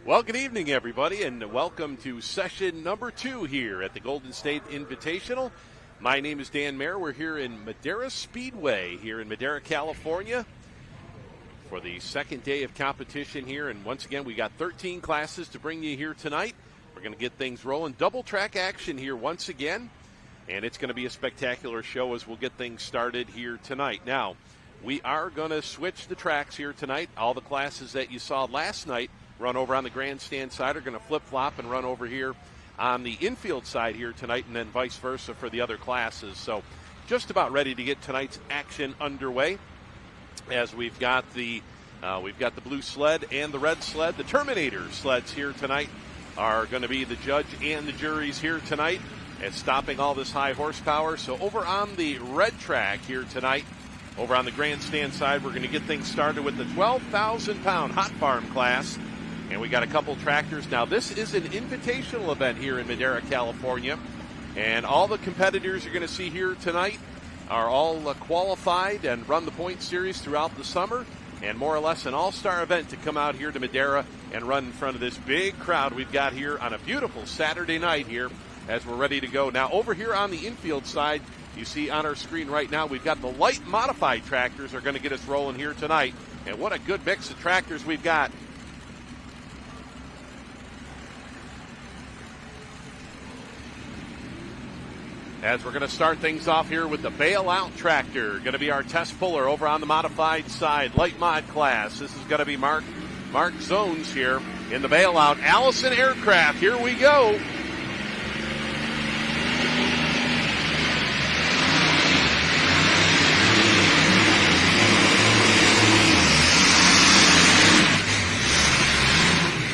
Well, good evening, everybody, and welcome to session number 2 here at the Golden State Invitational. My name is Dan Mayer. We're here in Madera Speedway here in Madera, California for the second day of competition here. And once again, we got 13 classes to bring you here tonight. We're going to get things rolling. Double track action here once again. And it's going to be a spectacular show as we'll get things started here tonight. Now, we are going to switch the tracks here tonight. All the classes that you saw last night run over on the grandstand side are going to flip-flop and run over here on the infield side here tonight, and then vice versa for the other classes. So just about ready to get tonight's action underway as we've got the blue sled and the red sled. The Terminator sleds here tonight are going to be the judge and the juries here tonight as stopping all this high horsepower. So over on the red track here tonight, over on the grandstand side, we're going to get things started with the 12,000-pound hot farm class. And we got a couple tractors. Now, this is an invitational event here in Madera, California. And all the competitors you're going to see here tonight are all qualified and run the point series throughout the summer. And more or less an all-star event to come out here to Madera and run in front of this big crowd we've got here on a beautiful Saturday night here as we're ready to go. Now, over here on the infield side, you see on our screen right now, we've got the light modified tractors are going to get us rolling here tonight. And what a good mix of tractors we've got. As we're going to start things off here with the bailout tractor. Going to be our test puller over on the modified side, light mod class. This is going to be Mark Zones here in the bailout. Allison Aircraft, here we go.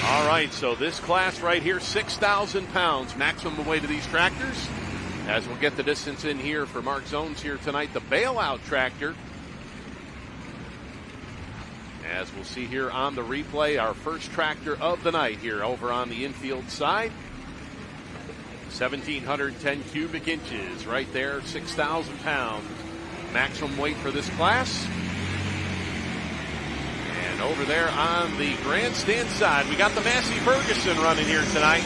All right, so this class right here, 6,000 pounds maximum weight of these tractors. As we'll get the distance in here for Mark Zones here tonight, the bailout tractor. As we'll see here on the replay, our first tractor of the night here over on the infield side. 1,710 cubic inches right there, 6,000 pounds maximum weight for this class. And over there on the grandstand side, we got the Massey Ferguson running here tonight.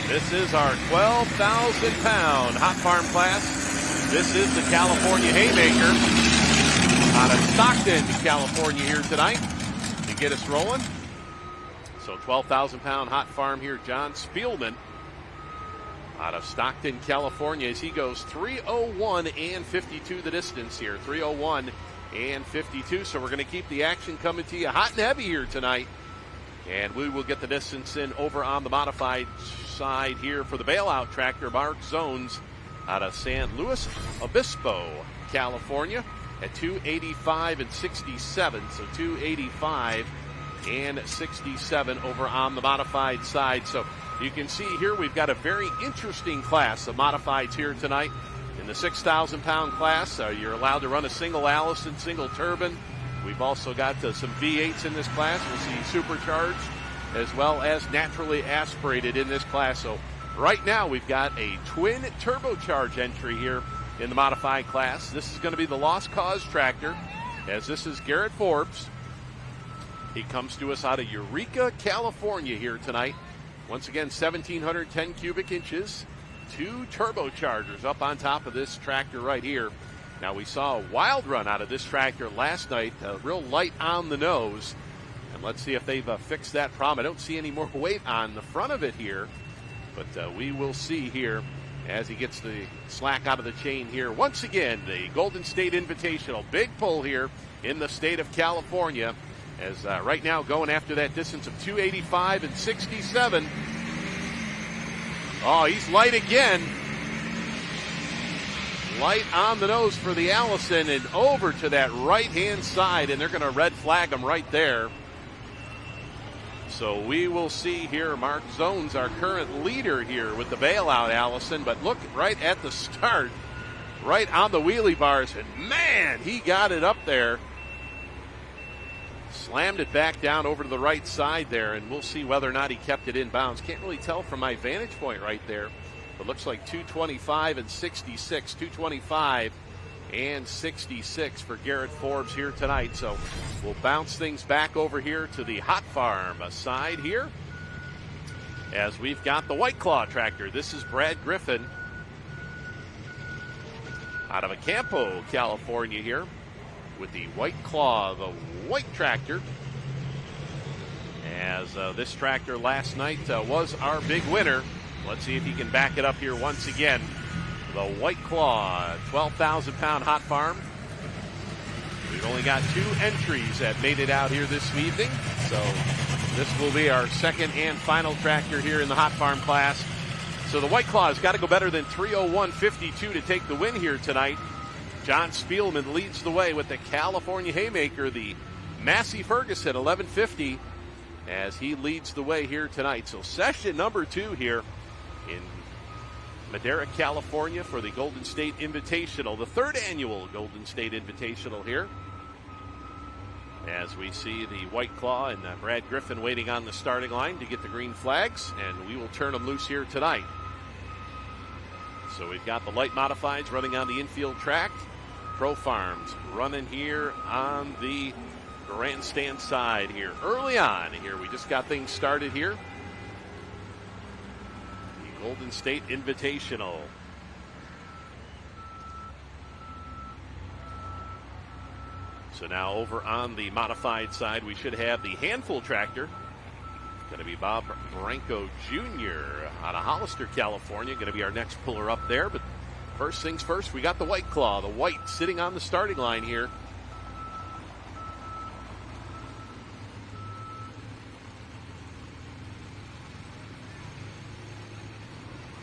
This is our 12,000-pound hot farm class. This is the California Haymaker out of Stockton, California here tonight to get us rolling. So 12,000-pound hot farm here, John Spielman out of Stockton, California, as he goes 3:01 and 52 the distance here, 3:01 and 52. So we're going to keep the action coming to you hot and heavy here tonight. And we will get the distance in over on the modified side here for the bailout tractor, Mark Zones out of San Luis Obispo, California at 285 and 67. So 285 and 67 over on the modified side. So you can see here we've got a very interesting class of modifieds here tonight. In the 6,000 pound class, you're allowed to run a single Allison, single turbine. We've also got some V8s in this class. We'll see supercharged as well as naturally aspirated in this class. So right now we've got a twin turbocharged entry here in the modified class. This is going to be the Lost Cause tractor, as this is Garrett Forbes. He comes to us out of Eureka, California here tonight. Once again, 1,710 cubic inches, 2 turbochargers up on top of this tractor right here. Now, we saw a wild run out of this tractor last night, real light on the nose. And let's see if they've fixed that problem. I don't see any more weight on the front of it here, but we will see here as he gets the slack out of the chain here. Once again, the Golden State Invitational, big pull here in the state of California, as right now going after that distance of 285 and 67. Oh, he's light again. Light on the nose for the Allison and over to that right-hand side, and they're going to red flag him right there. So we will see here Mark Zones, our current leader here with the bailout Allison, but look right at the start, right on the wheelie bars, and man, he got it up there. Slammed it back down over to the right side there, and we'll see whether or not he kept it in bounds. Can't really tell from my vantage point right there. It looks like 225 and 66, 225 and 66 for Garrett Forbes here tonight. So we'll bounce things back over here to the hot farm side here, as we've got the White Claw tractor. This is Brad Griffin out of Acampo, California here with the White Claw, the white tractor. As this tractor last night was our big winner. Let's see if he can back it up here once again. The White Claw, 12,000 pound hot farm. We've only got 2 entries that made it out here this evening. So this will be our second and final tractor here in the hot farm class. So the White Claw has got to go better than 3:01.52 to take the win here tonight. John Spielman leads the way with the California Haymaker, the Massey Ferguson 1150, as he leads the way here tonight. So session number 2 here in Madera, California for the Golden State Invitational, the 3rd annual Golden State Invitational here. As we see the White Claw and Brad Griffin waiting on the starting line to get the green flags, and we will turn them loose here tonight. So we've got the light modifieds running on the infield track. Pro Farms running here on the grandstand side here. Early on here, we just got things started here. You Golden State Invitational. So now over on the modified side, we should have the handful tractor. Going to be Bob Branco Jr. out of Hollister, California. Going to be our next puller up there. But first things first, we got the White Claw. The white sitting on the starting line here.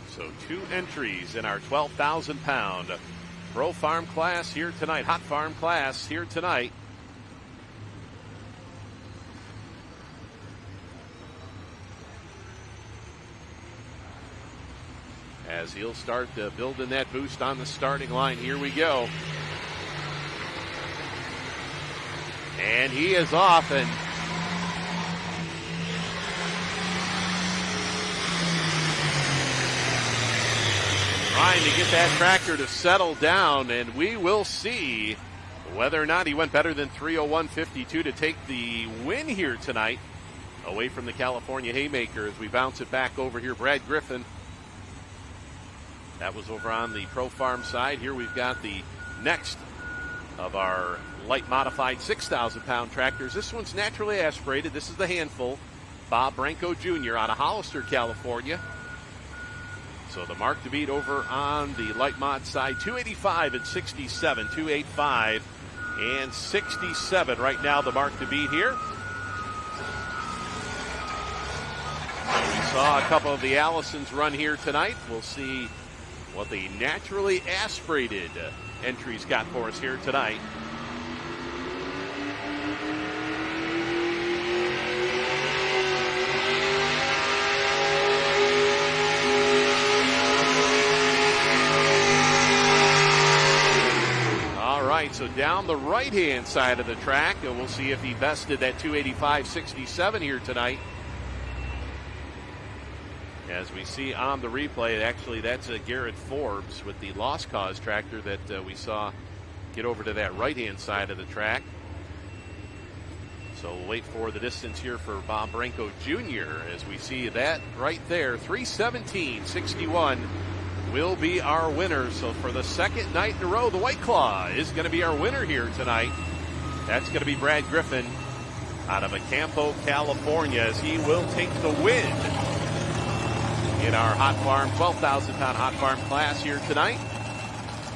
So 2 entries in our 12,000 pound Pro Farm class here tonight. Hot Farm class here tonight. As he'll start building that boost on the starting line. Here we go. And he is off, and trying to get that tractor to settle down, and we will see whether or not he went better than 3:01.52 to take the win here tonight away from the California Haymaker as we bounce it back over here. Brad Griffin. That was over on the Pro Farm side. Here we've got the next of our light modified 6,000 pound tractors. This one's naturally aspirated. This is the handful. Bob Branco Jr. out of Hollister, California. So the mark to beat over on the light mod side, 285 and 67, 285 and 67 right now the mark to beat here. So we saw a couple of the Allisons run here tonight. We'll see what the naturally aspirated entries got for us here tonight. All right, so down the right-hand side of the track, and we'll see if he bested that 285.67 here tonight. As we see on the replay, actually that's Garrett Forbes with the Lost Cause tractor that we saw get over to that right-hand side of the track. So we'll wait for the distance here for Bob Branco Jr. as we see that right there. 3:17.61 will be our winner. So for the second night in a row, the White Claw is going to be our winner here tonight. That's going to be Brad Griffin out of Acampo, California, as he will take the win in our Hot Farm 12,000 pound Hot Farm class here tonight.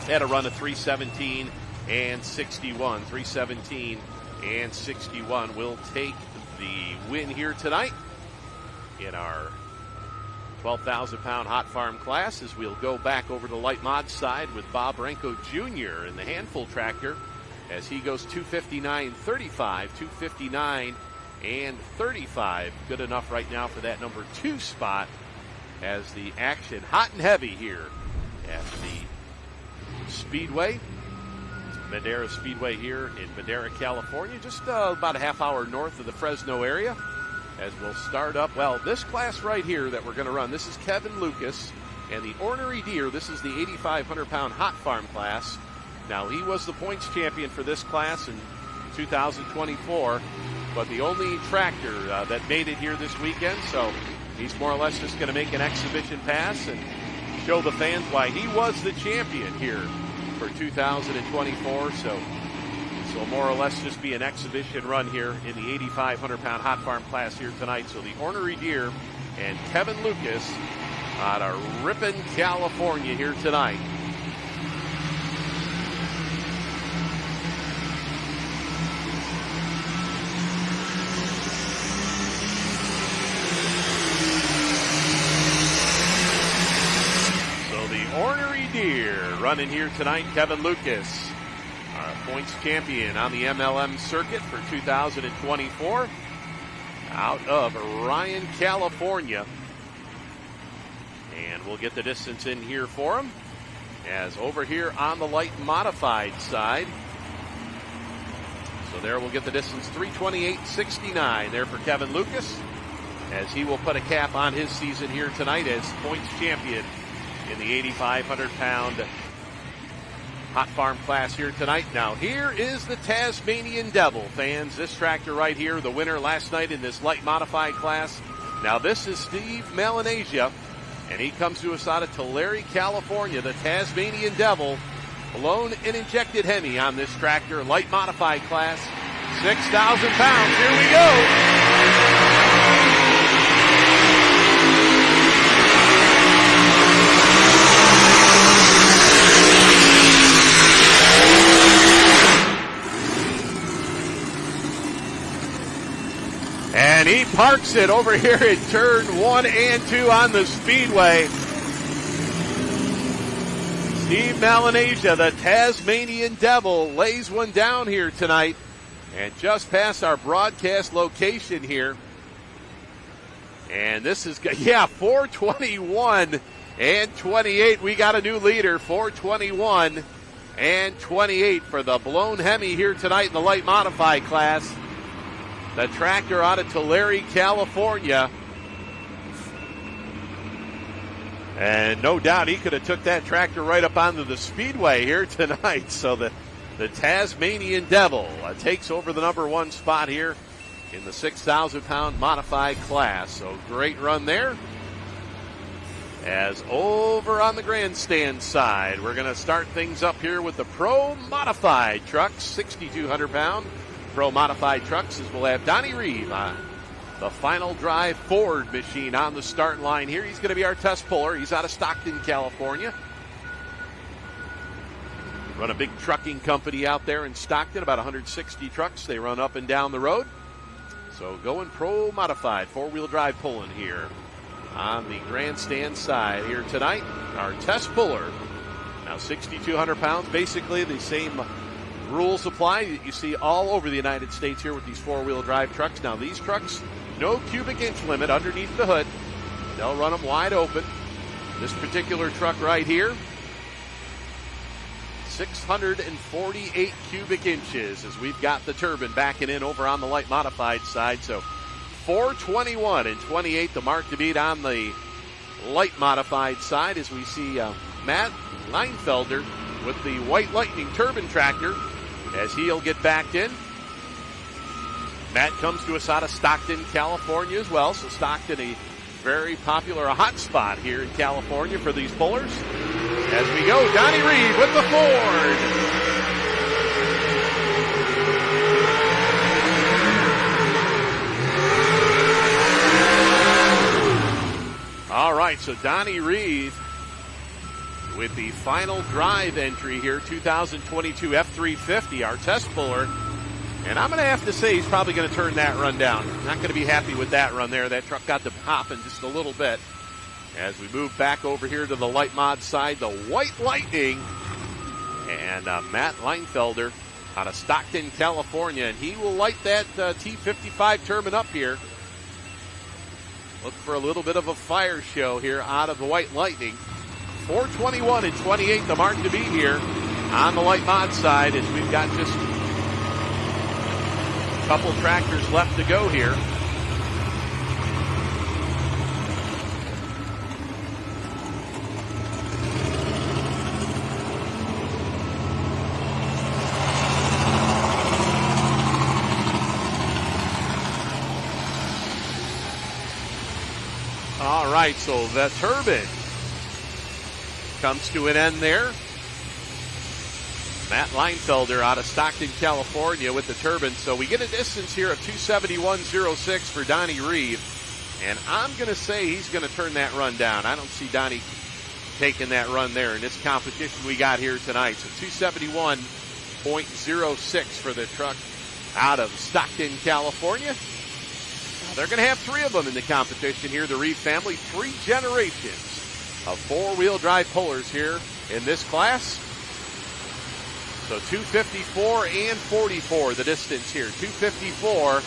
Had a run of 3:17 and 61. 3:17 and 61 will take the win here tonight in our 12,000 pound Hot Farm class, as we'll go back over to the light mod side with Bob Branco Jr. in the handful tractor as he goes 259.35, 259 and 35. Good enough right now for that number 2 spot, as the action hot and heavy here at the Speedway, Madera Speedway here in Madera, California, just about a half hour north of the Fresno area. As we'll start up, well, this class right here that we're going to run, this is Kevin Lucas and the Ornery Deer. This is the 8,500 pound Hot Farm class. Now, he was the points champion for this class in 2024, but the only tractor that made it here this weekend, so he's more or less just going to make an exhibition pass and show the fans why he was the champion here for 2024. So more or less just be an exhibition run here in the 8,500 pound Hot Farm class here tonight. So the Ornery Deer and Kevin Lucas out of Ripon, California here tonight. Ornery Deer running here tonight. Kevin Lucas, our points champion on the MLM circuit for 2024, out of Ryan, California. And we'll get the distance in here for him, as over here on the light modified side. So there we'll get the distance, 3:28.69 there for Kevin Lucas, as he will put a cap on his season here tonight as points champion in the 8,500 pound Hot Farm class here tonight. Now here is the Tasmanian Devil, fans. This tractor right here, the winner last night in this light modified class. Now this is Steve Melanesia And he comes to us out of Tulare, California, the Tasmanian Devil. Blown and injected Hemi on this tractor, light modified class, 6,000 pounds. Here we go. And he parks it over here in turn 1 and 2 on the speedway. Steve Melanesia, the Tasmanian Devil, lays one down here tonight. And just past our broadcast location here. And this is, 421 and 28. We got a new leader, 421 and 28 for the blown Hemi here tonight in the light modified class. The tractor out of Tulare, California. And no doubt he could have took that tractor right up onto the speedway here tonight. So the Tasmanian Devil takes over the number 1 spot here in the 6,000-pound modified class. So great run there. As over on the grandstand side, we're going to start things up here with the Pro Modified trucks, 6,200-pound Pro Modified trucks, as we'll have Donnie Reeve on the final drive Ford machine on the start line here. He's going to be our test puller. He's out of Stockton, California. Run a big trucking company out there in Stockton, about 160 trucks. They run up and down the road. So going Pro Modified, 4-wheel drive pulling here on the grandstand side here tonight. Our test puller, now 6,200 pounds, basically the same rules apply that you see all over the United States here with these 4-wheel drive trucks. Now these trucks, no cubic inch limit underneath the hood. They'll run them wide open. This particular truck right here, 648 cubic inches as we've got the turbine backing in over on the light modified side. So 421 and 28 the mark to beat on the light modified side as we see Matt Leinfelder with the White Lightning turbine tractor as he'll get backed in. Matt comes to us out of Stockton, California as well. So Stockton, a very popular hot spot here in California for these pullers. As we go, Donnie Reeve with the Ford. All right, so Donnie Reeve with the final drive entry here, 2022 F350, our test puller. And I'm going to have to say he's probably going to turn that run down. Not going to be happy with that run there. That truck got to hopping just a little bit. As we move back over here to the light mod side, the White Lightning. And Matt Leinfelder out of Stockton, California. And he will light that T55 turbine up here. Look for a little bit of a fire show here out of the White Lightning. 421 and 28 the mark to beat here on the light mod side as we've got just a couple tractors left to go here. All right, so the turbine comes to an end there. Matt Leinfelder out of Stockton, California with the turbine. So we get a distance here of 271.06 for Donnie Reeve. And I'm going to say he's going to turn that run down. I don't see Donnie taking that run there in this competition we got here tonight. So 271.06 for the truck out of Stockton, California. They're going to have 3 of them in the competition here, the Reeve family. 3 generations of 4-wheel drive pullers here in this class. So 254 and 44 the distance here. 254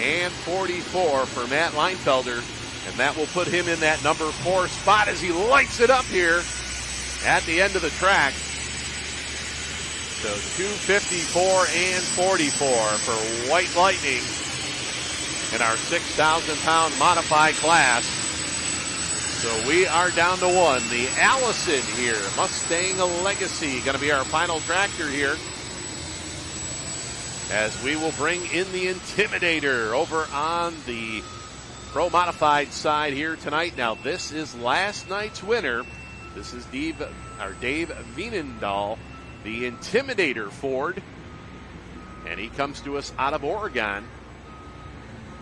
and 44 for Matt Leinfelder. And that will put him in that number 4 spot as he lights it up here at the end of the track. So 254 and 44 for White Lightning in our 6,000-pound modified class. So we are down to 1. The Allison here, Mustang Legacy, going to be our final tractor here. As we will bring in the Intimidator over on the Pro Modified side here tonight. Now, this is last night's winner. This is Dave Vienendahl, the Intimidator Ford. And he comes to us out of Oregon.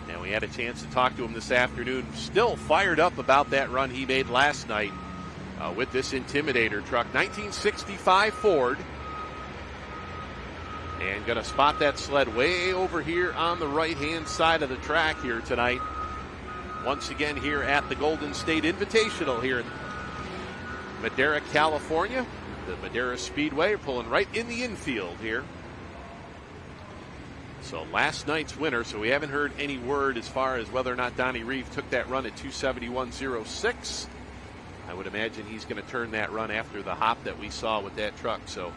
And we had a chance to talk to him this afternoon. Still fired up about that run he made last night with this Intimidator truck. 1965 Ford. And going to spot that sled way over here on the right-hand side of the track here tonight. Once again here at the Golden State Invitational here in Madera, California. The Madera Speedway pulling right in the infield here. So last night's winner, so we haven't heard any word as far as whether or not Donnie Reeve took that run at 2:71.06. I would imagine he's going to turn that run after the hop that we saw with that truck. So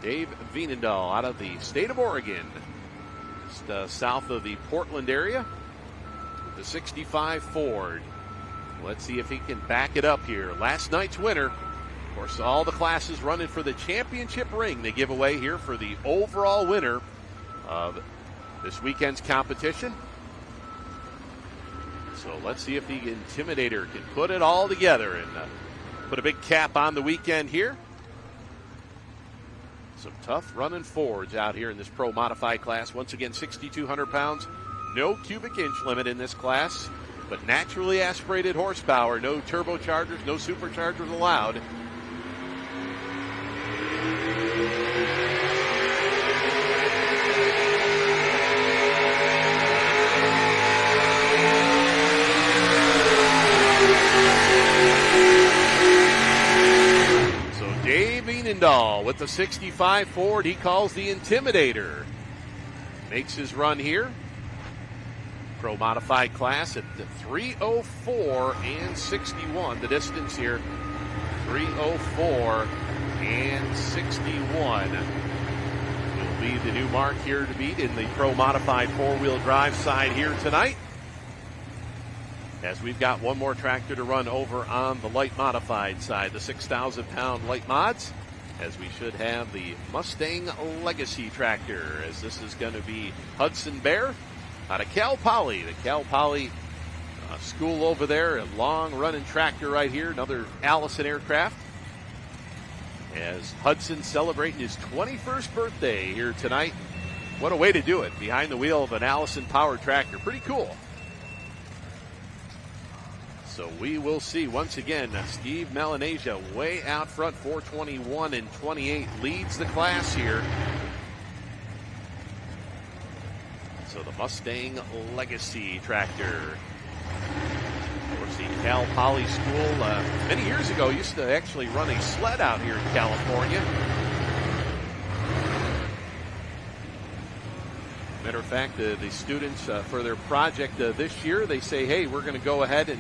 Dave Vienendahl out of the state of Oregon, just south of the Portland area, with the 65 Ford. Let's see if he can back it up here. Last night's winner. Of course, all the classes running for the championship ring they give away here for the overall winner of this weekend's competition. So let's see if the Intimidator can put it all together and put a big cap on the weekend here. Some tough running Fords out here in this Pro Modified class. Once again, 6,200 pounds. No cubic inch limit in this class, but naturally aspirated horsepower. No turbochargers, no superchargers allowed. Dave Vienendahl with the 65 Ford he calls the Intimidator. Makes his run here. Pro Modified class at the 3:04 and 61. The distance here, 3:04 and 61. Will be the new mark here to beat in the Pro Modified four-wheel drive side here tonight. As we've got one more tractor to run over on the light modified side, the 6,000-pound light mods, as we should have the Mustang Legacy tractor, as this is going to be Hudson Bear out of Cal Poly. The Cal Poly school over there, a long-running tractor right here, another Allison aircraft. As Hudson celebrating his 21st birthday here tonight. What a way to do it, behind the wheel of an Allison powered tractor. Pretty cool. So we will see once again, Steve Melanesia way out front, 4:21 and 28, leads the class here. So the Mustang Legacy tractor. Of course, the Cal Poly School many years ago used to actually run a sled out here in California. Matter of fact, the students for their project this year, they say, hey, we're going to go ahead and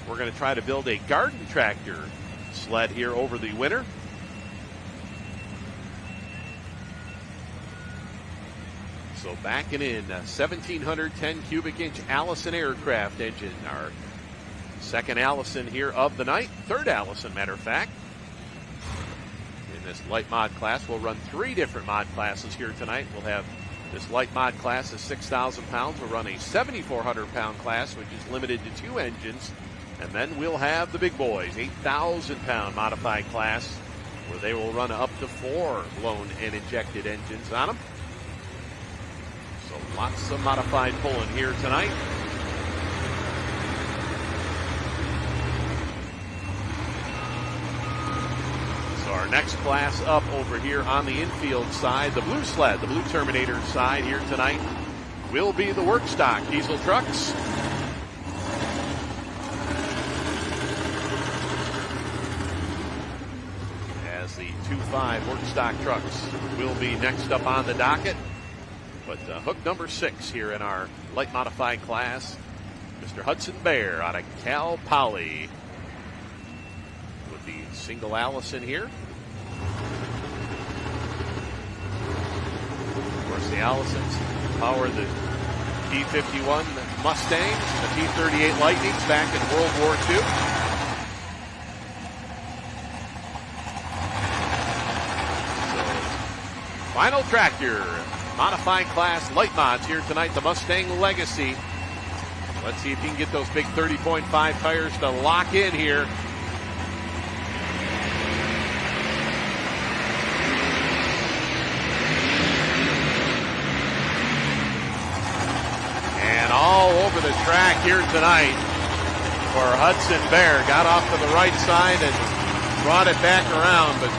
we're going to try to build a garden tractor sled here over the winter. So backing in, 1,710 cubic inch Allison aircraft engine. Our second Allison here of the night. Third Allison, matter of fact. In this light mod class, we'll run three different mod classes here tonight. We'll have this light mod class is 6,000 pounds. We'll run a 7,400 pound class, which is limited to 2 engines. And then we'll have the big boys, 8,000-pound modified class, where they will run up to 4 blown and injected engines on them. So lots of modified pulling here tonight. So our next class up over here on the infield side, the blue sled, the blue Terminator side here tonight, will be the Workstock diesel trucks. The 2.5 Workstock trucks will be next up on the docket. But hook number 6 here in our light modified class, Mr. Hudson Bear out of Cal Poly with the single Allison here. Of course, the Allisons power the T-51 Mustangs, the T-38 Lightnings back in World War II. Final tractor, modified class light mods here tonight, the Mustang Legacy. Let's see if he can get those big 30.5 tires to lock in here. And all over the track here tonight for Hudson Bear. Got off to the right side and brought it back around. But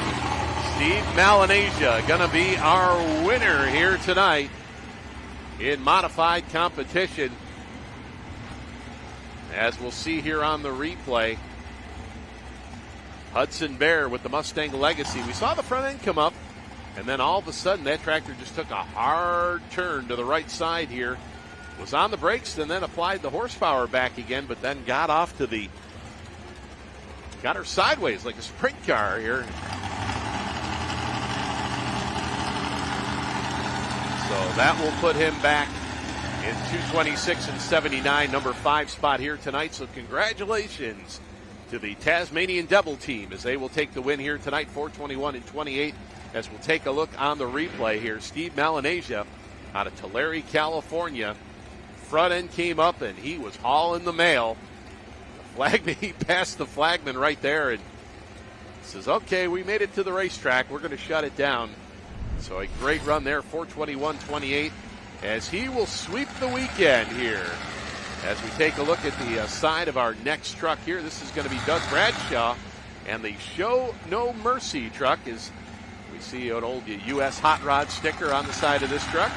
Steve Melanesia going to be our winner here tonight in modified competition. As we'll see here on the replay, Hudson Bear with the Mustang Legacy. We saw the front end come up, and then all of a sudden that tractor just took a hard turn to the right side here. Was on the brakes and then applied the horsepower back again, but then got off to the, got her sideways like a sprint car here. So that will put him back in 226 and 79, number 5 spot here tonight. So congratulations to the Tasmanian Devil team as they will take the win here tonight, 421 and 28. As we'll take a look on the replay here, Steve Melanesia out of Tulare, California. Front end came up and he was hauling the mail. The flagman, he passed the flagman right there and says, okay, we made it to the racetrack. We're going to shut it down. So a great run there, 421-28, as he will sweep the weekend here. As we take a look at the side of our next truck here, this is going to be Doug Bradshaw and the Show No Mercy truck. As we see an old U.S. Hot Rod sticker on the side of this truck.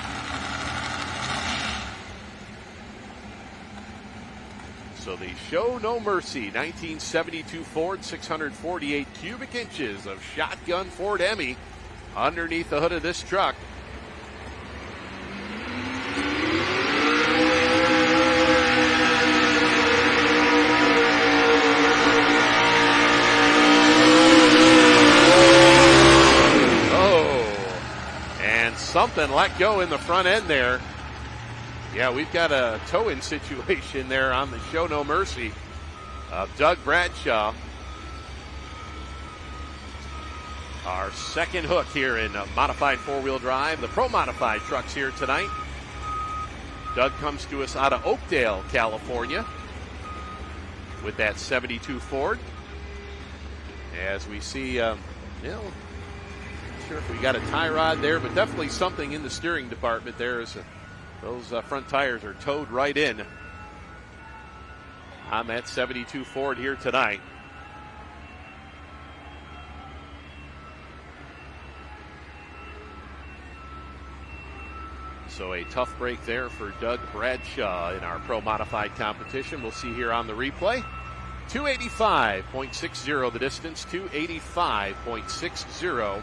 So the Show No Mercy 1972 Ford, 648 cubic inches of shotgun Ford Hemi underneath the hood of this truck. Oh, and something let go in the front end there. Yeah, we've got a tow-in situation there on the Show No Mercy of Doug Bradshaw. Our second hook here in modified four-wheel drive, the Pro Modified trucks here tonight. Doug comes to us out of Oakdale, California with that 72 Ford. As we see, not sure if we got a tie rod there, but definitely something in the steering department there. Those front tires are towed right in on that 72 Ford here tonight. So a tough break there for Doug Bradshaw in our Pro Modified competition. We'll see here on the replay. 285.60 the distance, 285.60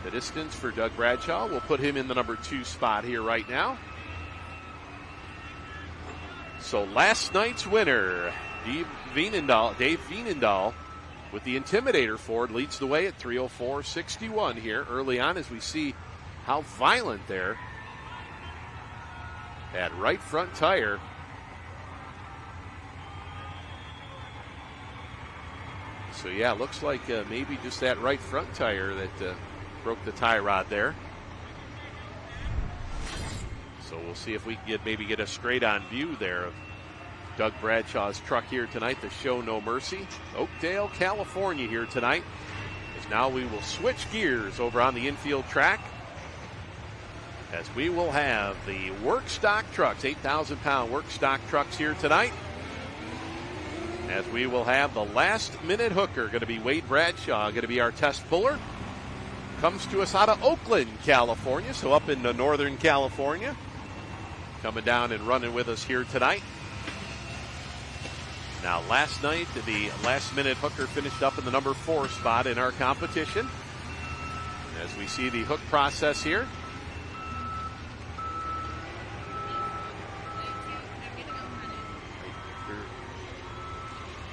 the distance for Doug Bradshaw. We'll put him in the number 2 spot here right now. So last night's winner, Dave Veenendahl with the Intimidator Ford leads the way at 304.61 here early on as we see how violent there. That right front tire. So yeah, looks like maybe just that right front tire that broke the tie rod there. So we'll see if we can maybe get a straight on view there of Doug Bradshaw's truck here tonight, the Show No Mercy. Oakdale, California here tonight. As now we will switch gears over on the infield track. As we will have the Workstock trucks, 8,000-pound Workstock trucks here tonight. As we will have the last-minute hooker, going to be Wade Bradshaw, going to be our test puller. Comes to us out of Oakland, California, so up in Northern California. Coming down and running with us here tonight. Now, last night, the last-minute hooker finished up in the number 4 spot in our competition. As we see the hook process here.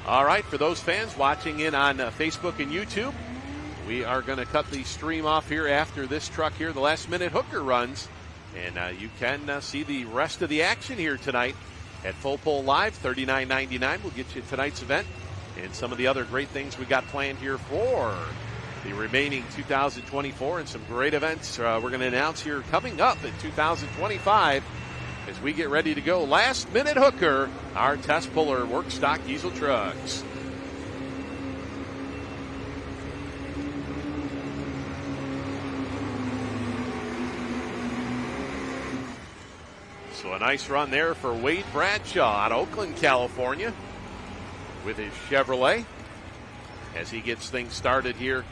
All right, for those fans watching in on Facebook and YouTube, we are going to cut the stream off here after this truck here, the last-minute hooker runs. And you can see the rest of the action here tonight at Full Pull Live, $39.99 will get you tonight's event. And some of the other great things we got planned here for the remaining 2024 and some great events we're going to announce here coming up in 2025 as we get ready to go. Last minute hooker, our test puller Workstock diesel trucks. So a nice run there for Wade Bradshaw out of Oakland, California, with his Chevrolet as he gets things started here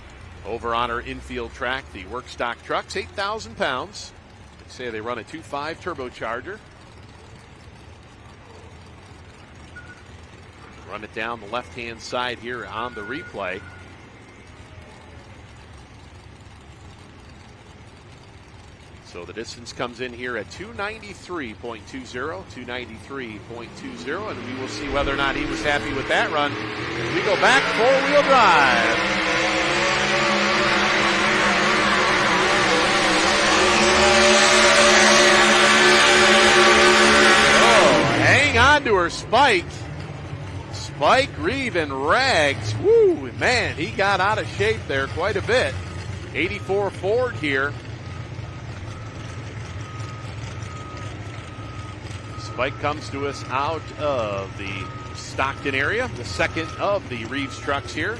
over on our infield track. The Workstock trucks, 8,000 pounds. They say they run a 2.5 turbocharger. Run it down the left-hand side here on the replay. So the distance comes in here at 293.20, 293.20, and we will see whether or not he was happy with that run as we go back four-wheel drive. Oh, hang on to her, Spike. Spike Reeve in rags. Woo, man, he got out of shape there quite a bit. 84 Ford here. Spike comes to us out of the Stockton area, the second of the Reeves trucks here.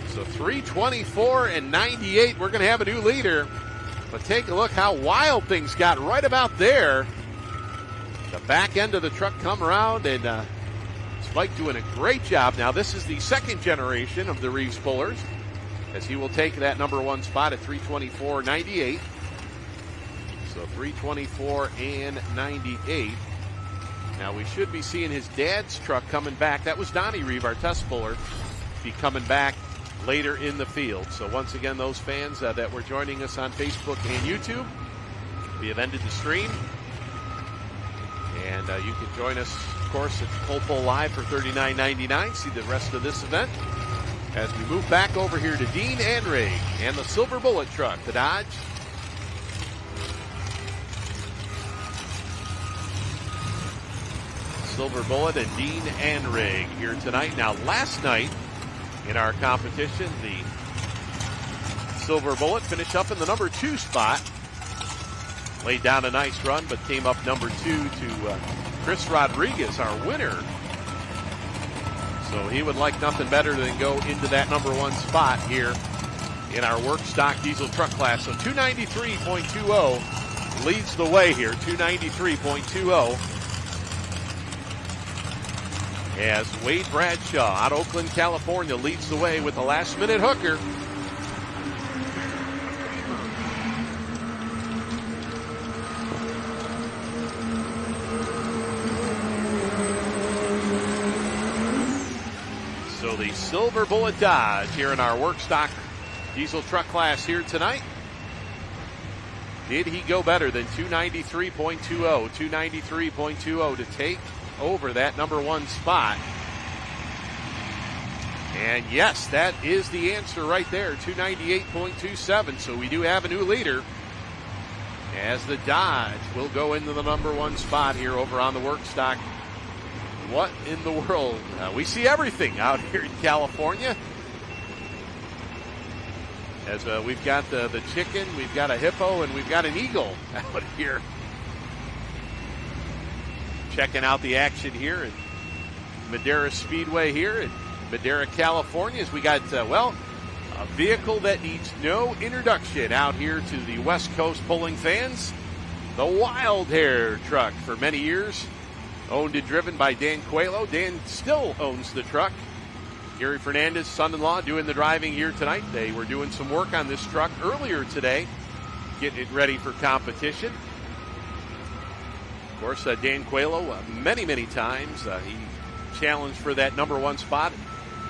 So 324 and 98. We're going to have a new leader. But take a look how wild things got right about there. The back end of the truck come around, and Spike doing a great job. Now this is the second generation of the Reeves pullers, as he will take that number one spot at 324.98. So 324 and 98. Now we should be seeing his dad's truck coming back. That was Donnie Reeve, our test puller, be coming back later in the field. So once again, those fans that were joining us on Facebook and YouTube, we have ended the stream. And you can join us, of course, at Pole Pole Live for $39.99. See the rest of this event as we move back over here to Dean Anrig and the Silver Bullet truck, the Dodge. Silver Bullet and Dean Anrig here tonight. Now, last night in our competition, the Silver Bullet finished up in the number 2 spot. Laid down a nice run, but came up number 2 to Chris Rodriguez, our winner. So he would like nothing better than go into that number 1 spot here in our Workstock diesel truck class. So 293.20 leads the way here, 293.20. As Wade Bradshaw out of Oakland, California leads the way with a last-minute hooker. So the Silver Bullet Dodge here in our Workstock diesel truck class here tonight. Did he go better than 293.20? 293.20 to take over that number 1 spot. And yes, that is the answer right there, 298.27. So we do have a new leader as the Dodge will go into the number 1 spot here over on the Workstock. What in the world? We see everything out here in California. As we've got the chicken, we've got a hippo, and we've got an eagle out here. Checking out the action here at Madera Speedway here in Madera, California, as we got, a vehicle that needs no introduction out here to the West Coast pulling fans. The Wild Hair truck, for many years, owned and driven by Dan Coelho. Dan still owns the truck. Gary Fernandez, son-in-law, doing the driving here tonight. They were doing some work on this truck earlier today, getting it ready for competition. Of course, Dan Coelho, many times, he challenged for that number 1 spot.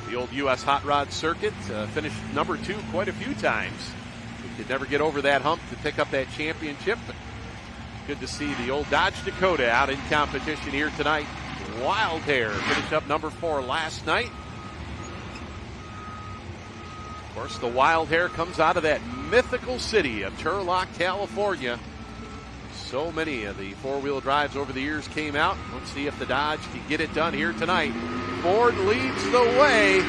The old U.S. Hot Rod Circuit, finished number 2 quite a few times. He could never get over that hump to pick up that championship, but good to see the old Dodge Dakota out in competition here tonight. Wild Hair finished up number 4 last night. Of course, the Wild Hair comes out of that mythical city of Turlock, California. So many of the four-wheel drives over the years came out. Let's see if the Dodge can get it done here tonight. Ford leads the way.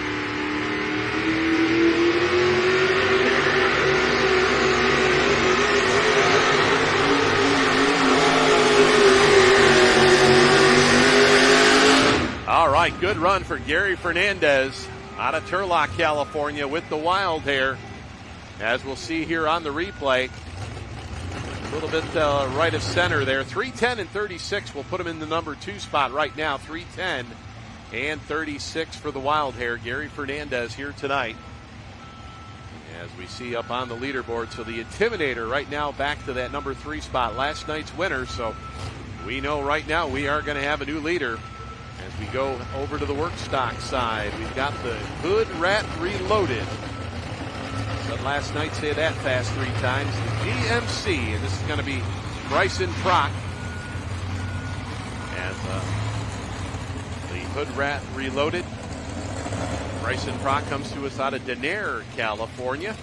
good run for Gary Fernandez out of Turlock, California with the wild hair. As we'll see here on the replay, a little bit right of center there. 310 and 36 will put him in the number 2 spot right now. 310 and 36 for the wild hair, Gary Fernandez here tonight. As we see up on the leaderboard, so the Intimidator right now back to that number 3 spot, last night's winner. So we know right now we are going to have a new leader. As we go over to the Workstock side, we've got the Hood Rat Reloaded. Said last night, say that fast 3 times. The GMC, and this is going to be Bryson Prock. As the Hood Rat Reloaded. Bryson Prock comes to us out of Madera, California.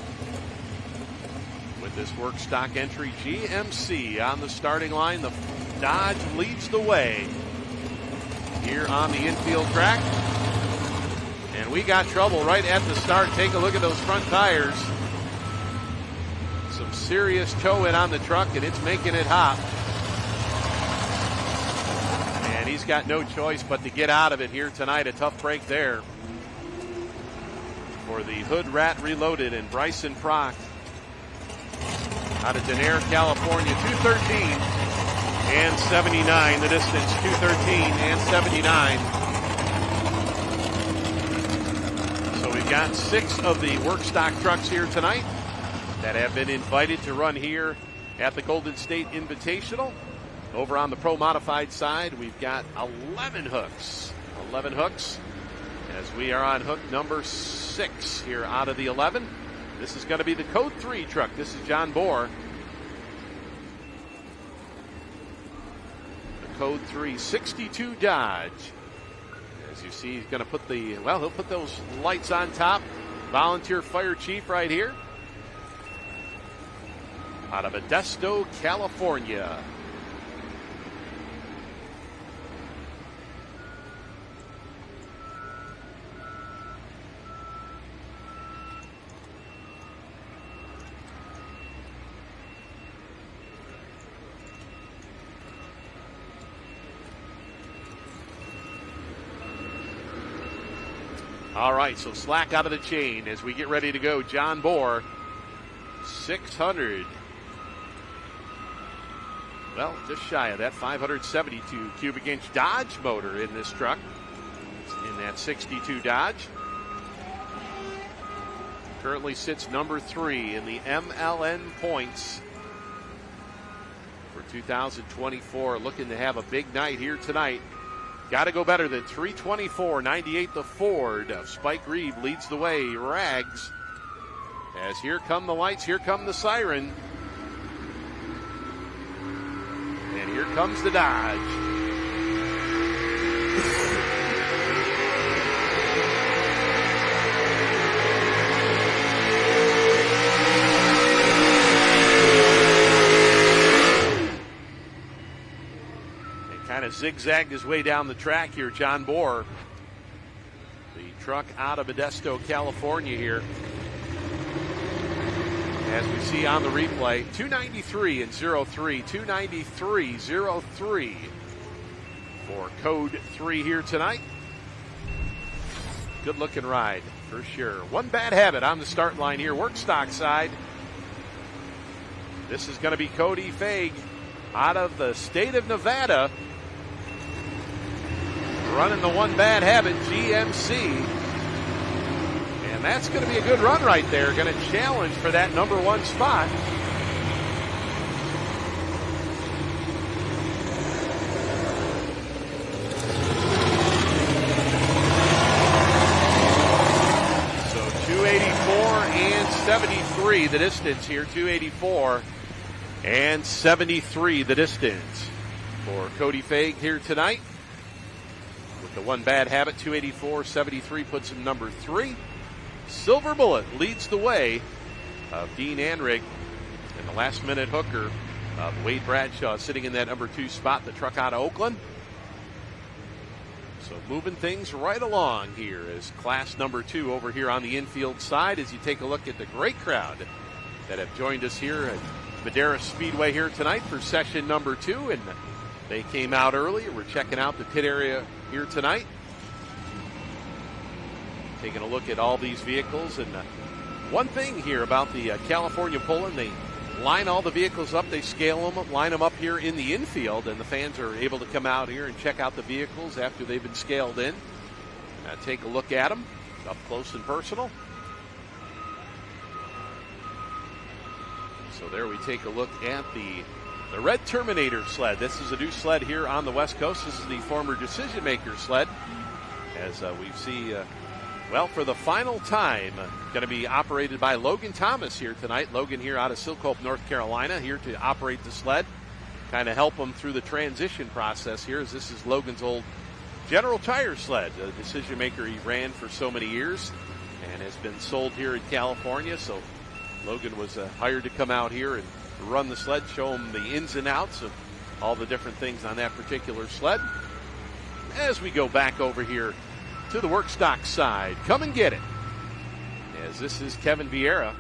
With this Workstock entry, GMC on the starting line. The Dodge leads the way here on the infield track. And we got trouble right at the start. Take a look at those front tires. Some serious toe in on the truck, and it's making it hot. And he's got no choice but to get out of it here tonight. A tough break there for the Hood Rat Reloaded and Bryson Prock out of Madera, California. 213 and 79 the distance. 213 and 79. So we've got 6 of the Workstock trucks here tonight that have been invited to run here at the Golden State Invitational. Over on the Pro Modified side, we've got 11 hooks. 11 hooks as we are on hook number 6 here out of the 11. This is going to be the Code 3 truck. This is John Bohr. The Code 3 62 Dodge. As you see, he's going to put he'll put those lights on top. Volunteer fire chief right here. Out of Modesto, California. All right, so slack out of the chain as we get ready to go. John Bohr, 600. Well, just shy of that, 572 cubic inch Dodge motor in this truck. In that 62 Dodge. Currently sits number 3 in the MLN points for 2024. Looking to have a big night here tonight. Got to go better than 324.98. The Ford of Spike Reeve leads the way. Rags. As here come the lights, here come the siren. And here comes the Dodge. Kind of zigzagged his way down the track here, John Bohr. The truck out of Modesto, California here. As we see on the replay, 293 and 03, 293.03 for Code 3 here tonight. Good looking ride for sure. One bad habit on the start line here, Workstock side. This is going to be Cody Faig out of the state of Nevada. Running the one bad habit, GMC. And that's going to be a good run right there. Going to challenge for that number 1 spot. So 284 and 73 the distance here. 284 and 73 the distance for Cody Faig here tonight. The one bad habit, 284.73 puts him number 3. Silver Bullet leads the way of Dean Anrig, and the last minute hooker of Wade Bradshaw sitting in that number 2 spot, the truck out of Oakland. So moving things right along here as class number 2 over here on the infield side as you take a look at the great crowd that have joined us here at Madera Speedway here tonight for session number 2, and they came out early. We're checking out the pit area here tonight. taking a look at all these vehicles. And one thing here about the California Pulling, they line all the vehicles up, they scale them, line them up here in the infield, and the fans are able to come out here and check out the vehicles after they've been scaled in. Take a look at them up close and personal. So there we take a look at the red Terminator sled. This is a new sled here on the West Coast. This is the former Decision Maker sled. As we see, well, for the final time, going to be operated by Logan Thomas here tonight. Logan here out of Silk Hope, North Carolina, here to operate the sled. Kind of help him through the transition process here, as this is Logan's old General Tire sled, a Decision Maker he ran for so many years and has been sold here in California. So Logan was hired to come out here and run the sled, show him the ins and outs of all the different things on that particular sled. As we go back over here to the Workstock side, come and get it. As this is Kevin Vieira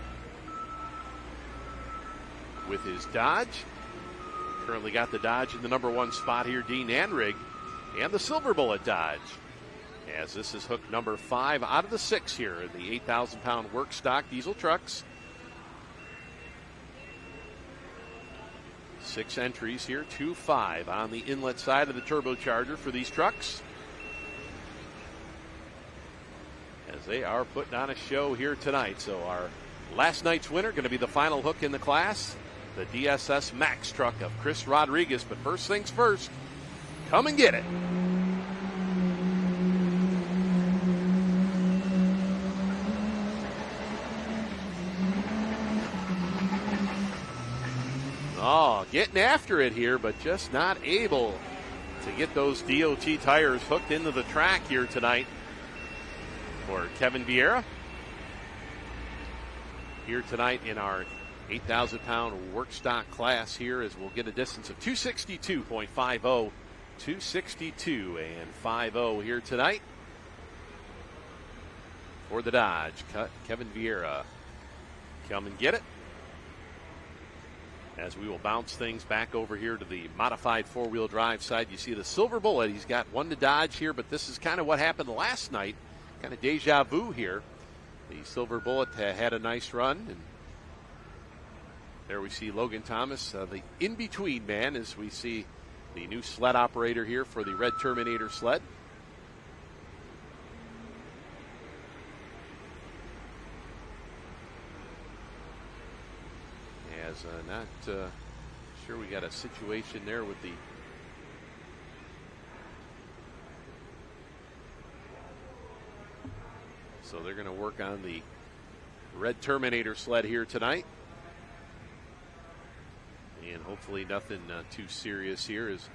with his Dodge. Currently got the Dodge in the number 1 spot here, Dean Anrig, and the Silver Bullet Dodge. As this is hook number 5 out of the 6 here in the 8,000-pound Workstock diesel trucks. 6 entries here, 2-5 on the inlet side of the turbocharger for these trucks. As they are putting on a show here tonight. So our last night's winner going to be the final hook in the class, the DSS Max truck of Chris Rodriguez. But first things first, come and get it. Oh, getting after it here, but just not able to get those DOT tires hooked into the track here tonight for Kevin Vieira. Here tonight in our 8,000-pound Workstock class here, as we'll get a distance of 262.50, 262 and 50 here tonight for the Dodge. Kevin Vieira, come and get it. As we will bounce things back over here to the modified 4-wheel drive side. You see the Silver Bullet. He's got one to Dodge here, but this is kind of what happened last night. Kind of deja vu here. The Silver Bullet had a nice run. And there we see Logan Thomas, the in-between man, as we see the new sled operator here for the red Terminator sled. Not sure we got a situation there with the so they're going to work on the red Terminator sled here tonight, and hopefully nothing too serious here, as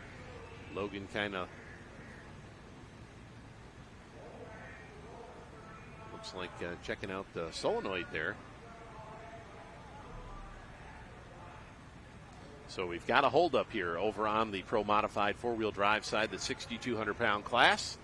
Logan kind of looks like checking out the solenoid there. So we've got a holdup here over on the Pro Modified 4-wheel drive side, the 6,200-pound class.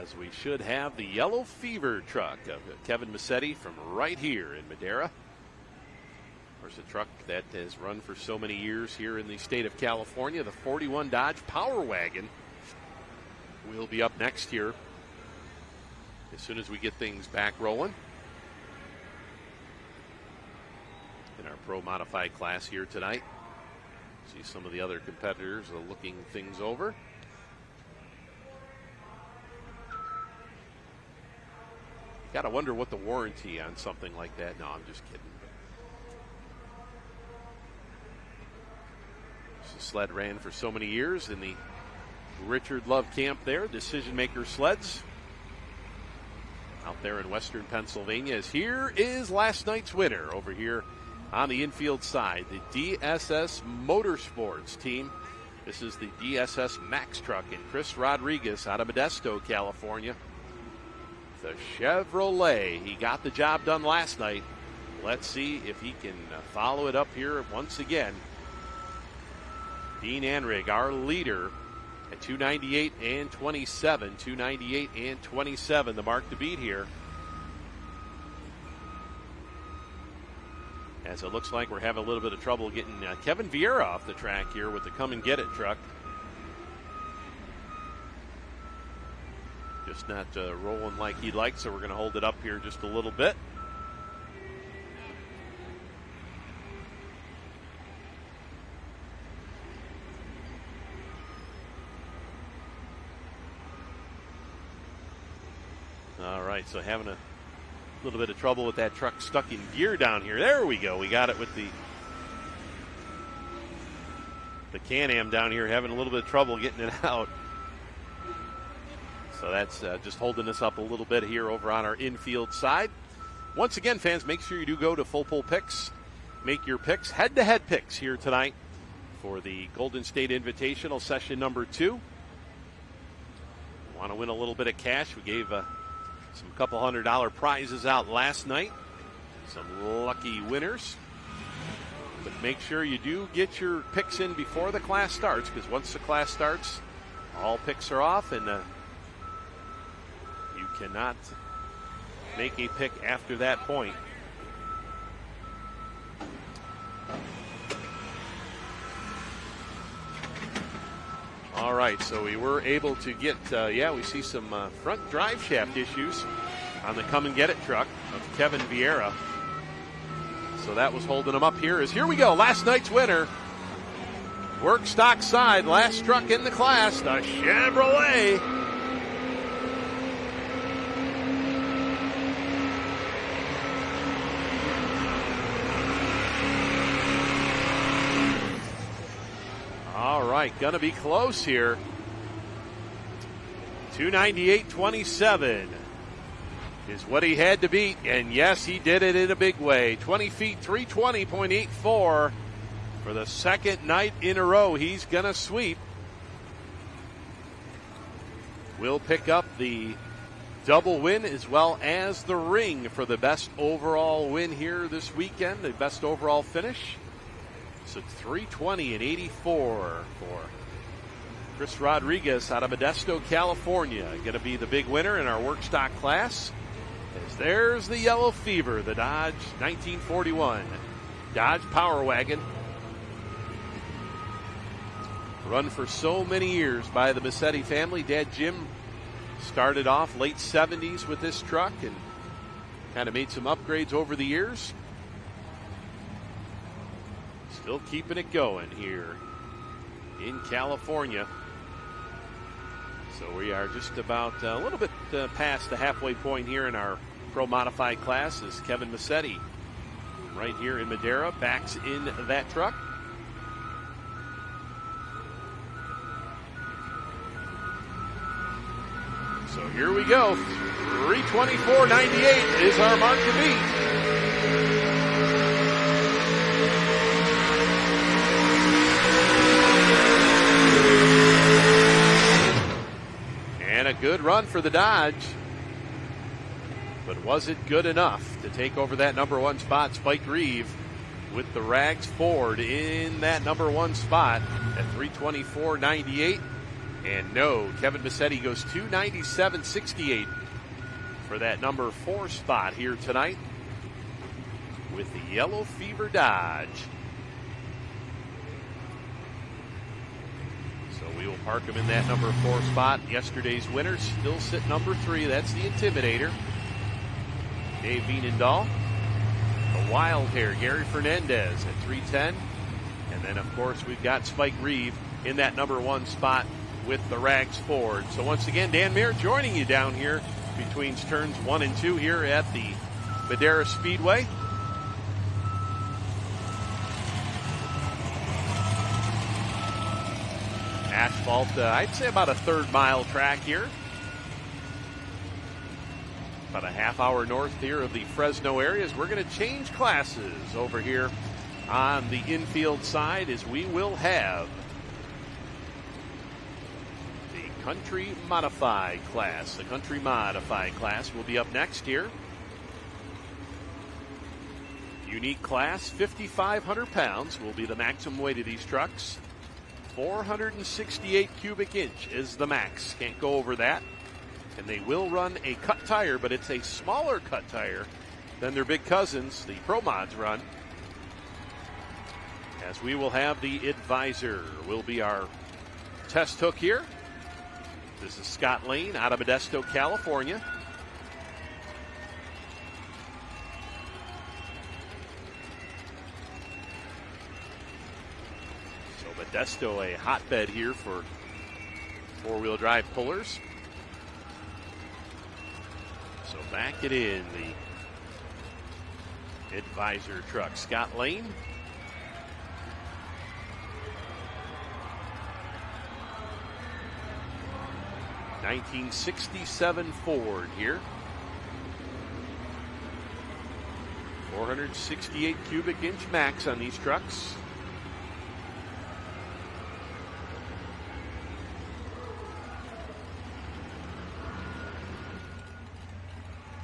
As we should have the Yellow Fever truck of Kevin Massetti from right here in Madera. Of course, a truck that has run for so many years here in the state of California. The 41 Dodge Power Wagon will be up next here as soon as we get things back rolling in our Pro Modified class here tonight. See some of the other competitors are looking things over. Gotta wonder what the warranty on something like that. No, I'm just kidding. This sled ran for so many years in the Richard Love camp there. Decision Maker sleds out there in western Pennsylvania. As here is last night's winner over here on the infield side, the DSS Motorsports team. This is the DSS Max truck, and Chris Rodriguez out of Modesto, California. The Chevrolet. He got the job done last night. Let's see if he can follow it up here once again. Dean Anrig, our leader, at 298 and 27. 298 and 27, the mark to beat here. As it looks like we're having a little bit of trouble getting Kevin Vieira off the track here with the Come and Get It truck. Just Just not rolling like he'd like, so we're going to hold it up here just a little bit. All right, so having a little bit of trouble with that truck stuck in gear down here. There we go. We got it with the Can-Am down here, having a little bit of trouble getting it out. So that's just holding us up a little bit here over on our infield side. Once again, fans, make sure you do go to Full Pull Picks. Make your picks, head-to-head picks here tonight for the Golden State Invitational session number 2. Want to win a little bit of cash? We gave some couple $100 prizes out last night. Some lucky winners. But make sure you do get your picks in before the class starts, because once the class starts, all picks are off, and you cannot make a pick after that point. All right, so we were able to get, we see some front drive shaft issues on the Come and Get It truck of Kevin Vieira. So that was holding them up here. Here we go, last night's winner. Workstock side, last truck in the class, the Chevrolet. All right, gonna be close here. 298.27 is what he had to beat, and yes, he did it in a big way. 20 feet, 320.84 for the second night in a row. He's gonna sweep. We'll pick up the double win as well as the ring for the best overall win here this weekend, the best overall finish. So 320.84 for Chris Rodriguez out of Modesto, California. Going to be the big winner in our Workstock class. As there's the Yellow Fever, the Dodge 1941 Dodge Power Wagon. Run for so many years by the Massetti family. Dad Jim started off late 70s with this truck and kind of made some upgrades over the years. Still keeping it going here in California. So we are just about a little bit past the halfway point here in our Pro Modified class as Kevin Massetti right here in Madera backs in that truck. So here we go. 324.98 is our mark to beat. And a good run for the Dodge. But was it good enough to take over that number 1 spot? Spike Reeve with the Rags Ford in that number 1 spot at 324.98. And no, Kevin Massetti goes 297.68 for that number 4 spot here tonight with the Yellow Fever Dodge. So we will park him in that number 4 spot. Yesterday's winner still sit number 3. That's the Intimidator, Dave Vienendahl. The Wild Hair, Gary Fernandez at 310. And then, of course, we've got Spike Reeve in that number 1 spot with the Rags Ford. So once again, Dan Mayer joining you down here between turns 1 and 2 here at the Madera Speedway. Asphalt, I'd say about a 1/3 mile track here. About a half hour north here of the Fresno area as we're going to change classes over here on the infield side as we will have the Country Modified class. The Country Modified class will be up next here. Unique class, 5,500 pounds will be the maximum weight of these trucks. 468 cubic inch is the max. Can't go over that. And they will run a cut tire, but it's a smaller cut tire than their big cousins, the Pro Mods run. As we will have the Advisor will be our test hook here. This is Scott Lane out of Modesto, California. So Modesto, a hotbed here for four-wheel drive pullers. So back it in, the advisor truck. Scott Lane. '67 Ford here. 468 cubic inch max on these trucks.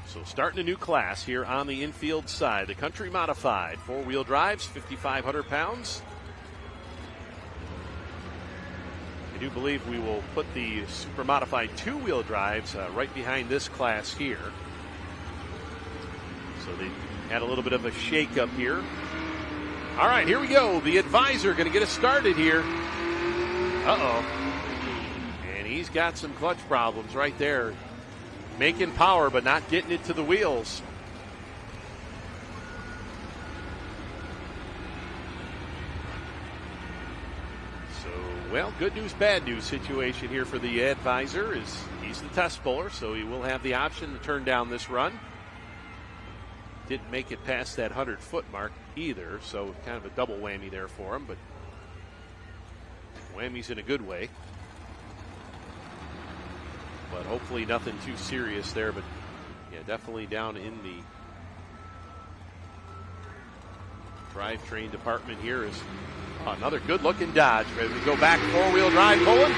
So starting a new class here on the infield side. The Country Modified four-wheel drives, 5,500 pounds. I do believe we will put the Super Modified two-wheel drives right behind this class here. So they had a little bit of a shake-up here. All right, here we go. The advisor going to get us started here. Uh-oh. And he's got some clutch problems right there. Making power, but not getting it to the wheels. Well, good news, bad news situation here for the advisor is he's the test puller, so he will have the option to turn down this run. Didn't make it past that 100-foot mark either, so kind of a double whammy there for him, but whammy's in a good way. But hopefully nothing too serious there, but yeah, definitely down in the drivetrain department here is another good-looking Dodge. Ready to go back, four-wheel drive pulling.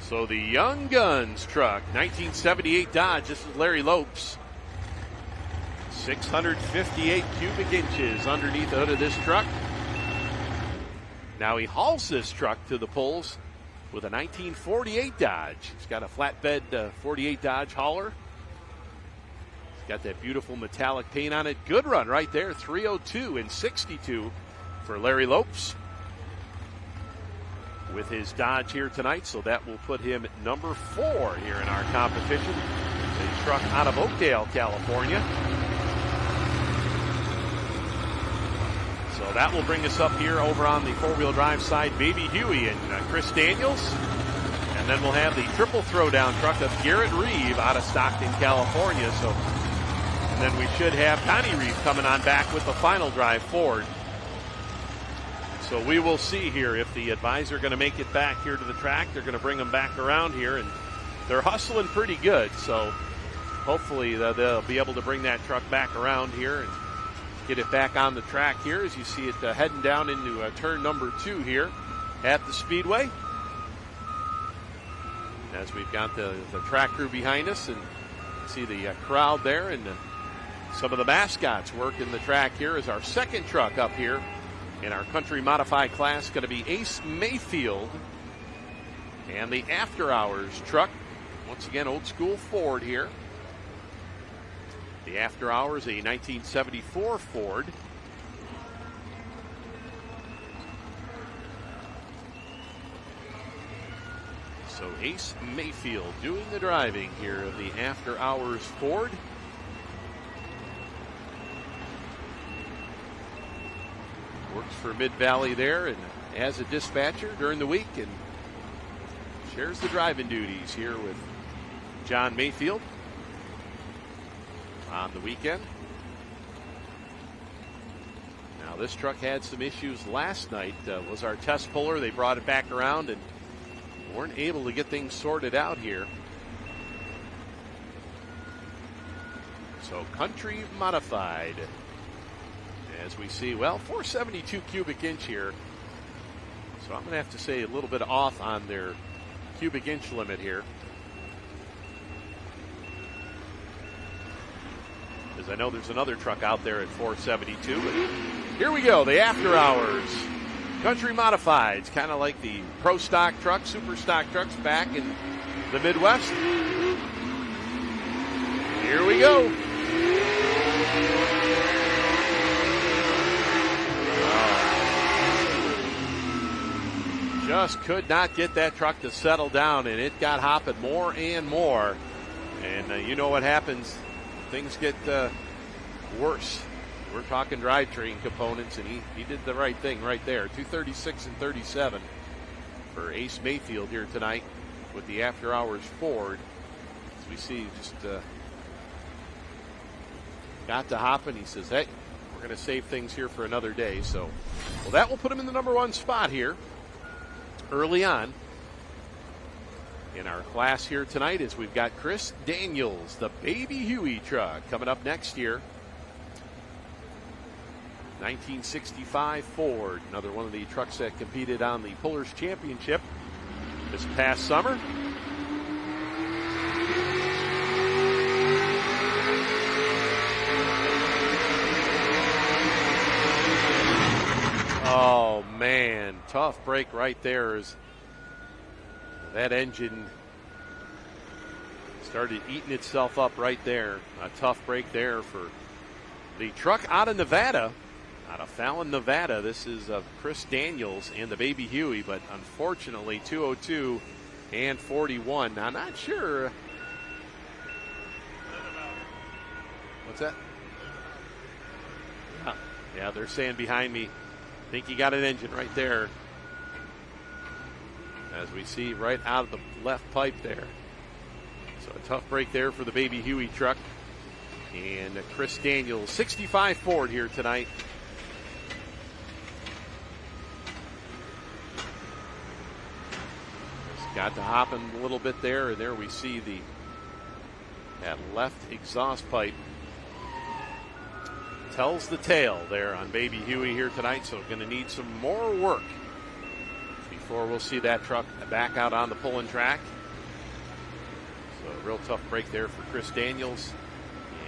So the Young Guns truck, 1978 Dodge. This is Larry Lopes. 658 cubic inches underneath the hood of this truck. Now he hauls this truck to the pulls with a 1948 Dodge. He's got a flatbed 48 Dodge hauler. He's got that beautiful metallic paint on it. Good run right there, 302 and 62 for Larry Lopes with his Dodge here tonight. So that will put him at number 4 here in our competition. A truck out of Oakdale, California. So that will bring us up here over on the four-wheel drive side, Baby Huey and Chris Daniels. And then we'll have the triple throwdown truck of Garrett Reeve out of Stockton, California. So, and then we should have Connie Reeve coming on back with the final drive Ford. So we will see here if the advisor going to make it back here to the track. They're going to bring them back around here, and they're hustling pretty good. So hopefully they'll be able to bring that truck back around here and get it back on the track here as you see it heading down into turn number 2 here at the Speedway. As we've got the track crew behind us and see the crowd there and some of the mascots working the track here as our second truck up here in our Country Modified class going to be Ace Mayfield and the After Hours truck. Once again, old school Ford here. The After Hours, a 1974 Ford. So Ace Mayfield doing the driving here of the After Hours Ford. Works for Mid-Valley there and as a dispatcher during the week and shares the driving duties here with John Mayfield on the weekend. Now this truck had some issues last night. Was our test puller. They brought it back around and weren't able to get things sorted out here. So Country Modified. As we see, well, 472 cubic inch here. So I'm going to have to say a little bit off on their cubic inch limit here. Because I know there's another truck out there at 472. But here we go, the After Hours. Country Modifieds, kind of like the Pro Stock trucks, Super Stock trucks back in the Midwest. Here we go. Just could not get that truck to settle down, and it got hopping more and more. And you know what happens. Things get worse. We're talking drivetrain components, and he did the right thing right there. 236 and 37 for Ace Mayfield here tonight with the After Hours Ford. As we see, just got to hopping. He says, hey, we're going to save things here for another day. So, well, that will put him in the number one spot here early on in our class here tonight, as we've got Chris Daniels, the Baby Huey truck, coming up next year. 1965 Ford, another one of the trucks that competed on the Pullers Championship this past summer. Oh man, tough break right there as that engine started eating itself up right there. A tough break there for the truck out of Nevada, out of Fallon, Nevada. This is Chris Daniels and the Baby Huey, but unfortunately 202 and 41. I'm not sure. What's that? Yeah, they're saying behind me. I think he got an engine right there, as we see right out of the left pipe there. So a tough break there for the Baby Huey truck. And Chris Daniels, 65 Ford here tonight. Just got to hopping a little bit there, and there we see that left exhaust pipe. Tells the tale there on Baby Huey here tonight, so going to need some more work before we'll see that truck back out on the pulling track. So a real tough break there for Chris Daniels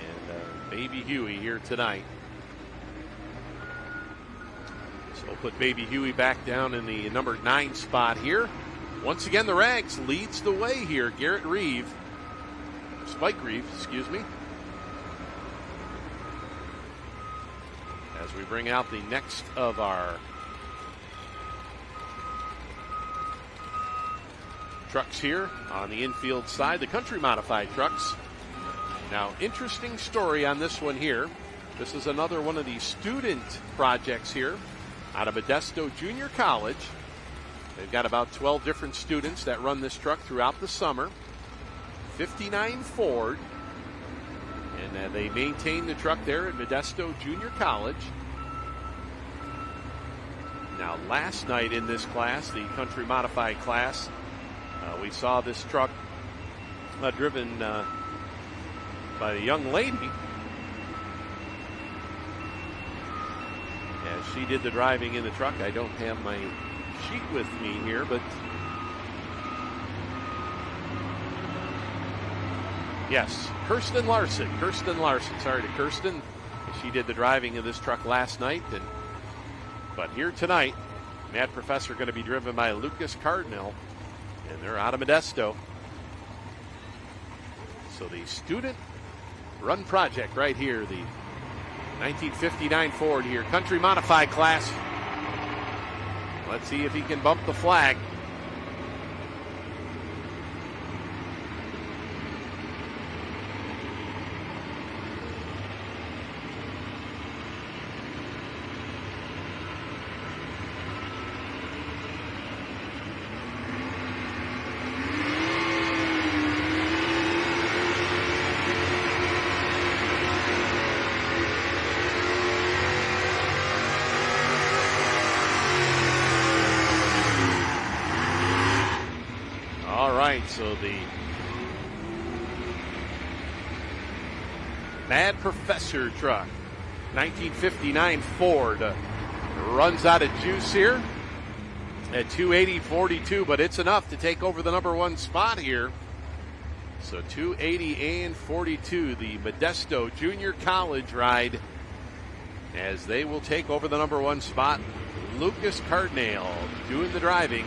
and Baby Huey here tonight. So we'll put Baby Huey back down in the number 9 spot here. Once again, the Rags leads the way here. Garrett Reeve, Spike Reeve, excuse me. As we bring out the next of our trucks here on the infield side, the country modified trucks. Now, interesting story on this one here. This is another one of the student projects here out of Modesto Junior College. They've got about 12 different students that run this truck throughout the summer. 59 Ford. And they maintain the truck there at Modesto Junior College. Now, last night in this class, the country modified class, we saw this truck driven by a young lady. As she did the driving in the truck. I don't have my sheet with me here, but yes, Kirsten Larson. Sorry to Kirsten. She did the driving of this truck last night. But here tonight, Mad Professor going to be driven by Lucas Cardinal. And they're out of Modesto. So the student run project right here. The 1959 Ford here. Country modified class. Let's see if he can bump the flag. So the Mad Professor truck, 1959 Ford, runs out of juice here at 280.42, but it's enough to take over the number 1 spot here. So 280 and 42, the Modesto Junior College ride, as they will take over the number 1 spot. Lucas Cardinal doing the driving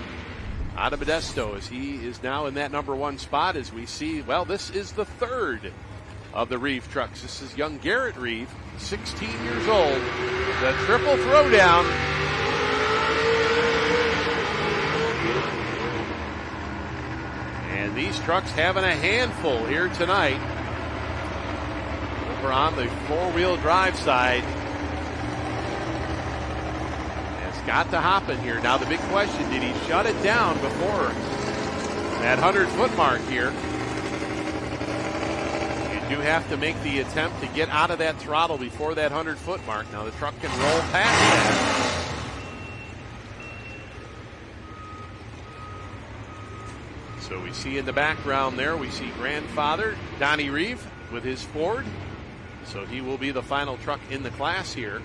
out of Modesto, as he is now in that number 1 spot. As we see, well, this is the third of the Reeve trucks. This is young Garrett Reeve, 16 years old. The triple throwdown. And these trucks having a handful here tonight. Over on the four-wheel drive side. It's got to happen here. Now the big question, did he shut it down before that 100-foot mark here? You do have to make the attempt to get out of that throttle before that 100-foot mark. Now the truck can roll past that. So we see in the background there, we see grandfather Donnie Reeve with his Ford. So he will be the final truck in the class here.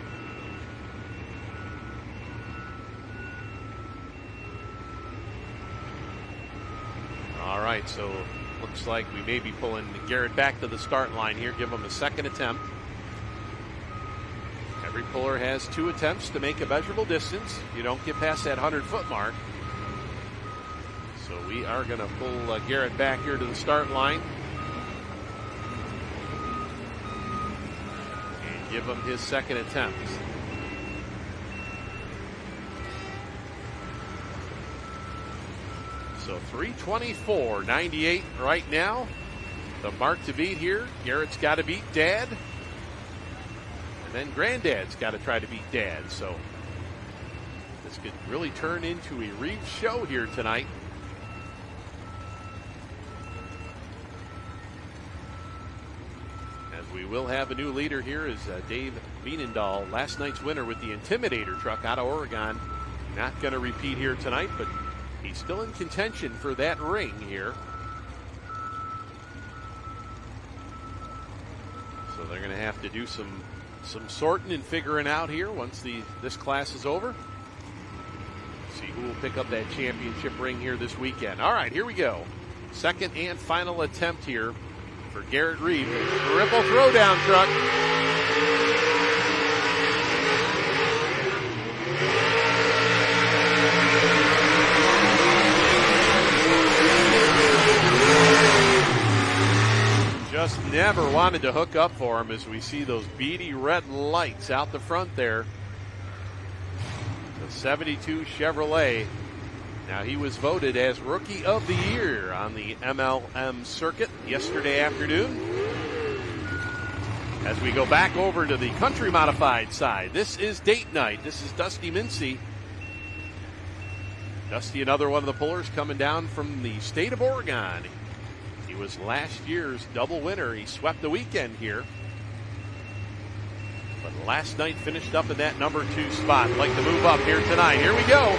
All right, so looks like we may be pulling Garrett back to the start line here. Give him a second attempt. Every puller has 2 attempts to make a measurable distance. You don't get past that 100-foot mark. So we are going to pull Garrett back here to the start line. And give him his second attempt. So 3:24.98 right now. The mark to beat here. Garrett's got to beat Dad. And then Granddad's got to try to beat Dad. So this could really turn into a Reeve show here tonight. As we will have a new leader here is Dave Wienendahl, last night's winner with the Intimidator truck out of Oregon. Not going to repeat here tonight, but he's still in contention for that ring here. So they're going to have to do some sorting and figuring out here once this class is over. See who will pick up that championship ring here this weekend. All right, here we go. Second and final attempt here for Garrett Reeve. Triple throwdown truck. Just never wanted to hook up for him as we see those beady red lights out the front there. The 72 Chevrolet. Now he was voted as Rookie of the Year on the MLM circuit yesterday afternoon. As we go back over to the country modified side, this is date night. This is Dusty Mincy. Dusty, another one of the pullers coming down from the state of Oregon. He was last year's double winner. He swept the weekend here. But last night finished up in that number 2 spot. I'd like to move up here tonight. Here we go.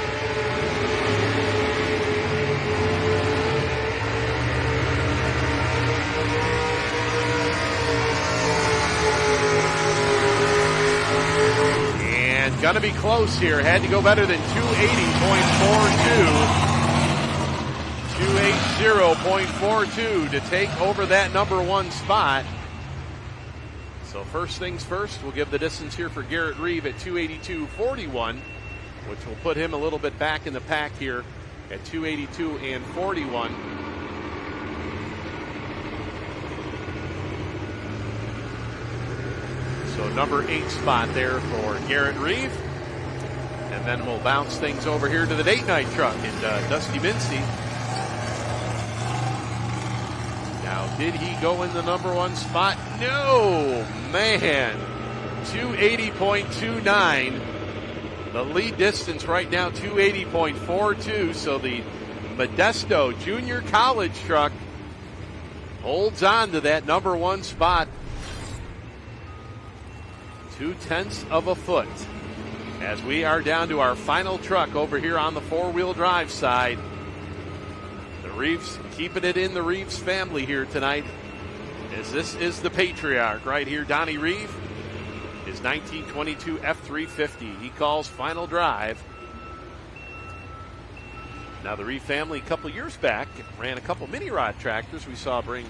And gonna be close here. Had to go better than 280.42. 280.42 to take over that number 1 spot. So first things first, we'll give the distance here for Garrett Reeve at 282.41, which will put him a little bit back in the pack here at 282.41. So number 8 spot there for Garrett Reeve. And then we'll bounce things over here to the date night truck and Dusty Mincy. Now, did he go in the number 1 spot? No, man. 280.29. The lead distance right now, 280.42. So the Modesto Junior College truck holds on to that number 1 spot. 0.2 of a foot. As we are down to our final truck over here on the 4-wheel drive side. Reeves keeping it in the Reeves family here tonight, as this is the patriarch right here, Donnie Reeve. His 1922 F350. He calls final drive. Now the Reeve family a couple years back ran a couple mini rod tractors. We saw bring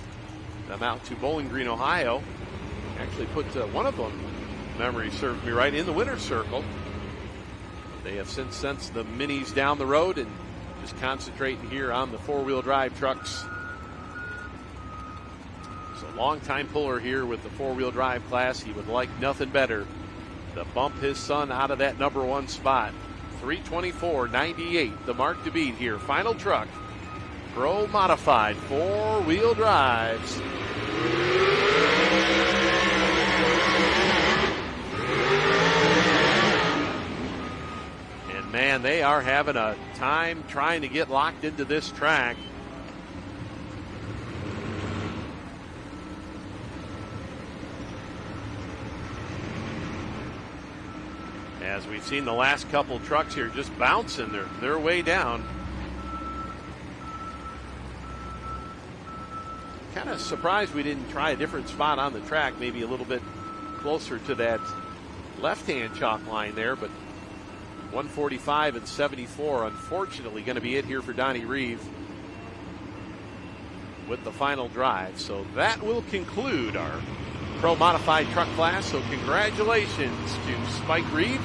them out to Bowling Green, Ohio. Actually put one of them, memory serves me right, in the winner's circle. They have since sent the minis down the road and just concentrating here on the 4-wheel drive trucks. So longtime puller here with the four-wheel drive class. He would like nothing better to bump his son out of that number one spot. 3:24.98, the mark to beat here. Final truck, Pro Modified four-wheel drives. And man, they are having a time trying to get locked into this track. As we've seen the last couple trucks here just bouncing their way down. Kind of surprised we didn't try a different spot on the track, maybe a little bit closer to that left-hand chalk line there, but 145 and 74, unfortunately, going to be it here for Donnie Reeve with the final drive. So that will conclude our Pro Modified truck class. So congratulations to Spike Reeve,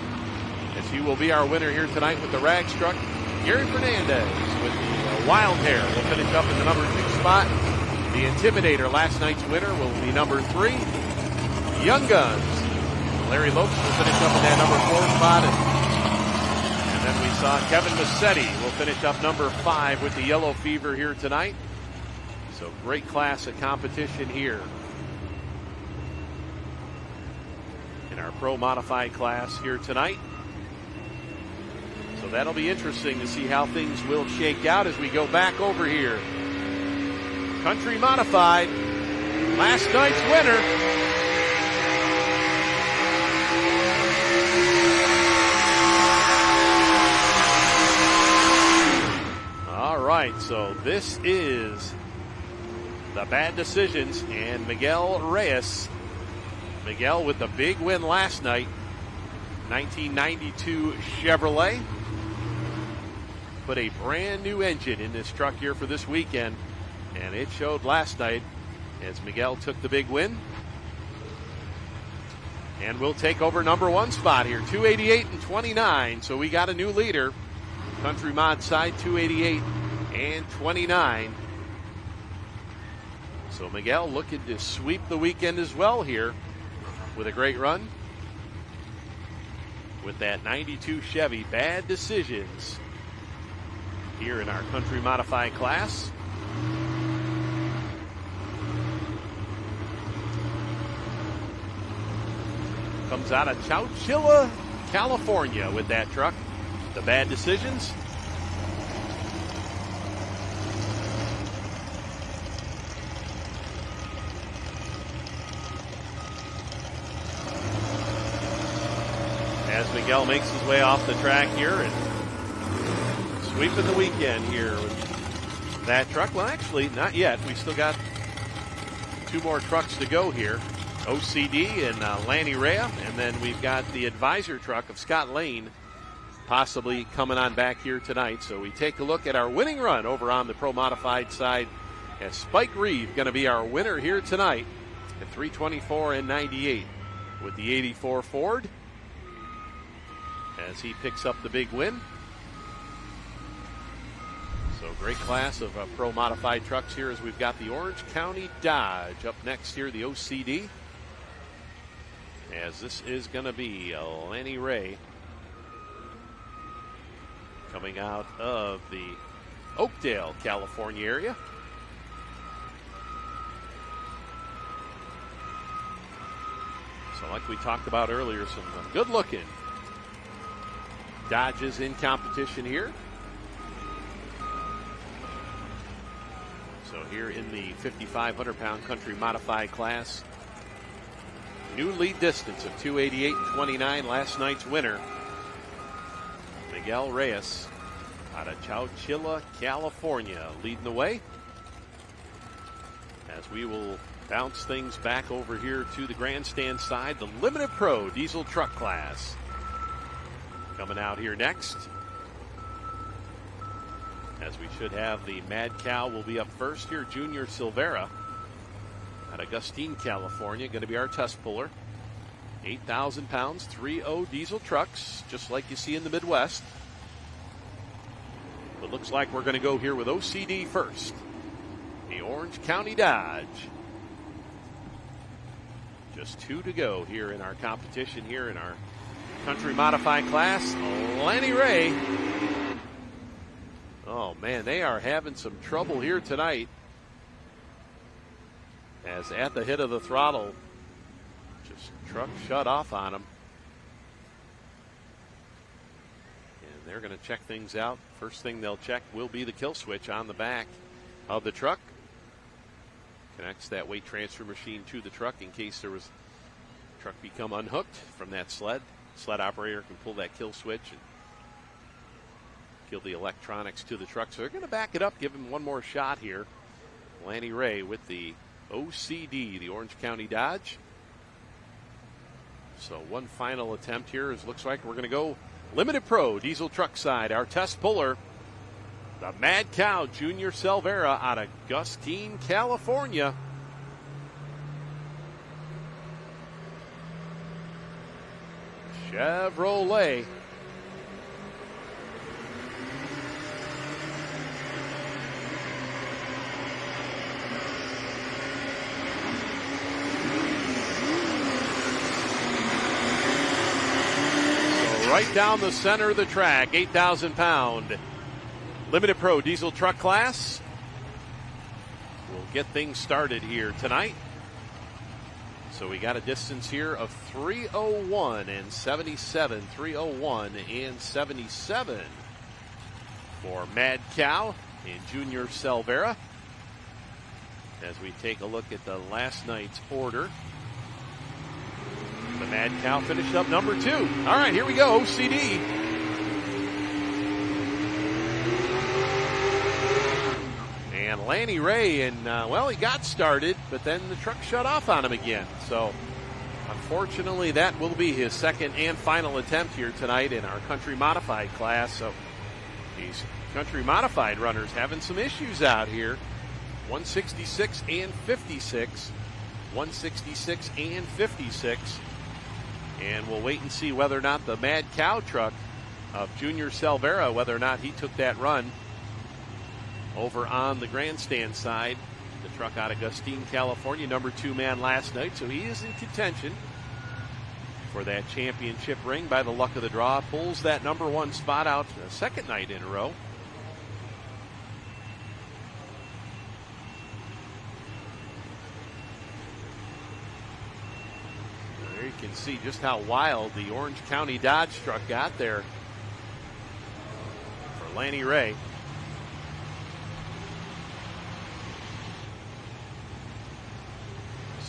as he will be our winner here tonight with the Rags truck. Gary Fernandez with the Wild Hair will finish up in the number 2 spot. The Intimidator, last night's winner, will be number 3. Young Guns, Larry Lopes will finish up in that number 4 spot. And then we saw Kevin Massetti will finish up number 5 with the Yellow Fever here tonight. So great class of competition here in our Pro Modified class here tonight. So that'll be interesting to see how things will shake out as we go back over here. Country Modified, last night's winner. All right, so this is the Bad Decisions and Miguel Reyes. Miguel with the big win last night, 1992 Chevrolet. Put a brand new engine in this truck here for this weekend, and it showed last night as Miguel took the big win. And we'll take over number 1 spot here, 288 and 29. So we got a new leader. Country Mod side, 288 and 29. So Miguel looking to sweep the weekend as well here with a great run with that 92 Chevy. Bad Decisions here in our Country Modified class. Comes out of Chowchilla, California with that truck. The Bad Decisions. As Miguel makes his way off the track here and sweeping the weekend here with that truck. Well, actually, not yet. We still got 2 more trucks to go here. OCD and Lanny Rea, and then we've got the advisor truck of Scott Lane possibly coming on back here tonight. So we take a look at our winning run over on the Pro Modified side, as Spike Reeve going to be our winner here tonight at 3:24 and 98 with the 84 Ford, as he picks up the big win. So great class of Pro Modified trucks here, as we've got the Orange County Dodge up next here, the OCD. As this is going to be Lanny Rea coming out of the Oakdale, California area. So like we talked about earlier, some good looking Dodges in competition here. So here in the 5,500 pound Country Modified class, new lead distance of 288 and 29. Last night's winner, Miguel Reyes out of Chowchilla, California, leading the way. As we will bounce things back over here to the grandstand side, the Limited Pro Diesel Truck class coming out here next. As we should have the Mad Cow will be up first here. Junior Silvera out of Gustine, California, going to be our test puller. 8,000 pounds, 3.0 diesel trucks, just like you see in the Midwest. It looks like we're going to go here with OCD first. The Orange County Dodge. Just 2 to go here in our competition here in our country modified class. Lanny Ray. Oh man, they are having some trouble here tonight. As at the hit of the throttle, just truck shut off on them. And they're going to check things out. First thing they'll check will be the kill switch on the back of the truck. Connects that weight transfer machine to the truck in case there was truck become unhooked from that sled. Sled operator can pull that kill switch and kill the electronics to the truck. So they're going to back it up, give him one more shot here. Lanny Ray with the OCD, the Orange County Dodge. So one final attempt here. It looks like we're going to go Limited Pro diesel truck side. Our test puller, the Mad Cow Junior Selvera out of Gustine, California. Chevrolet. So right down the center of the track, 8,000 pound. Limited Pro diesel truck class. We'll get things started here tonight. So we got a distance here of 3:01 and 77. 3:01 and 77 for Mad Cow and Junior Selvera. As we take a look at the last night's order. The Mad Cow finished up number 2. All right, here we go. OCD. And Lanny Ray, and well, he got started, but then the truck shut off on him again. So, unfortunately, that will be his second and final attempt here tonight in our country modified class. So, these country modified runners having some issues out here. 166 and 56. 166 and 56. And we'll wait and see whether or not the Mad Cow truck of Junior Selvera, whether or not he took that run over on the grandstand side. The truck out of Gustine, California, number 2 man last night. So he is in contention for that championship ring by the luck of the draw. Pulls that number 1 spot out a second night in a row. There you can see just how wild the Orange County Dodge truck got there for Lanny Ray.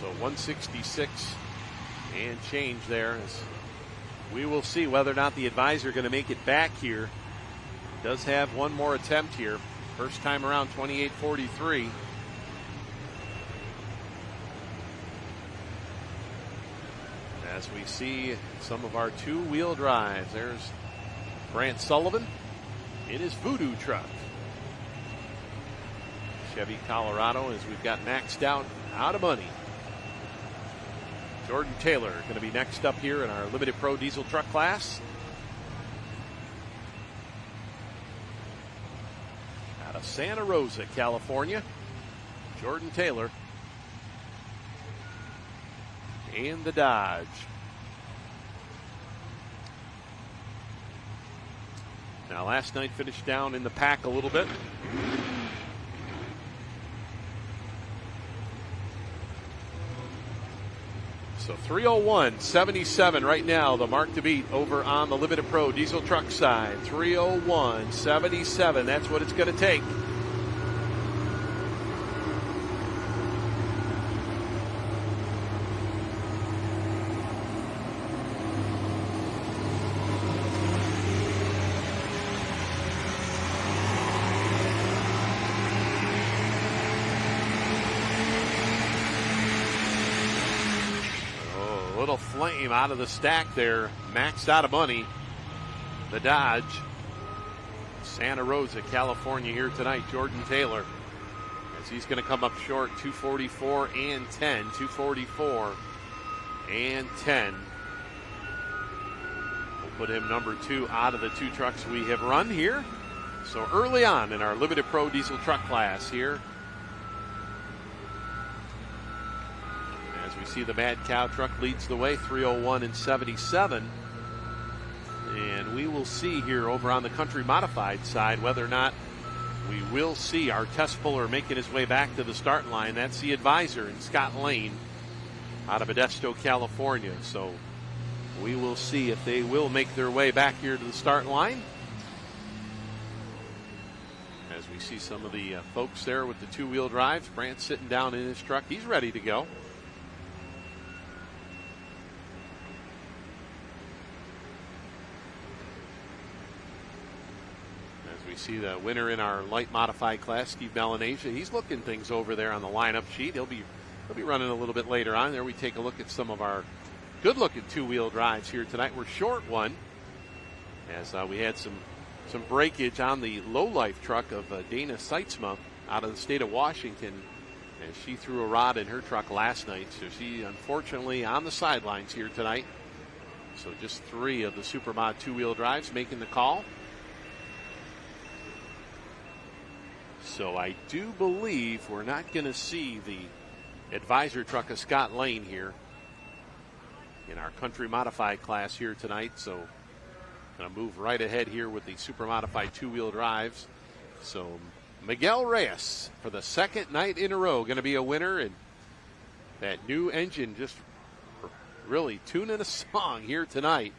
So 166 and change there. As we will see whether or not the advisor going to make it back here. Does have one more attempt here. First time around, 28:43. As we see some of our 2-wheel drives. There's Brant Sullivan in his Voodoo truck. Chevy Colorado, as we've got maxed out of money. Jordan Taylor going to be next up here in our Limited Pro diesel truck class. Out of Santa Rosa, California, Jordan Taylor and the Dodge. Now last night finished down in the pack a little bit. So 3:01.77 right now, the mark to beat over on the Limited Pro diesel truck side. 3:01.77, that's what it's going to take. Flame out of the stack there, maxed out of money. The Dodge, Santa Rosa, California here tonight. Jordan Taylor, as he's going to come up short, 244 and 10, 244 and 10. We'll put him number 2 out of the 2 trucks we have run here. So early on in our Limited Pro diesel truck class here. we see the Mad Cow truck leads the way, 3:01 and 77. And we will see here over on the country modified side whether or not we will see our test puller making his way back to the start line. That's the Advisor and Scott Lane out of Modesto, California. So we will see if they will make their way back here to the start line. As we see some of the folks there with the two-wheel drives. Brant sitting down in his truck. He's ready to go. See the winner in our light modified class, Steve Melanesia. He's looking things over there on the lineup sheet. He'll be running a little bit later on. There we take a look at some of our good-looking two-wheel drives here tonight. We're short one as we had some breakage on the low-life truck of Dana Seitzma out of the state of Washington, and she threw a rod in her truck last night. So she unfortunately on the sidelines here tonight. So just 3 of the Supermod two-wheel drives making the call. So I do believe we're not going to see the Advisor truck of Scott Lane here in our country modified class here tonight. So going to move right ahead here with the super modified two-wheel drives. So Miguel Reyes for the second night in a row going to be a winner, and that new engine just really tuning a song here tonight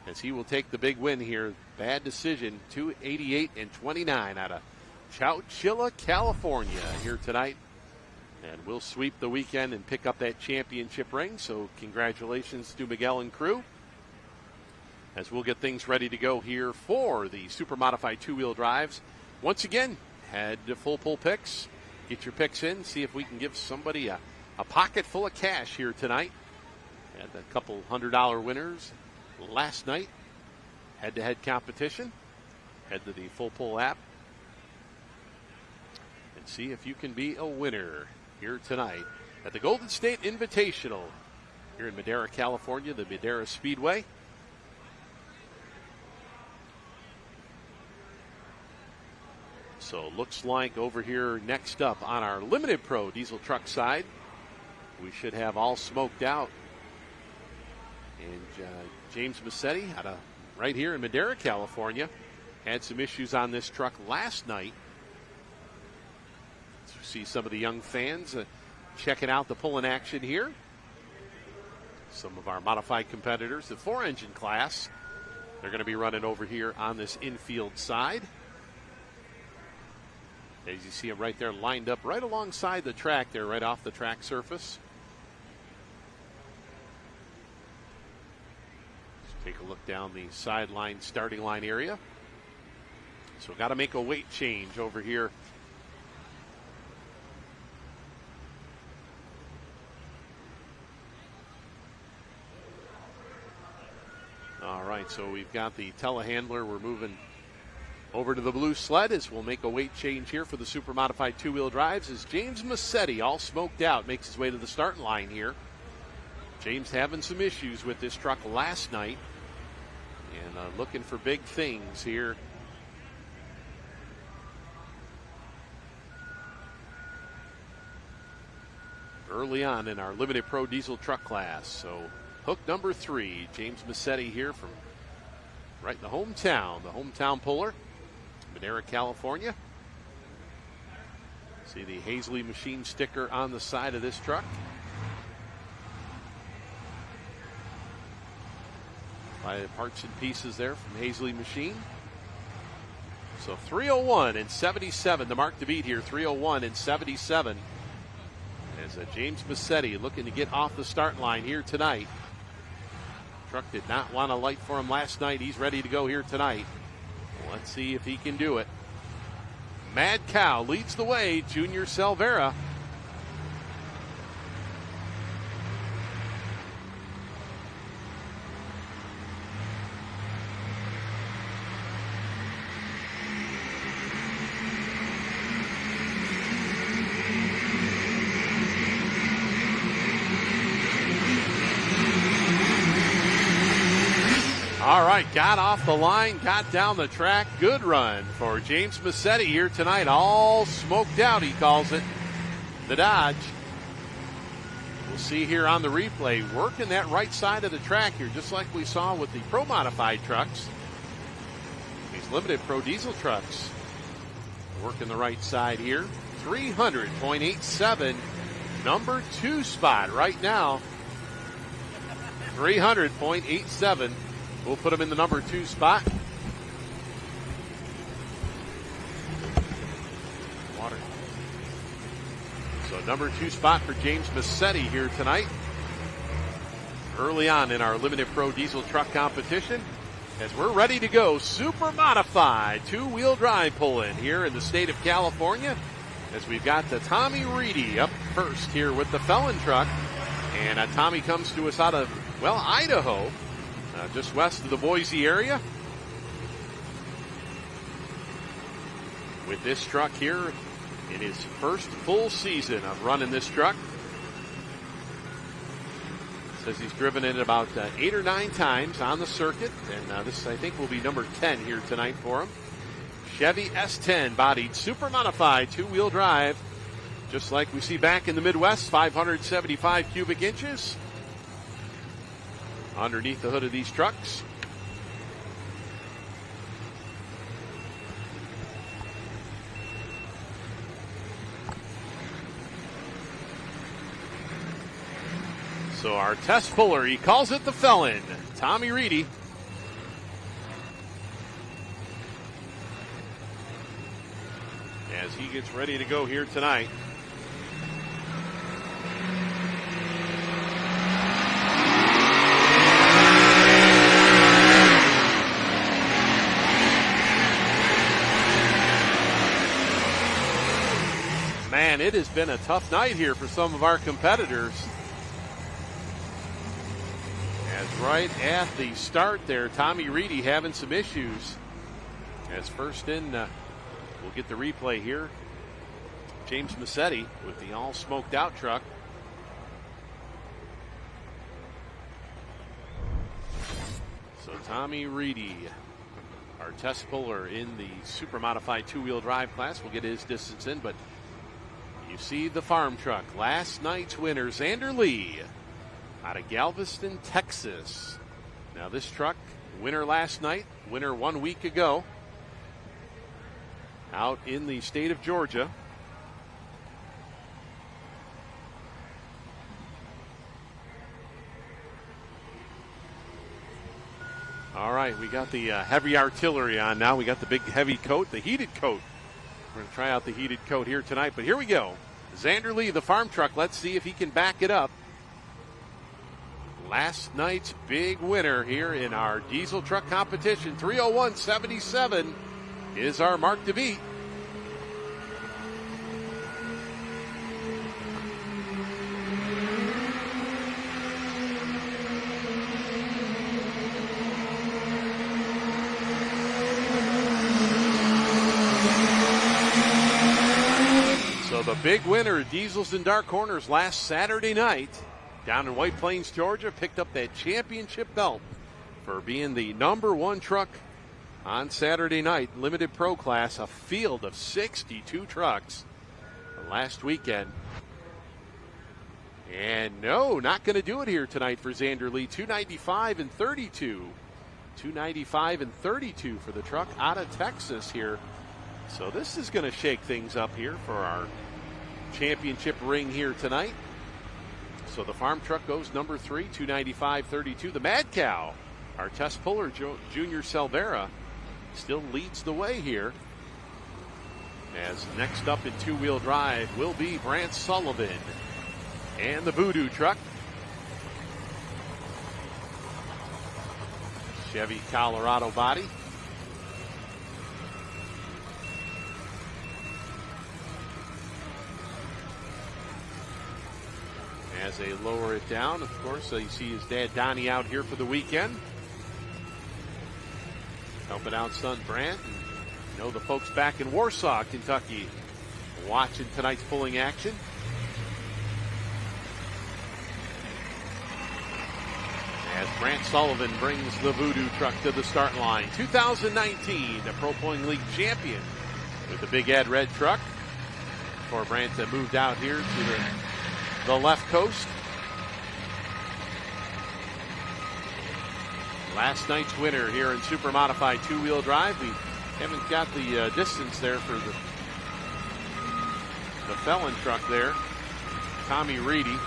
as he will take the big win here. Bad decision, 288 and 29 out of Chowchilla, California here tonight. And we'll sweep the weekend and pick up that championship ring. So congratulations to Miguel and crew. As we'll get things ready to go here for the super modified two-wheel drives. Once again, head to Full Pull Picks. Get your picks in. See if we can give somebody a pocket full of cash here tonight. Had a couple $100 winners last night. Head-to-head competition. Head to the Full Pull app. See if you can be a winner here tonight at the Golden State Invitational here in Madera, California, the Madera Speedway. So looks like over here next up on our Limited Pro diesel truck side, we should have all smoked out. And James Massetti out of right here in Madera, California, had some issues on this truck last night. See some of the young fans checking out the pulling action here. Some of our modified competitors, the 4-engine class, they're going to be running over here on this infield side. As you see them right there lined up right alongside the track there, right off the track surface. Let's take a look down the sideline starting line area. So got to make a weight change over here. All right, so we've got the telehandler. We're moving over to the blue sled as we'll make a weight change here for the super modified two-wheel drives as James Massetti, all smoked out, makes his way to the starting line here. James having some issues with this truck last night and looking for big things here. Early on in our Limited Pro diesel truck class. So hook number 3, James Massetti here from right in the hometown puller, Madera, California. See the Hazley Machine sticker on the side of this truck. By the parts and pieces there from Hazley Machine. So 3:01 and 77, the mark to beat here, 3:01 and 77. As James Massetti looking to get off the start line here tonight. Truck did not want to light for him last night. He's ready to go here tonight. Let's see if he can do it. Mad Cow leads the way, Junior Silvera. All right, got off the line, got down the track. Good run for James Massetti here tonight. All smoked out, he calls it. The Dodge We'll see here on the replay, working that right side of the track here, just like we saw with the Pro Modified trucks. These limited Pro Diesel trucks working the right side here. 300.87, number 2 spot right now. 300.87. We'll put him in the number 2 spot. Water. So number 2 spot for James Massetti here tonight. Early on in our limited Pro Diesel truck competition, as we're ready to go, super modified 2-wheel drive pull-in here in the state of California, as we've got the Tommy Reedy up first here with the Felon truck. And Tommy comes to us out of, well, Idaho, just west of the Boise area. With this truck here in his first full season of running this truck. Says he's driven it about 8 or 9 times on the circuit, and this, I think, will be number 10 here tonight for him. Chevy S10 bodied, super modified 2-wheel drive, just like we see back in the Midwest, 575 cubic inches underneath the hood of these trucks. So our test puller, he calls it the Felon, Tommy Reedy. As he gets ready to go here tonight. Man, it has been a tough night here for some of our competitors. As right at the start there, Tommy Reedy having some issues. As first in, we'll get the replay here. James Massetti with the all smoked out truck. So Tommy Reedy, our test puller in the super modified 2-wheel drive class, will get his distance in, but you see the farm truck. Last night's winner, Xander Lee, out of Galveston, Texas. Now this truck, winner last night, winner 1 week ago, out in the state of Georgia. All right, we got the heavy artillery on now. We got the big heavy coat, the heated coat. We're going to try out the heated coat here tonight, but here we go. Xander Lee, the farm truck. Let's see if he can back it up. Last night's big winner here in our diesel truck competition. 301.77 is our mark to beat. So the big winner, Diesels and Dark Corners, last Saturday night down in White Plains, Georgia, picked up that championship belt for being the number 1 truck on Saturday night, limited pro class, a field of 62 trucks last weekend. And no, not going to do it here tonight for Xander Lee. 295 and 32. 295 and 32 for the truck out of Texas here. So this is going to shake things up here for our championship ring here tonight. So the farm truck goes number 3, 295.32. The Mad Cow, our test puller, Junior Selvera, still leads the way here. As next up in 2-wheel drive will be Brant Sullivan and the Voodoo truck. Chevy Colorado body. As they lower it down, of course, you see his dad Donnie out here for the weekend, helping out son Brant. And you know the folks back in Warsaw, Kentucky, watching tonight's pulling action. As Brant Sullivan brings the Voodoo truck to the start line. 2019, the Pro Pulling League champion with the Big Ed red truck. Before Brant moved out here to the left coast. Last night's winner here in Super Modified two-wheel drive. We haven't got the distance there for the Felon truck there. Tommy Reedy.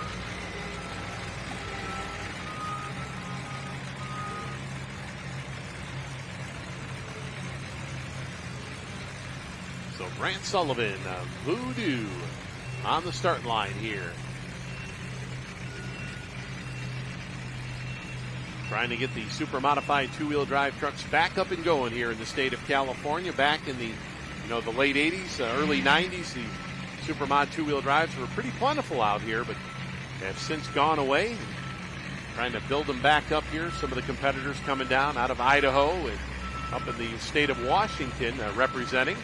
So Brant Sullivan, Voodoo on the start line here. Trying to get the Super Modified two-wheel drive trucks back up and going here in the state of California. Back in the late 80s, early 90s, the Super Mod two-wheel drives were pretty plentiful out here, but have since gone away. Trying to build them back up here. Some of the competitors coming down out of Idaho and up in the state of Washington representing.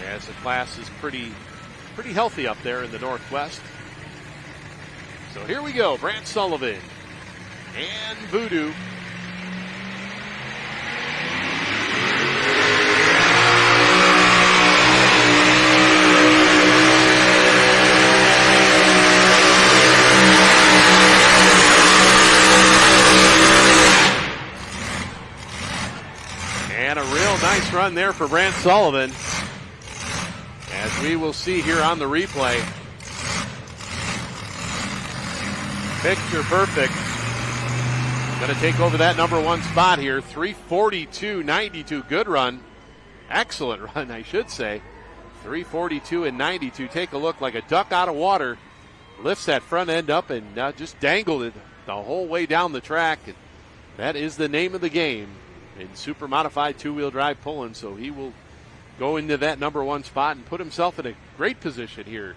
As the class is pretty healthy up there in the Northwest. So here we go, Brant Sullivan and Voodoo. And a real nice run there for Brant Sullivan. As we will see here on the replay. Picture perfect. Going to take over that number one spot here. 3:42.92. Good run. Excellent run, I should say. 3:42.92. Take a look, like a duck out of water. Lifts that front end up and just dangled it the whole way down the track. And that is the name of the game in Super Modified two-wheel drive pulling. So he will go into that number one spot and put himself in a great position here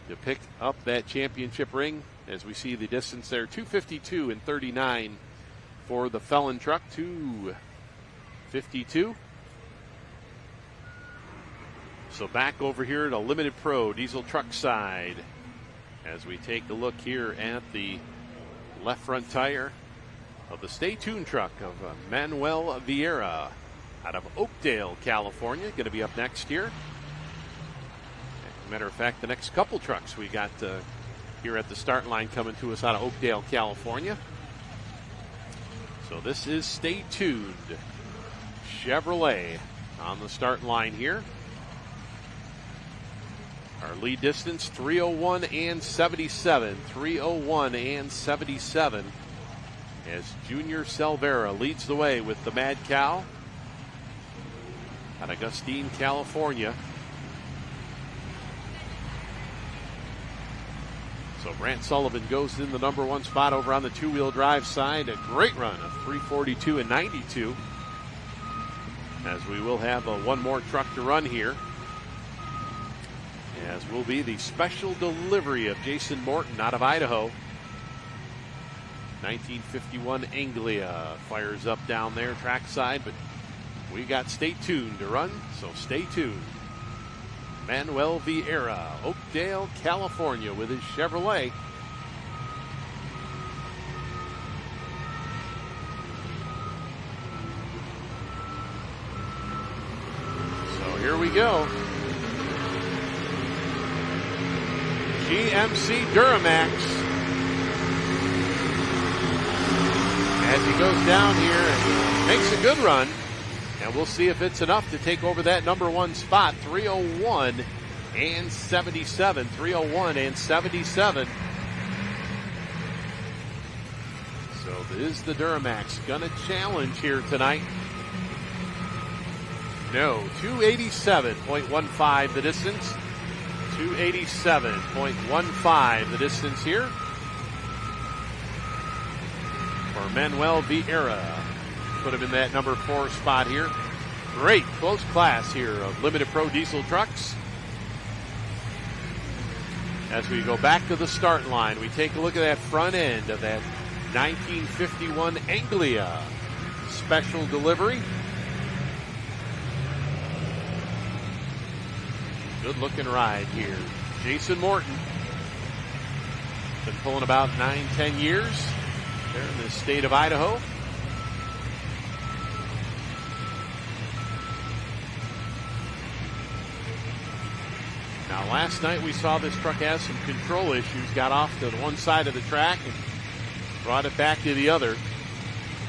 to pick up that championship ring. As we see the distance there, 2:52.39 for the Felon truck, 2:52. So back over here to Limited Pro Diesel truck side as we take a look here at the left front tire of the Stay Tuned truck of Manuel Vieira out of Oakdale, California. Going to be up next here. As a matter of fact, the next couple trucks we got here at the start line coming to us out of Oakdale, California. So this is Stay Tuned Chevrolet on the start line here. Our lead distance 3:01.77. 3:01.77 as Junior Selvera leads the way with the Mad Cow out of Augustine, California. So Brant Sullivan goes in the number one spot over on the two-wheel drive side. A great run of 3:42.92. As we will have one more truck to run here. As will be the special delivery of Jason Morton out of Idaho. 1951 Anglia fires up down there trackside, but we got Stay Tuned to run, so stay tuned. Manuel Vieira, Oakdale, California with his Chevrolet. So here we go. GMC Duramax. As he goes down here and makes a good run. And we'll see if it's enough to take over that number one spot. 3:01.77. 3:01.77. So this is the Duramax. Gonna challenge here tonight. No, 287.15 the distance. 287.15 the distance here for Manuel Vieira. Put him in that number 4 spot here. Great close class here of Limited Pro Diesel trucks. As we go back to the start line, we take a look at that front end of that 1951 Anglia special delivery. Good looking ride here. Jason Morton. Been pulling about 9-10 years there in the state of Idaho. Now last night we saw this truck has some control issues. Got off to the one side of the track and Brought it back to the other.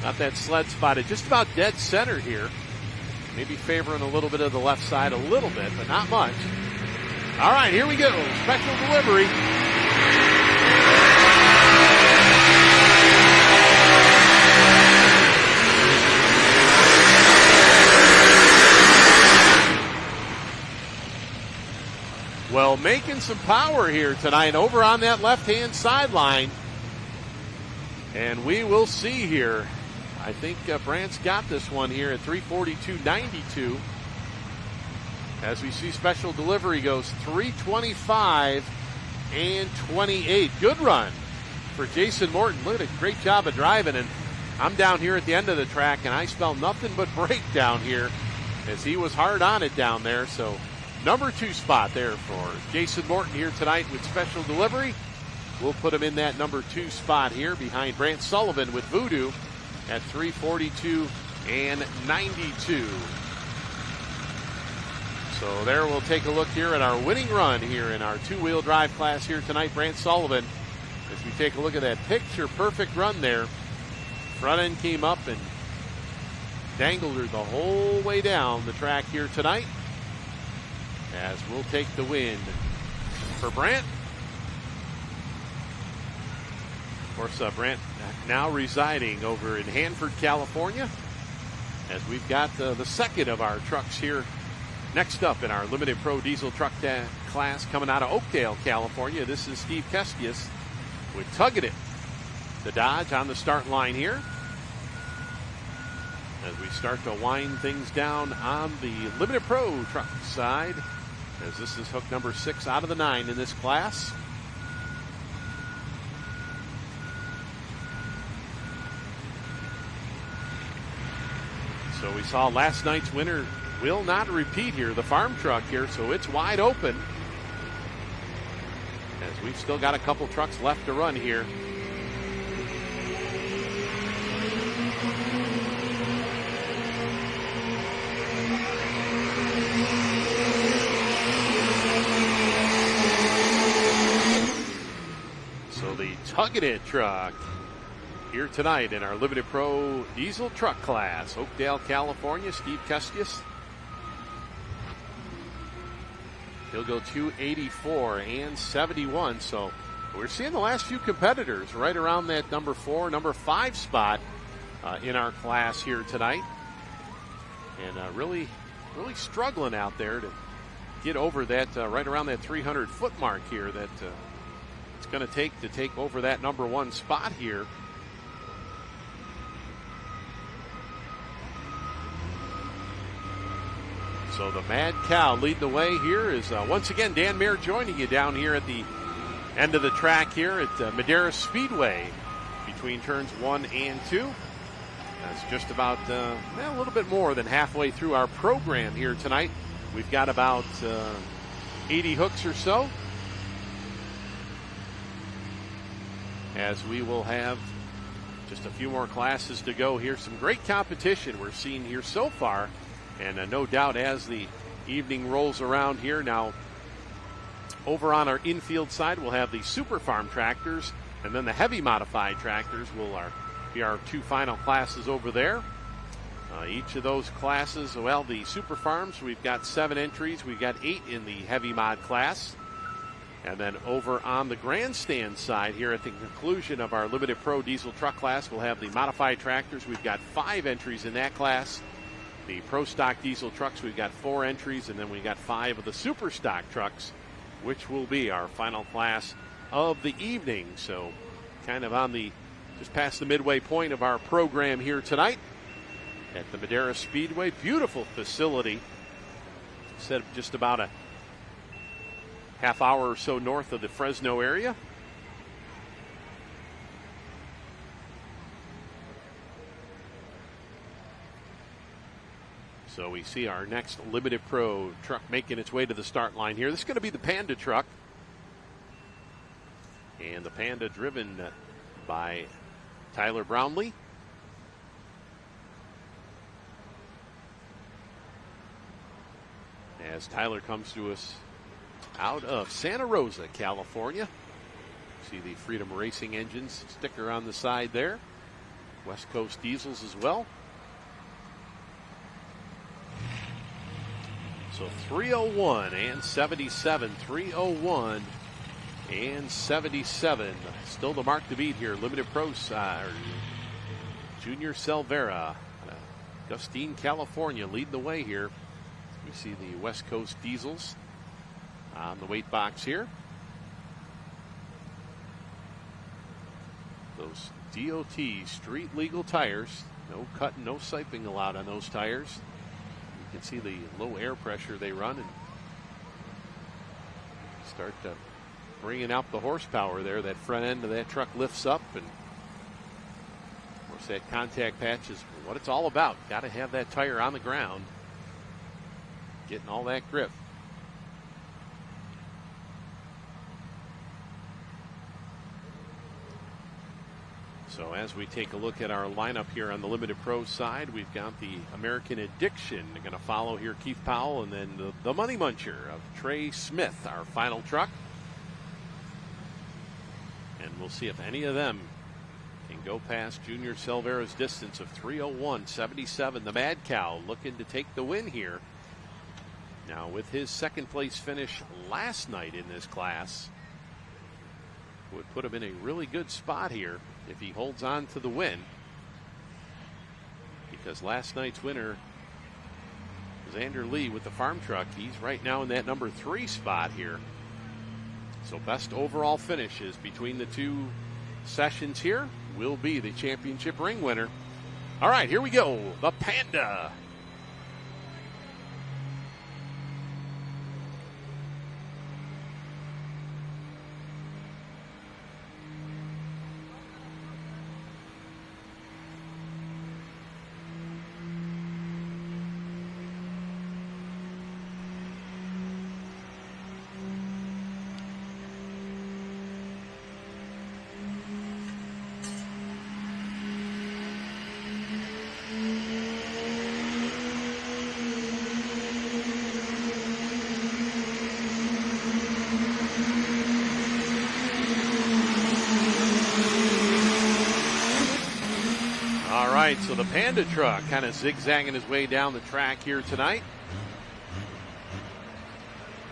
Got that sled spotted just about dead center here. Maybe favoring a little bit of the left side a little bit, but not much. All right, here we go. Special delivery. Well, making some power here tonight over on that left-hand sideline. And we will see here. I think Brandt's got this one here at 3:42.92. As we see special delivery goes 3:25 and 28. Good run for Jason Morton. Look at a great job of driving. And I'm down here at the end of the track, and I smell nothing but brake down here as he was hard on it down there. So number 2 spot there for Jason Morton here tonight with special delivery. We'll put him in that number 2 spot here behind Brandt Sullivan with Voodoo at 3:42 and 92. So there we'll take a look here at our winning run here in our 2-wheel drive class here tonight. Brandt Sullivan, as we take a look at that picture perfect run there. Front end came up and dangled her the whole way down the track here tonight. As we'll take the win for Brandt. Of course, Brandt now residing over in Hanford, California, as we've got the second of our trucks here next up in our Limited Pro Diesel Truck class coming out of Oakdale, California. This is Steve Keskius with Tugging It, the Dodge on the start line here. As we start to wind things down on the Limited Pro Truck side, as this is hook number 6 out of the 9 in this class. So we saw last night's winner will not repeat here, the farm truck here, so it's wide open. As we've still got a couple trucks left to run here. So the Tugging It truck here tonight in our Limited Pro Diesel Truck class. Oakdale, California, Steve Keskius. He'll go 284 and 71. So we're seeing the last few competitors right around that number 4, number 5 spot in our class here tonight. And really struggling out there to get over that, right around that 300-foot mark here that it's going to take over that number 1 spot here. So the Mad Cow leading the way here is once again Dan Mayer joining you down here at the end of the track here at Madera Speedway between turns 1 and 2. That's just about a little bit more than halfway through our program here tonight. We've got about 80 hooks or so, as we will have just a few more classes to go here. Some great competition we're seeing here so far. And no doubt as the evening rolls around here now, over on our infield side, we'll have the Super Farm tractors, and then the heavy modified tractors will be our 2 final classes over there. Each of those classes, well, the Super Farms, we've got 7 entries. We've got 8 in the heavy mod class. And then over on the grandstand side here at the conclusion of our Limited Pro Diesel Truck class, we'll have the modified tractors. We've got 5 entries in that class. The Pro Stock Diesel trucks, we've got 4 entries, and then we've got 5 of the Super Stock trucks, which will be our final class of the evening. So kind of on the, just past the midway point of our program here tonight at the Madera Speedway. Beautiful facility. Set up just about a half hour or so north of the Fresno area. So we see our next Limited Pro truck making its way to the start line here. This is going to be the Panda truck. And the Panda driven by Tyler Brownlee. As Tyler comes to us out of Santa Rosa, California. See the Freedom Racing engines sticker on the side there. West Coast diesels as well. So 301 and 77. 301 and 77. Still the mark to beat here. Limited Pro Junior Silvera. Gustine, California leading the way here. We see the West Coast diesels on the weight box here. Those DOT street legal tires. No cutting, no siping allowed on those tires. You can see the low air pressure they run and start bringing out the horsepower there. That front end of that truck lifts up, and of course that contact patch is what it's all about. Got to have that tire on the ground, getting all that grip. So as we take a look at our lineup here on the Limited Pro side, we've got the American Addiction going to follow here, Keith Powell, and then the Money Muncher of Trey Smith, our final truck. And we'll see if any of them can go past Junior Silvera's distance of 301.77. The Mad Cow looking to take the win here. Now with his second place finish last night in this class, would put him in a really good spot here if he holds on to the win, because last night's winner, Xander Lee with the farm truck, he's right now in that number 3 spot here. So best overall finishes between the two sessions here will be the championship ring winner. All right, here we go. The Panda. So the Panda truck kind of zigzagging his way down the track here tonight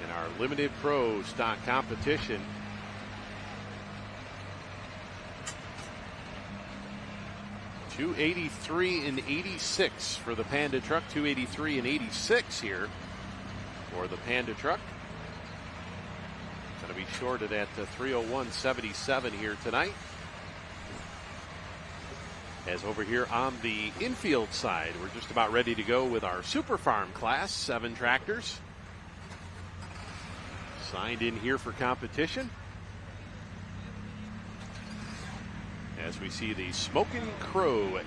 in our Limited Pro stock competition. .283 and 86 for the Panda truck. 283 and 86 here for the Panda truck. Going to be shorted at 301.77 here tonight. As over here on the Infield side, we're just about ready to go with our Super Farm Class 7 tractors. Signed in here for competition. As we see the Smokin' Crow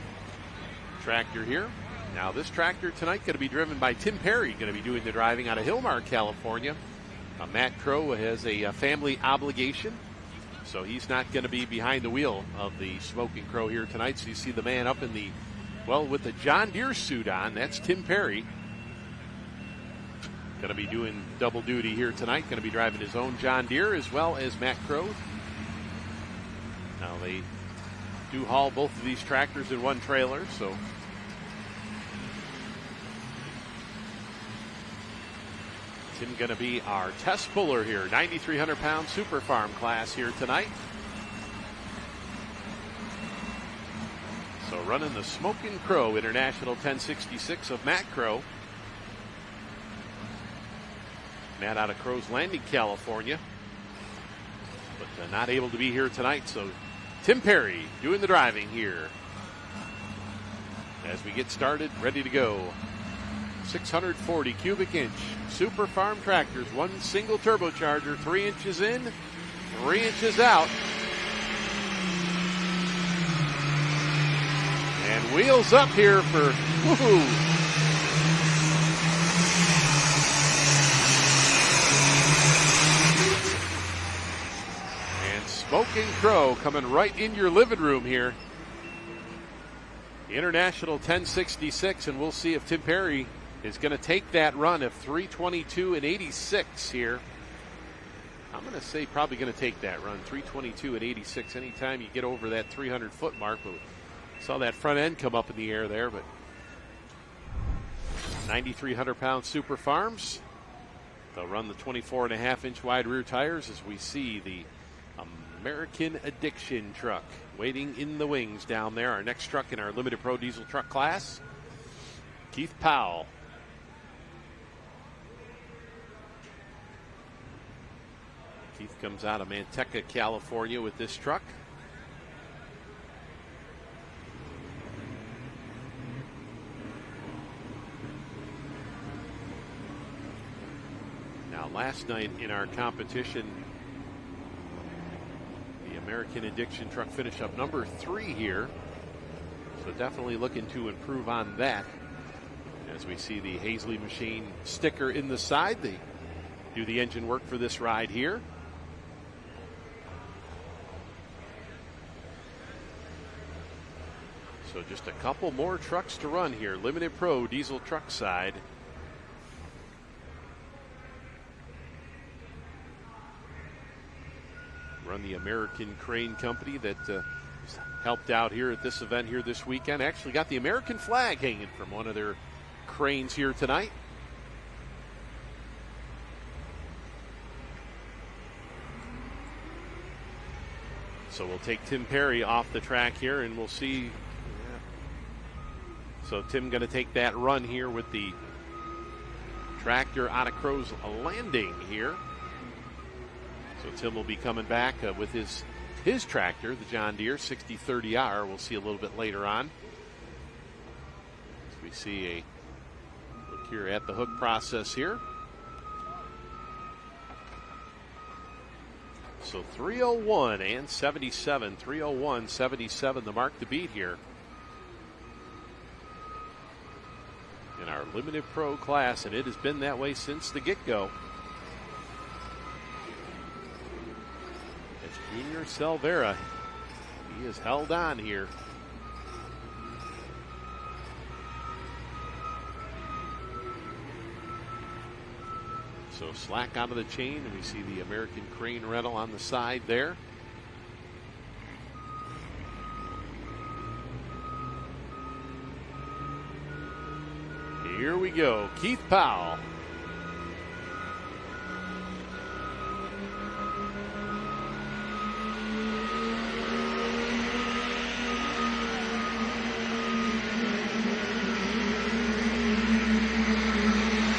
tractor here. Now this tractor tonight going to be driven by Tim Perry, going to be doing the driving out of Hillmar, California. Matt Crow has a family obligation, so he's not going to be behind the wheel of the Smokin' Crow here tonight. So you see the man up in the, well, with the John Deere suit on. That's Tim Perry. Going to be doing double duty here tonight. Going to be driving his own John Deere as well as Matt Crow. Now they do haul both of these tractors in one trailer, so Tim going to be our test puller here. 9,300-pound Super Farm class here tonight. So running the Smokin' Crow International 1066 of Matt Crow. Matt out of Crow's Landing, California, but not able to be here tonight. So Tim Perry doing the driving here as we get started, ready to go. 640 cubic inch Super Farm tractors, one single turbocharger, 3 inches in, 3 inches out. And wheels up here for woohoo. And Smokin' Crow coming right in your living room here. International 1066, and we'll see if Tim Perry is going to take that run of 322 and 86 here I'm going to say probably going to take that run. 322 at 86. Anytime you get over that 300-foot mark. But saw that front end come up in the air there. But 9,300-pound Super Farms. They'll run the 24.5-inch wide rear tires as we see the American Addiction truck waiting in the wings down there. Our next truck in our Limited Pro Diesel truck class, Keith Powell. Keith comes out of Manteca, California with this truck. Now, last night in our competition, the American Addiction truck finished up number 3 here. So definitely looking to improve on that. As we see the Hazley Machine sticker in the side, they do the engine work for this ride here. So just a couple more trucks to run here. Limited Pro Diesel truck side. Run the American Crane Company that helped out here at this event here this weekend. Actually got the American flag hanging from one of their cranes here tonight. So we'll take Tim Perry off the track here and we'll see. So Tim going to take that run here with the tractor out of Crow's Landing here. So Tim will be coming back with his tractor, the John Deere 6030R. We'll see a little bit later on. As we see a look here at the hook process here. So 301 and 77, 301, 77, the mark to beat here in our Limited Pro class, and it has been that way since the get-go. It's Junior Silvera. He is held on here. So slack out of the chain, and we see the American Crane rental on the side there. Here we go, Keith Powell.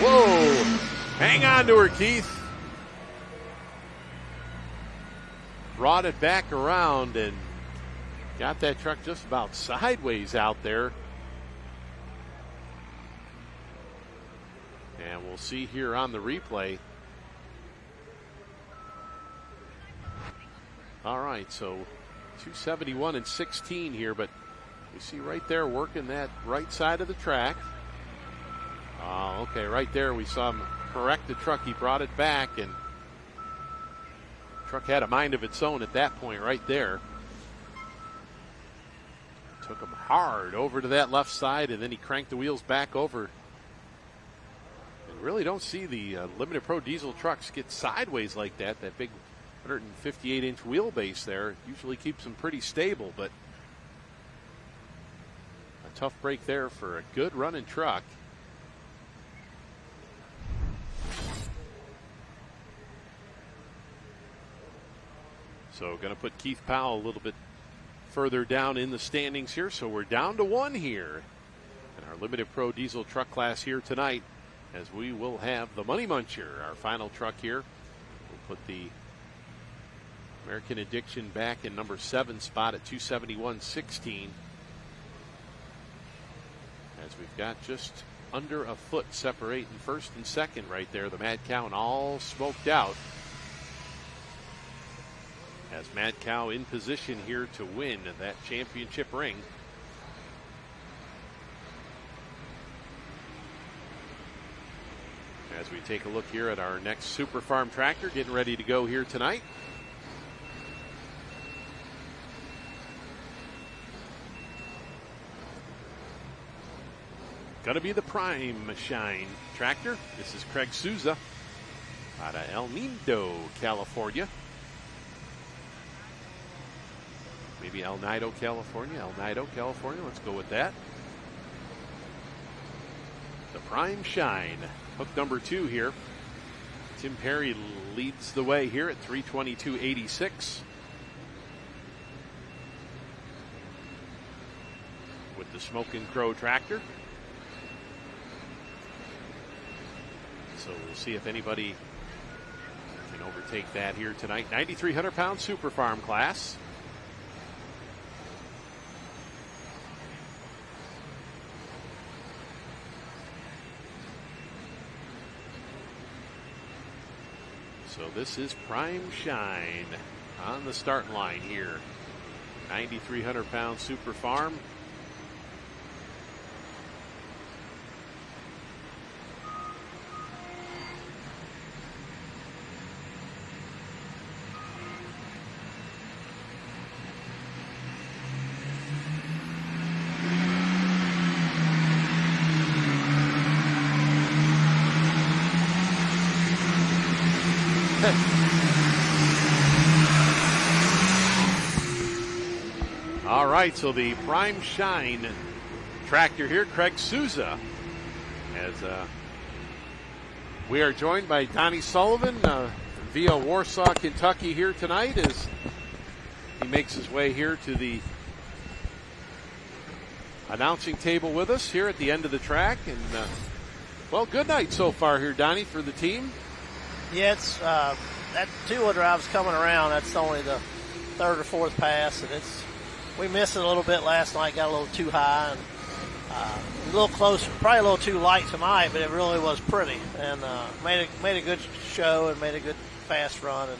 Whoa! Hang on to her, Keith. Brought it back around and got that truck just about sideways out there. And we'll see here on the replay. All right, so 271 and 16 here, but we see right there working that right side of the track. Okay, right there we saw him correct the truck. He brought it back, and the truck had a mind of its own at that point right there. Took him hard over to that left side, and then he cranked the wheels back over. And really don't see the Limited Pro Diesel trucks get sideways like that. That big 158-inch wheelbase there usually keeps them pretty stable, but a tough break there for a good running truck. So going to put Keith Powell a little bit further down in the standings here. So we're down to 1 here in our Limited Pro Diesel truck class here tonight, as we will have the Money Muncher, our final truck here. We'll put the American Addiction back in number 7 spot at 271.16. As we've got just under a foot separating first and second right there. The Mad Cow and all smoked out. As Mad Cow in position here to win that championship ring. As we take a look here at our next Super Farm tractor getting ready to go here tonight. Going to be the Prime Shine tractor. This is Craig Souza. out of El Nido, California. Maybe El Nido, California. El Nido, California. Let's go with that. The Prime Shine. Hook number 2 here. Tim Perry leads the way here at 322.86. With the Smokin' Crow tractor. So we'll see if anybody can overtake that here tonight. 9,300 pound Super Farm class. So this is Prime Shine on the starting line here. 9,300 pound Super Farm. All right, so the Prime Shine tractor here, Craig Souza, as we are joined by Donnie Sullivan via Warsaw, Kentucky here tonight as he makes his way here to the announcing table with us here at the end of the track. And well, good night so far here, Donnie, for the team. Yeah, it's that two-wheel drive's coming around. That's only the third or fourth pass, and we missed it a little bit last night. Got a little too high and a little close, probably a little too light tonight, but it really was pretty and made a good show and made a good fast run. And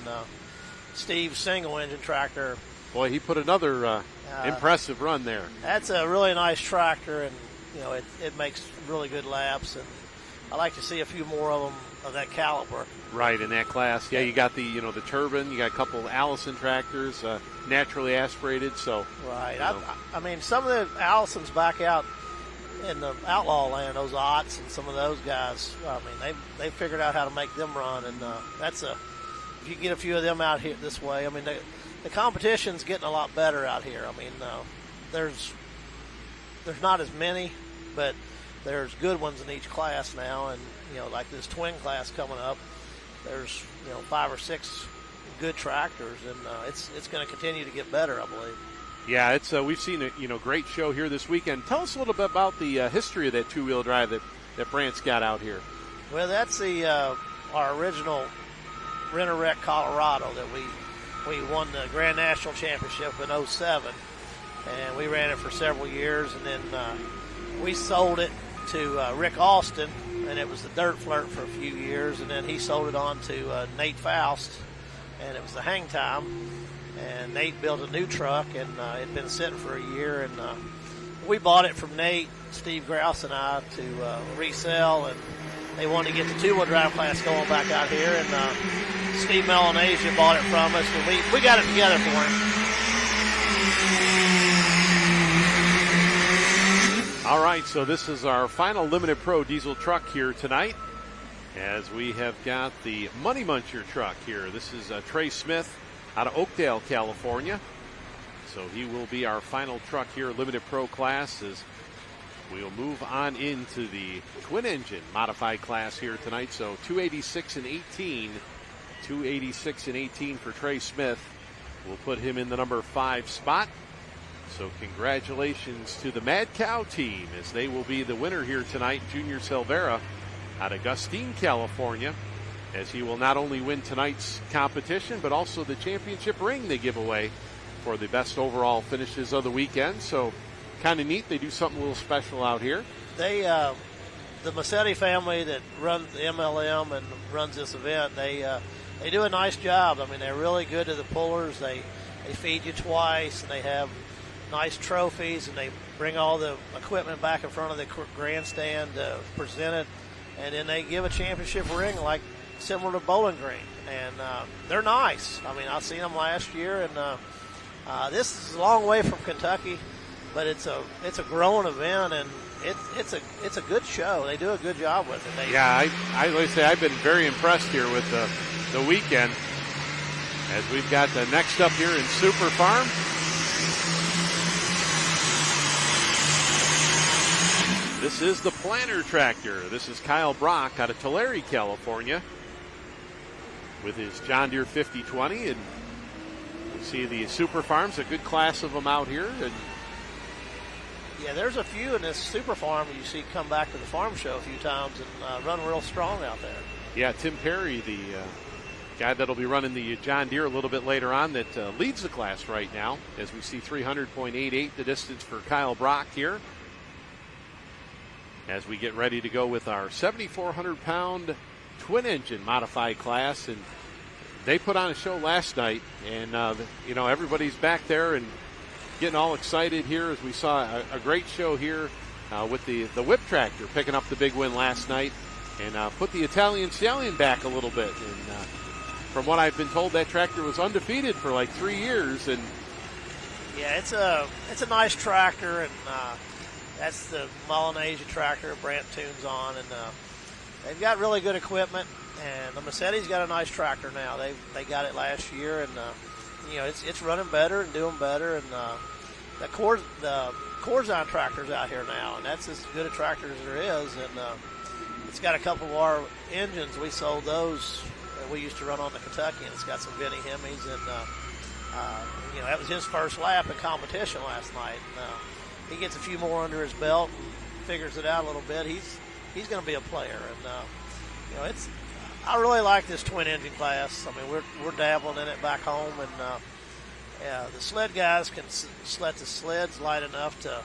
Steve's single-engine tractor. Boy, he put another impressive run there. That's a really nice tractor, and it makes really good laps. And I like to see a few more of them of that caliber. Right, in that class. Yeah, you got the the turbine. You got a couple of Allison tractors, naturally aspirated. So right. I mean, some of the Allisons back out in the outlaw land, those Otts and some of those guys. I mean, they figured out how to make them run, and if you get a few of them out here this way. I mean, the competition's getting a lot better out here. I mean, there's not as many, but there's good ones in each class now, and like this twin class coming up, there's 5 or 6 good tractors, and it's going to continue to get better, I believe. Yeah, it's we've seen a great show here this weekend. Tell us a little bit about the history of that two-wheel drive that Brant's got out here. Well, that's our original Rent-A-Wreck Colorado that we won the Grand National Championship in 07, and we ran it for several years, and then we sold it to Rick Austin, and it was the Dirt Flirt for a few years, and then he sold it on to Nate Faust, and it was the Hang Time, and Nate built a new truck, and it had been sitting for a year, and we bought it from Nate, Steve Grouse, and I to resell, and they wanted to get the two-wheel drive class going back out here, and Steve Melanesia bought it from us, and we got it together for him. All right, so this is our final Limited Pro diesel truck here tonight, as we have got the Money Muncher truck here. This is Trey Smith out of Oakdale, California. So he will be our final truck here, Limited Pro class, as we'll move on into the twin engine modified class here tonight. So 286 and 18, 286 and 18 for Trey Smith. We'll put him in the number 5 spot. So congratulations to the Mad Cow team, as they will be the winner here tonight. Junior Silvera out of Gustine, California, as he will not only win tonight's competition, but also the championship ring they give away for the best overall finishes of the weekend. So kind of neat. They do something a little special out here. They, the Massetti family that runs the MLM and runs this event, they do a nice job. I mean, they're really good to the pullers. They feed you twice, and they have nice trophies, and they bring all the equipment back in front of the grandstand to present it, and then they give a championship ring like similar to Bowling Green, and they're nice. I mean, I seen them last year, and this is a long way from Kentucky, but it's a growing event, and it's a good show. They do a good job with it. Yeah, I like to say I've been very impressed here with the weekend. As we've got the next up here in Super Farm. This is the Planter tractor. This is Kyle Brock out of Tulare, California, with his John Deere 5020. And we see the Super Farms, a good class of them out here. And yeah, there's a few in this Super Farm you see come back to the farm show a few times and run real strong out there. Yeah, Tim Perry, the guy that'll be running the John Deere a little bit later on, that leads the class right now, as we see 300.88 the distance for Kyle Brock here. As we get ready to go with our 7,400-pound twin-engine modified class. And they put on a show last night, and, everybody's back there and getting all excited here as we saw a great show here with the whip tractor picking up the big win last night and put the Italian Stallion back a little bit. And from what I've been told, that tractor was undefeated for like 3 years. And yeah, it's a nice tractor, and that's the Melanesia tractor Brant tunes on, and they've got really good equipment. And the Massetti's got a nice tractor now. They got it last year, and it's running better and doing better. And the Corzine tractor's out here now, and that's as good a tractor as there is. And it's got a couple of our engines. We sold those that we used to run on the Kentucky, and it's got some Vinnie Hemis, and that was his first lap in competition last night. And, he gets a few more under his belt and figures it out a little bit. He's going to be a player, and I really like this twin engine class. I mean, we're dabbling in it back home, and the sled guys can sled the sleds light enough to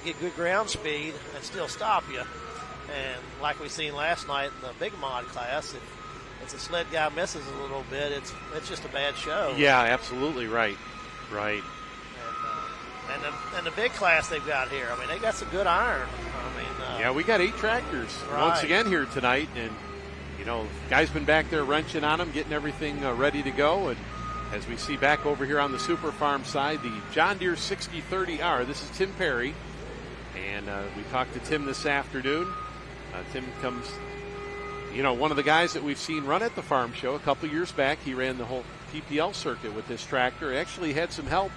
get good ground speed and still stop you. And like we seen last night in the big mod class, if the sled guy misses a little bit, it's just a bad show. Yeah, absolutely right. And the big class they've got here, I mean, they got some good iron. I mean, yeah, we got 8 tractors once again here tonight, and guys been back there wrenching on them, getting everything ready to go. And as we see back over here on the Super Farm side, the John Deere 6030R. This is Tim Perry, and we talked to Tim this afternoon. Tim comes, one of the guys that we've seen run at the farm show a couple years back. He ran the whole PPL circuit with this tractor. Actually had some help.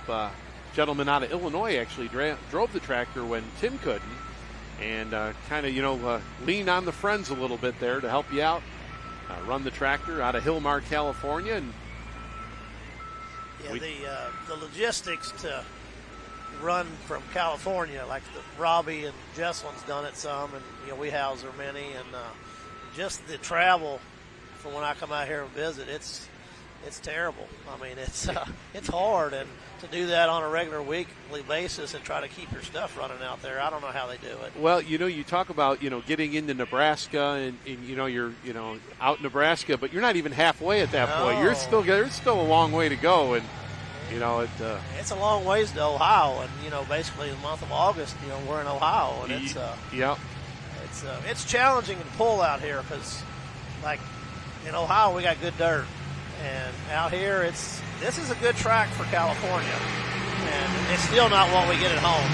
Gentleman out of Illinois actually drove the tractor when Tim couldn't, and kind of lean on the friends a little bit there to help you out. Run the tractor out of Hillmar, California, and the logistics to run from California, like Robbie and Jesselin's done it some, and Wehauser many, and just the travel from when I come out here and visit, it's terrible. I mean, it's hard, and to do that on a regular weekly basis and try to keep your stuff running out there, I don't know how they do it. Well, you talk about getting into Nebraska, and you're out in Nebraska, but you're not even halfway at that point. There's still a long way to go, and it's a long ways to Ohio, and basically the month of August, we're in Ohio, and it's challenging to pull out here because, like in Ohio, we got good dirt. And out here, this is a good track for California, and it's still not what we get at home.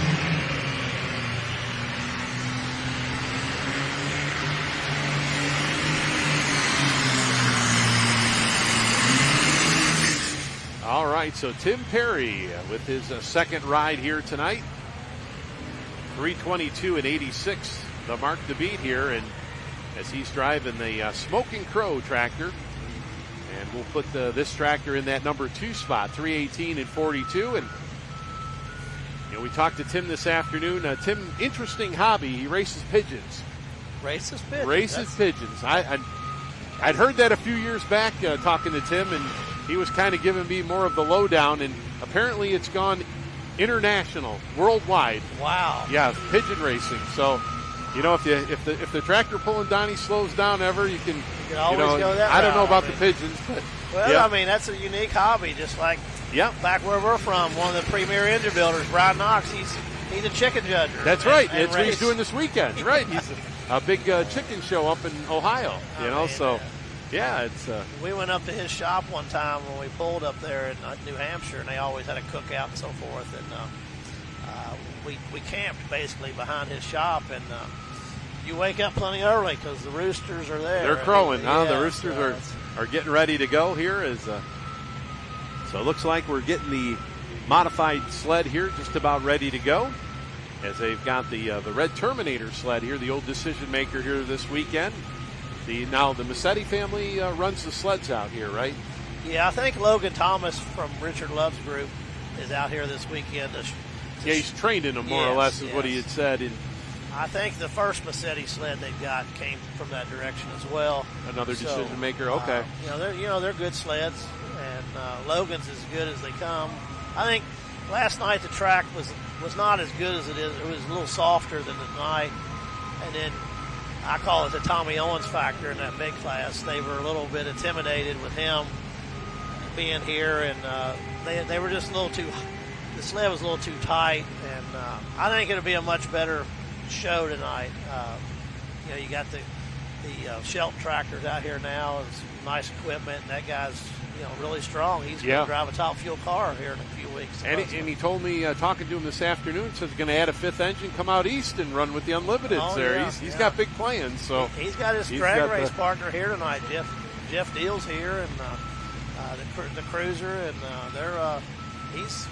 All right, so Tim Perry with his second ride here tonight. 3:22 and 86, the mark to beat here, and as he's driving the Smoking Crow tractor. And we'll put this tractor in that number 2 spot, 3:18 and 42. And we talked to Tim this afternoon. Tim, interesting hobby. He races pigeons. Races pigeons. Races pigeons. I'd heard that a few years back talking to Tim, and he was kind of giving me more of the lowdown. And apparently, it's gone international, worldwide. Wow. Yeah, pigeon racing. So. If the tractor pulling Donnie slows down ever, you can always go that I don't know route. about the pigeons, but I mean that's a unique hobby. Just like back where we're from, one of the premier engine builders, Brian Knox, he's a chicken judger. That's right. That's what he's doing this weekend. Right. He's a big chicken show up in Ohio. It's. We went up to his shop one time when we pulled up there in New Hampshire, and they always had a cookout and so forth. And we camped basically behind his shop, and you wake up plenty early because the roosters are there. They're crowing, huh? Yeah, The roosters are getting ready to go here. So it looks like we're getting the modified sled here just about ready to go, as they've got the red Terminator sled here, the old decision maker here this weekend. Now the Massetti family runs the sleds out here, right? Yeah, I think Logan Thomas from Richard Love's group is out here this weekend. Yeah, he's trained in them more or less, is what he had said. I think the first Massetti sled they've got came from that direction as well. Another decision maker, okay. They're good sleds, and Logan's as good as they come. I think last night the track was not as good as it is. It was a little softer than tonight, and then I call it the Tommy Owens factor in that big class. They were a little bit intimidated with him being here, and they were just a little too. The sled was a little too tight, and I think it'll be a much better show tonight. You got the Shelton tractors out here now. It's nice equipment, and that guy's really strong. He's going to drive a top fuel car here in a few weeks. And he told me, talking to him this afternoon, says he's going to add a fifth engine, come out east and run with the Unlimiteds there. Yeah, he's got big plans. So he's got his drag race partner here tonight. Jeff Deal's here, and the cruiser, and they're he's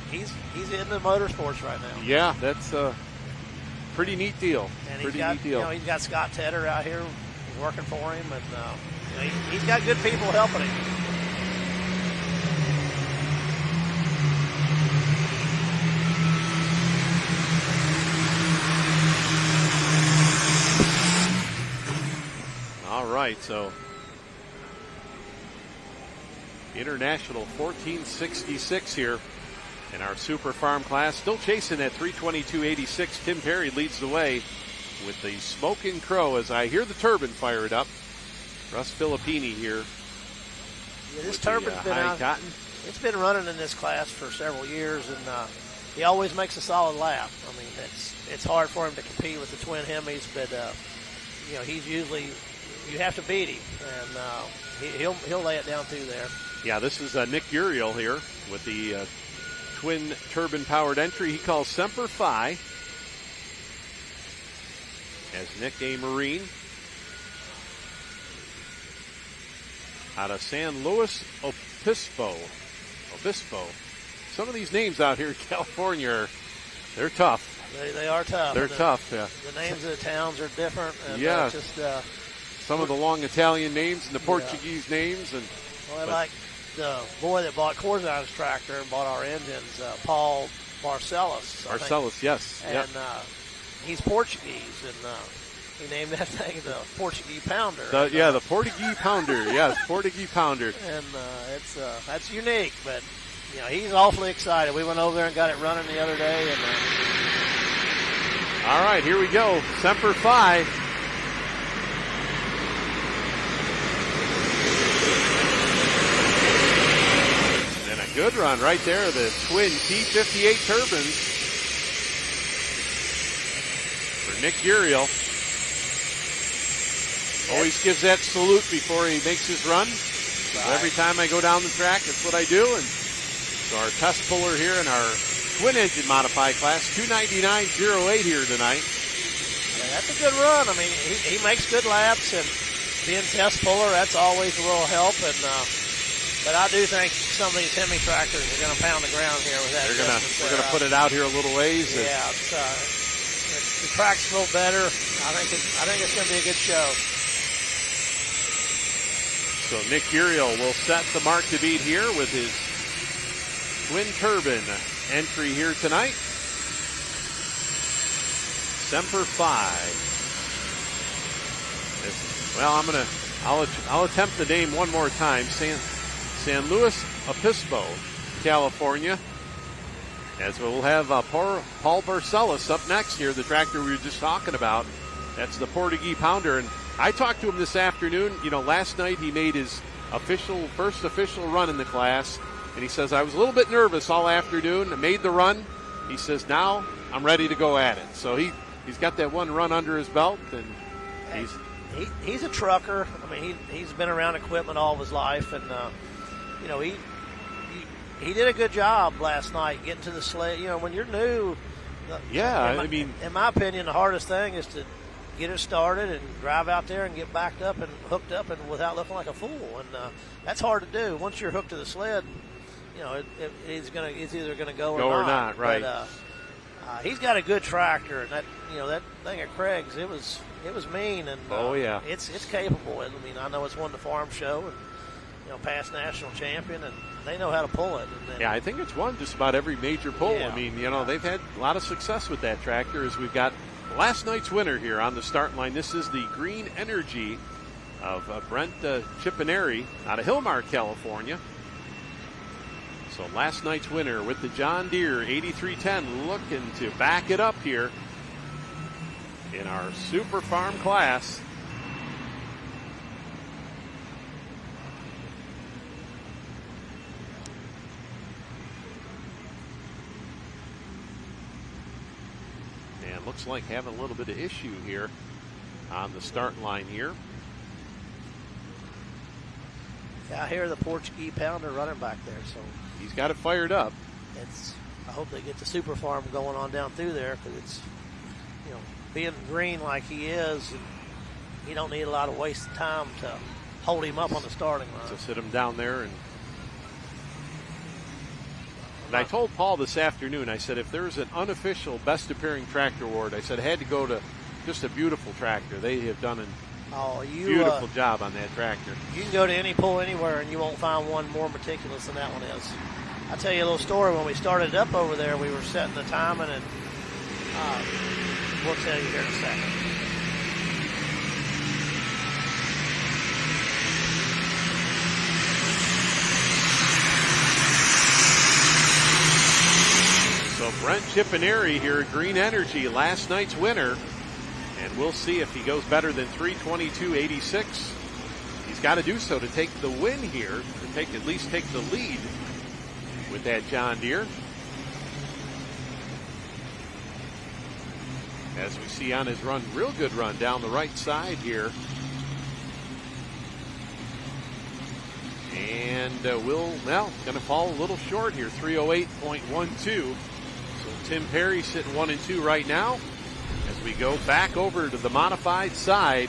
into motorsports right now. Yeah, that's a pretty neat deal. And he's got Scott Tedder out here working for him, and he's got good people helping him. All right, so International 1466 here in our Super Farm class. Still chasing that 322.86. Tim Perry leads the way with the Smoking Crow as I hear the turbine fired up. Russ Filippini here. Yeah, this turbine's been out. Cotton. It's been running in this class for several years, and he always makes a solid lap. I mean, it's hard for him to compete with the twin Hemis, but he's usually, you have to beat him, and he'll lay it down through there. Yeah, this is Nick Uriel here with the twin turbine-powered entry he calls Semper Fi. As Nick, a Marine out of San Luis Obispo. Some of these names out here in California they're tough. They are tough. They're tough, yeah. The names of the towns are different. And yeah. Just, some of the long Italian names and the Portuguese names. Like the boy that bought Corzine's tractor and bought our engines, Paul Barcelos. Yes. And he's Portuguese, and he named that thing the Portuguese Pounder. The Portuguese Pounder. Yes, Portuguese Pounder. And that's unique, but he's awfully excited. We went over there and got it running the other day. And all right, here we go. Semper Fi. And a good run right there. The twin T58 turbines for Nick Uriel. Always gives that salute before he makes his run. Right. Every time I go down the track, that's what I do. And so our test puller here in our twin engine modified class, 299.08 here tonight. Yeah, that's a good run. I mean, he makes good laps, and being test puller, that's always a little help. And but I do think some of these Hemi tractors are going to pound the ground here with that. We're going to put it out here a little ways. Yeah, the track's a little better. I think it's going to be a good show. So Nick Uriel will set the mark to beat here with his twin turbine entry here tonight. Semper Fi. I'll attempt the name one more time. San Luis Obispo, California. As we'll have Paul Barcelos up next here, the tractor we were just talking about. That's the Portuguese Pounder. And I talked to him this afternoon. Last night he made his first official run in the class. And he says, I was a little bit nervous all afternoon. I made the run. He says, now I'm ready to go at it. So he's got that one run under his belt. And he's a trucker. I mean, he's been around equipment all of his life. And, he did a good job last night getting to the sled. When you're new, In my opinion, the hardest thing is to get it started and drive out there and get backed up and hooked up and without looking like a fool. And that's hard to do. Once you're hooked to the sled, it's either going to go or not. Right. But, he's got a good tractor, and that thing at Craig's, it was mean, and it's capable. I mean, I know it's won the farm show, and past national champion, and they know how to pull it. And I think it's won just about every major pull. Yeah. I mean, they've had a lot of success with that tractor. As we've got last night's winner here on the start line. This is the Green Energy of Brent Chipineri out of Hillmar, California. So last night's winner with the John Deere 8310, looking to back it up here in our Super Farm class. And looks like having a little bit of issue here on the start line here. Yeah, I hear the Portuguese pounder running back there, so he's got it fired up. I hope they get the Super Farm going on down through there, because it's, being green like he is, and you don't need a lot of wasted time to hold him up on the starting line. To sit him down there. And I told Paul this afternoon, I said, if there's an unofficial best appearing tractor award, I said, it had to go to just a beautiful tractor. They have done a beautiful job on that tractor. You can go to any pull anywhere, and you won't find one more meticulous than that one is. I'll tell you a little story. When we started up over there, we were setting the timing, and we'll tell you here in a second. So Brent Chipineri here at Green Energy, last night's winner. And we'll see if he goes better than 3:22.86. He's got to do so to take the win here, to at least take the lead with that John Deere. As we see on his run, real good run down the right side here. And going to fall a little short here, 3:08.12. So Tim Perry sitting 1 and 2 right now. As we go back over to the modified side,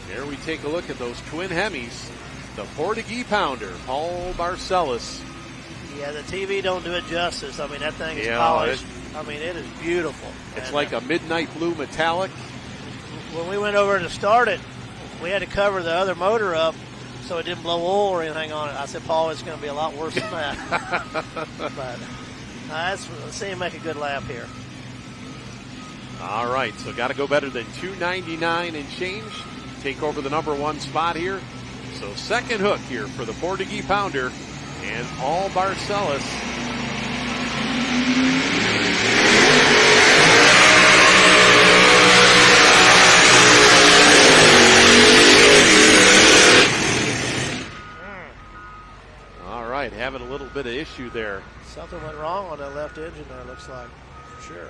there we take a look at those twin Hemis, the Portuguese pounder, Paul Barcelos. Yeah, the TV don't do it justice. I mean, that thing is polished. It is beautiful. It's like a midnight blue metallic. When we went over to start it, we had to cover the other motor up so it didn't blow oil or anything on it. I said, Paul, it's going to be a lot worse than that. But let's see him make a good lap here. All right, so got to go better than 299 and change. Take over the number 1 spot here. So second hook here for the Portuguese pounder and Paul Barcelos. All right, having a little bit of issue there. Something went wrong on that left engine there, looks like. Sure.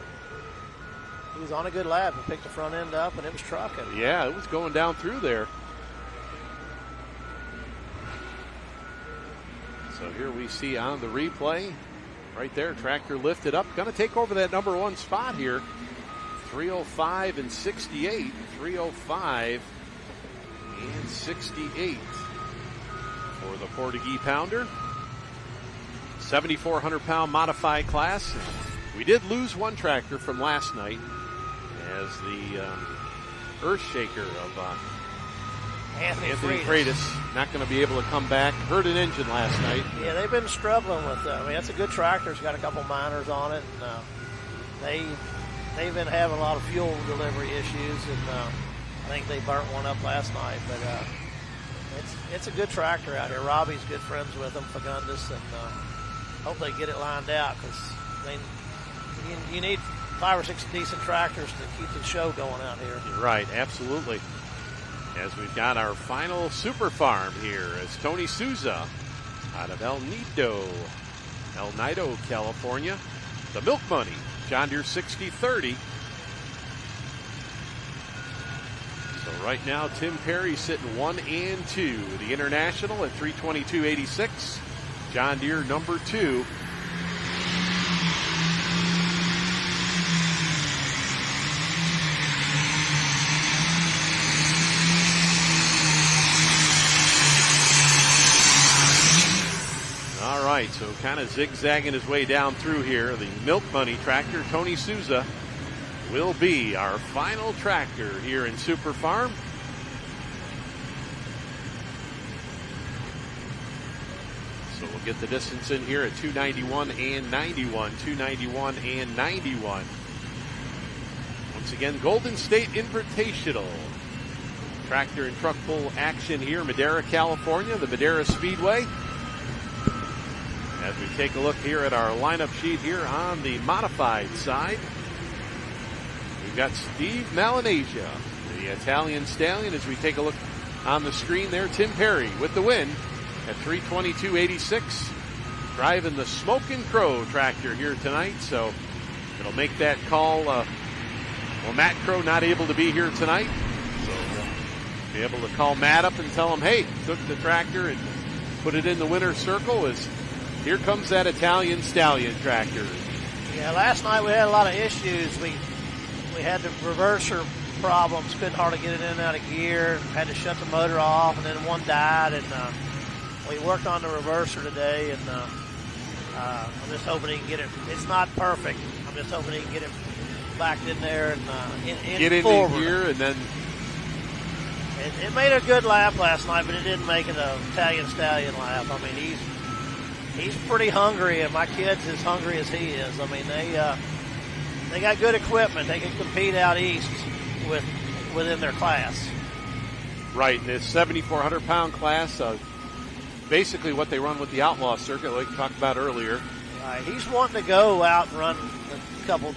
He was on a good lap and picked the front end up, and it was trucking. Yeah, it was going down through there. So here we see on the replay, right there, tractor lifted up. Going to take over that number 1 spot here. 3:05 and 68. 3:05 and 68 for the Portuguese pounder. 7,400-pound modified class. We did lose one tractor from last night, as the earth shaker of Anthony Freitas not going to be able to come back. Hurt an engine last night. Yeah, they've been struggling with that. I mean, that's a good tractor. It's got a couple minors on it, and they've been having a lot of fuel delivery issues, and I think they burnt one up last night. But it's a good tractor out here. Robbie's good friends with them, Fagundes, and hope they get it lined out, because you need 5 or 6 decent tractors to keep the show going out here. Right, absolutely. As we've got our final super farm here, as Tony Souza out of El Nido, California. The Milk Money, John Deere 6030. So right now, Tim Perry sitting 1 and 2. The International at 3:22.86. John Deere number 2. right, so kind of zigzagging his way down through here. The Milk Money tractor, Tony Souza, will be our final tractor here in Super Farm. So we'll get the distance in here at 291 and 91. 291 and 91. Once again, Golden State Invitational. Tractor and truck pull action here, Madera, California, the Madera Speedway. As we take a look here at our lineup sheet here on the modified side, we've got Steve Melanesia, the Italian Stallion. As we take a look on the screen there, Tim Perry with the win at 322.86, driving the Smokin' Crow tractor here tonight. So it'll make that call. Well, Matt Crow not able to be here tonight, so we'll be able to call Matt up and tell him, hey, took the tractor and put it in the winner's circle. As here comes that Italian Stallion tractor. Yeah, last night we had a lot of issues. We had the reverser problems, couldn't hardly get it in and out of gear, had to shut the motor off, and then one died, and we worked on the reverser today, and I'm just hoping he can get it. It's not perfect. I'm just hoping he can get it back in there and get in gear, and then it made a good lap last night, but it didn't make it an Italian Stallion lap. I mean, he's pretty hungry, and my kid's as hungry as he is. I mean, they got good equipment. They can compete out east within their class. Right, in this 7,400-pound class, basically what they run with the Outlaw circuit, like we talked about earlier. Right, he's wanting to go out and run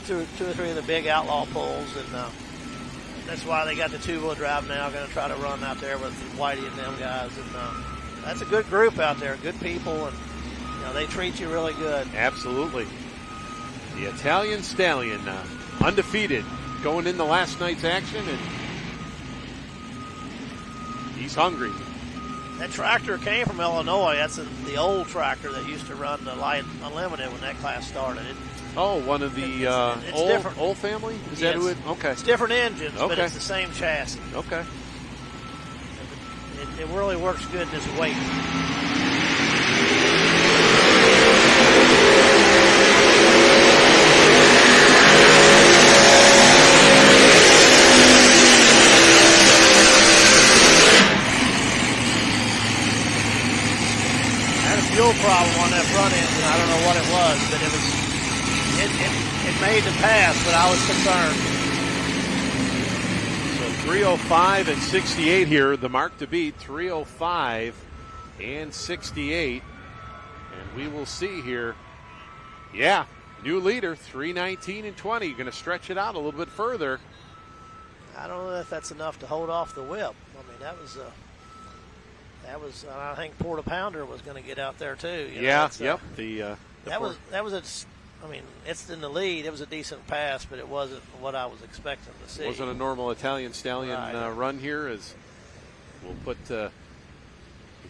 two or three of the big Outlaw pulls, and that's why they got the two-wheel drive now. Going to try to run out there with Whitey and them guys, and that's a good group out there, good people, and they treat you really good. Absolutely. The Italian Stallion, undefeated, going into last night's action, and he's hungry. That tractor came from Illinois. That's the old tractor that used to run the Light Unlimited when that class started. One of the old family? Is that who it? Okay. It's different engines, but it's the same chassis. Okay. It really works good in this weight. Fuel problem on that front engine. I don't know what it was, but it made the pass, but I was concerned. So 305 and 68 here, the mark to beat, 305 and 68. And we will see here. Yeah, new leader, 319 and 20. You're going to stretch it out a little bit further. I don't know if that's enough to hold off the whip. I mean, that was I think Porta Pounder was going to get out there too. Yep. I mean, it's in the lead. It was a decent pass, but it wasn't what I was expecting to see. It wasn't a normal Italian Stallion run here. As we'll put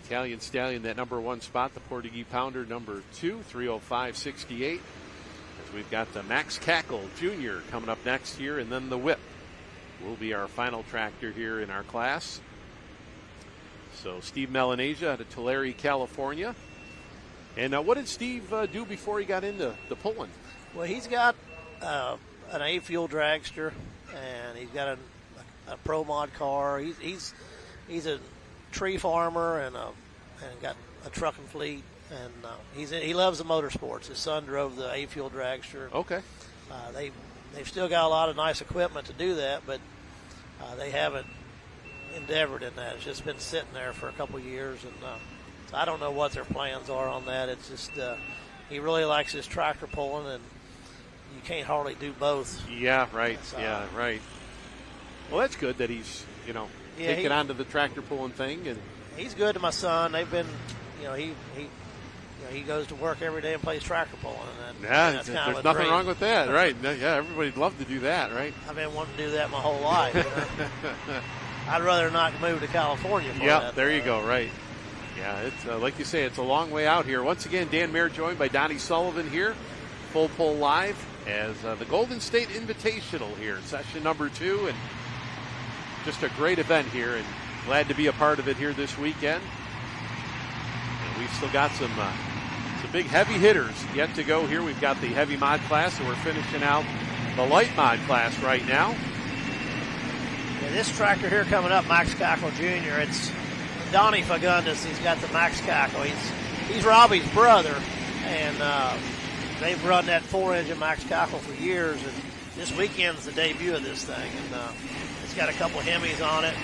Italian Stallion that number one spot, the Portuguese Pounder number 2, 305.68. As we've got the Max Cackle Jr. coming up next here, and then the Whip will be our final tractor here in our class. So Steve Melanesia out of Tulare, California. And what did Steve do before he got into the pulling? Well, he's got an A-Fuel dragster, and he's got a Pro Mod car. He's a tree farmer and got a trucking fleet, and he loves the motorsports. His son drove the A-Fuel dragster. Okay. They've still got a lot of nice equipment to do that, but they haven't endeavored in that. It's just been sitting there for a couple of years, and so I don't know what their plans are on that. It's just he really likes his tractor pulling, and you can't hardly do both. Yeah, right. Yeah, right. Well, that's good that he's taking on to the tractor pulling thing, and he's good to my son. They've been, he goes to work every day and plays tractor pulling, and that's kind of there's nothing wrong with that, right? Yeah, everybody'd love to do that, right? I've been wanting to do that my whole life. I'd rather not move to California for that. Yeah, there you go, right. Yeah, it's like you say, it's a long way out here. Once again, Dan Mayer joined by Donnie Sullivan here, Full Pull Live, as the Golden State Invitational here, session number 2, and just a great event here, and glad to be a part of it here this weekend. And we've still got some So big heavy hitters yet to go here. We've got the heavy mod class, and we're finishing out the light mod class right now. Yeah, this tractor here coming up, Max Cackle Jr., it's Donnie Fagundes. He's got the Max Cackle. He's Robbie's brother, and they've run that 4-engine Max Cackle for years, and this weekend's the debut of this thing, and it's got a couple Hemis on it.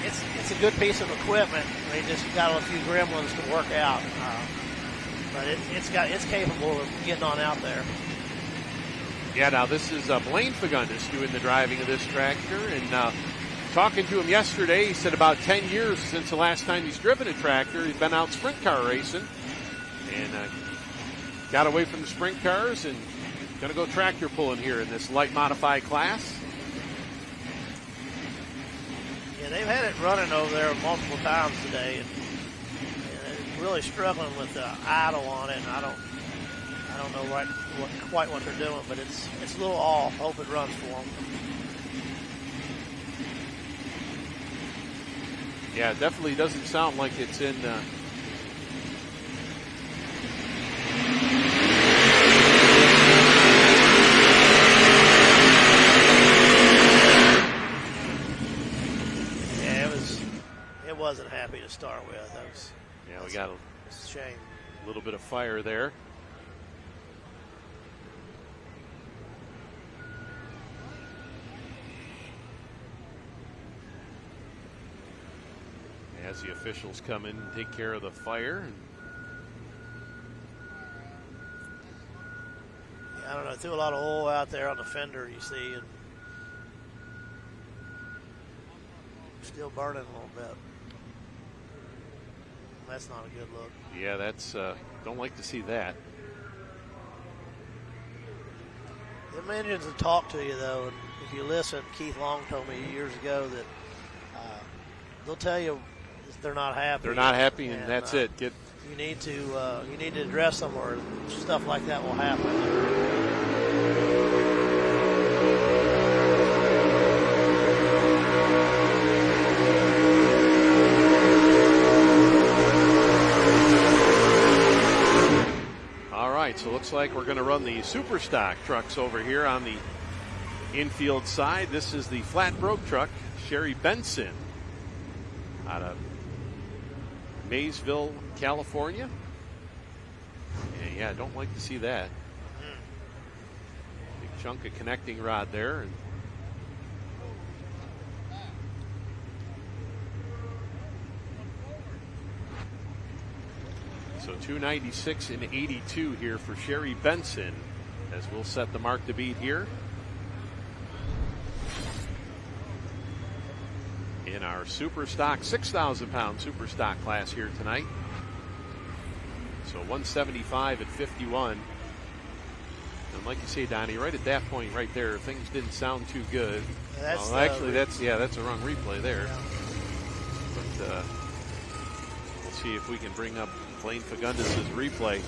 It's a good piece of equipment. They just got a few gremlins to work out, but it's capable of getting on out there. Yeah, now this is Blaine Fagundes doing the driving of this tractor, and talking to him yesterday, he said about 10 years since the last time he's driven a tractor. He's been out sprint car racing, and got away from the sprint cars and going to go tractor pulling here in this light modified class. Yeah, they've had it running over there multiple times today, and it's really struggling with the idle on it. And I don't know quite what they're doing, but it's a little off. Hope it runs for them. Yeah, it definitely doesn't sound like it's in. It wasn't happy to start with. We got a shame. A little bit of fire there. As the officials come in and take care of the fire. Yeah, I don't know. I threw a lot of oil out there on the fender, you see, and still burning a little bit. That's not a good look. Yeah, that's don't like to see that. Them engines will talk to you, though, and if you listen, Keith Long told me years ago that they'll tell you they're not happy. They're not happy, and that's it. You need to address them, or stuff like that will happen. So it looks like we're going to run the super stock trucks over here on the infield side. This is the flat broke truck, Sherry Benson, out of Maysville, California. And yeah, I don't like to see that. Big chunk of connecting rod there. And so 296 and 82 here for Sherry Benson, as we'll set the mark to beat here in our super stock 6,000 pound super stock class here tonight. So 175 at 51. And like you say, Donnie, right at that point right there, things didn't sound too good. That's that's a wrong replay there. Yeah. But we'll see if we can bring up Blaine Fagundes' replay.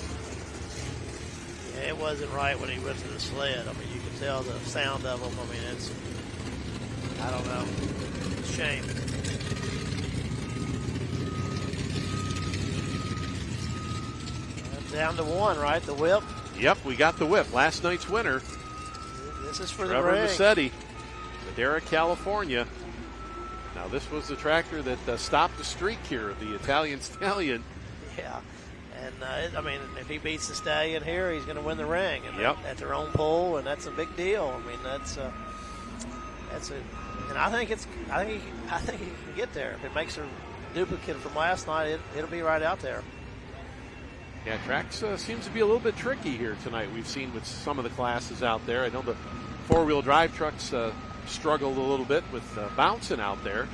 Yeah, it wasn't right when he went to the sled. I mean, you can tell the sound of them. I mean, I don't know. It's a shame. Down to one, right? The whip? Yep, we got the whip. Last night's winner. This is for Trevor the ring. Massetti, Madera, California. Now, this was the tractor that stopped the streak here, the Italian Stallion. Yeah, and I mean, if he beats the Stallion here, he's going to win the ring. And yep. At their own pole, and that's a big deal. I mean, and I think he can get there. If it makes a duplicate from last night, it'll be right out there. Yeah, tracks seems to be a little bit tricky here tonight. We've seen with some of the classes out there. I know the four-wheel drive trucks struggled a little bit with bouncing out there.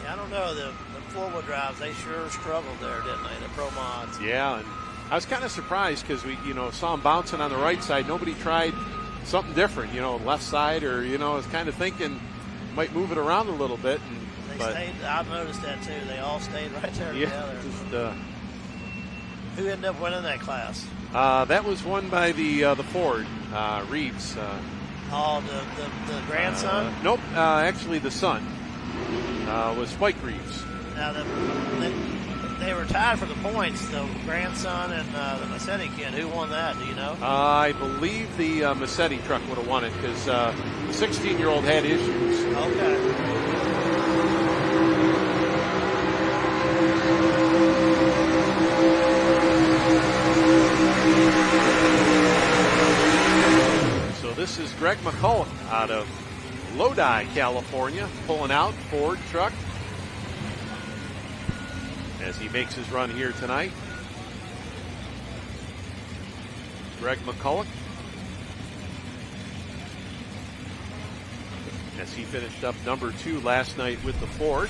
I don't know, the four-wheel drives, they sure struggled there, didn't they, the Pro Mods? Yeah, and I was kind of surprised because we, saw them bouncing on the right side. Nobody tried something different, left side, or, I was kind of thinking might move it around a little bit. They stayed, I've noticed that too. They all stayed right there together. Who ended up winning that class? That was won by the Ford, Reeves. The grandson? Nope, actually the son was Spike Reeves. Now they were tied for the points. The grandson and the Massetti kid. Who won that? Do you know? I believe the Massetti truck would have won it because the 16-year-old had issues. Okay. So this is Greg McCulloch out of Lodi, California, pulling out Ford truck as he makes his run here tonight. Greg McCulloch, as he finished up number 2 last night with the Ford.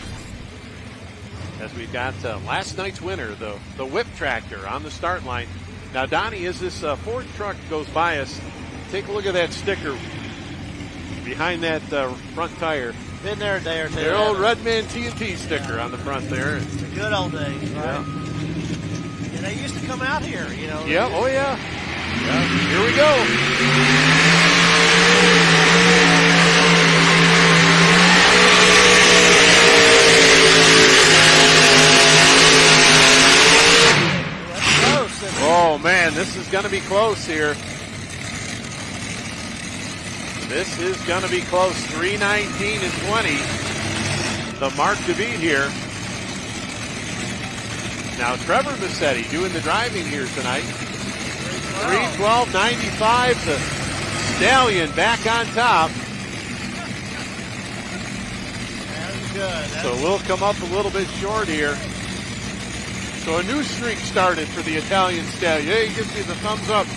As we've got last night's winner, the whip tractor on the start line. Now, Donnie, as this Ford truck goes by us, take a look at that sticker behind that front tire. Been there a day or two. The old Redman TNT sticker on the front there. The good old days, right? Yeah, they used to come out here, you know. Yeah, oh yeah. Here we go. That's close. Oh man, this is going to be close here. This is going to be close. 3:19 and 20. The mark to beat here. Now Trevor Massetti doing the driving here tonight. 3:12.95. The Stallion back on top. That's good. So we'll come up a little bit short here. So a new streak started for the Italian Stallion. Hey, he gives you the thumbs up.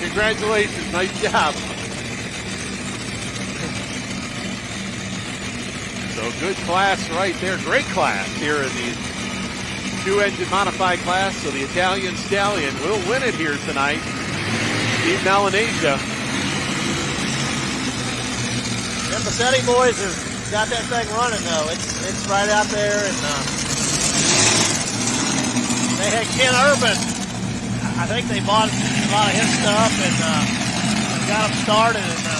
Congratulations. Nice job. So good class right there. Great class here in the 2-engine modified class. So the Italian Stallion will win it here tonight. Steve Melanesia. The Massetti boys have got that thing running though. It's right out there, and they had Ken Urban. I think they bought a lot of his stuff and got them started, and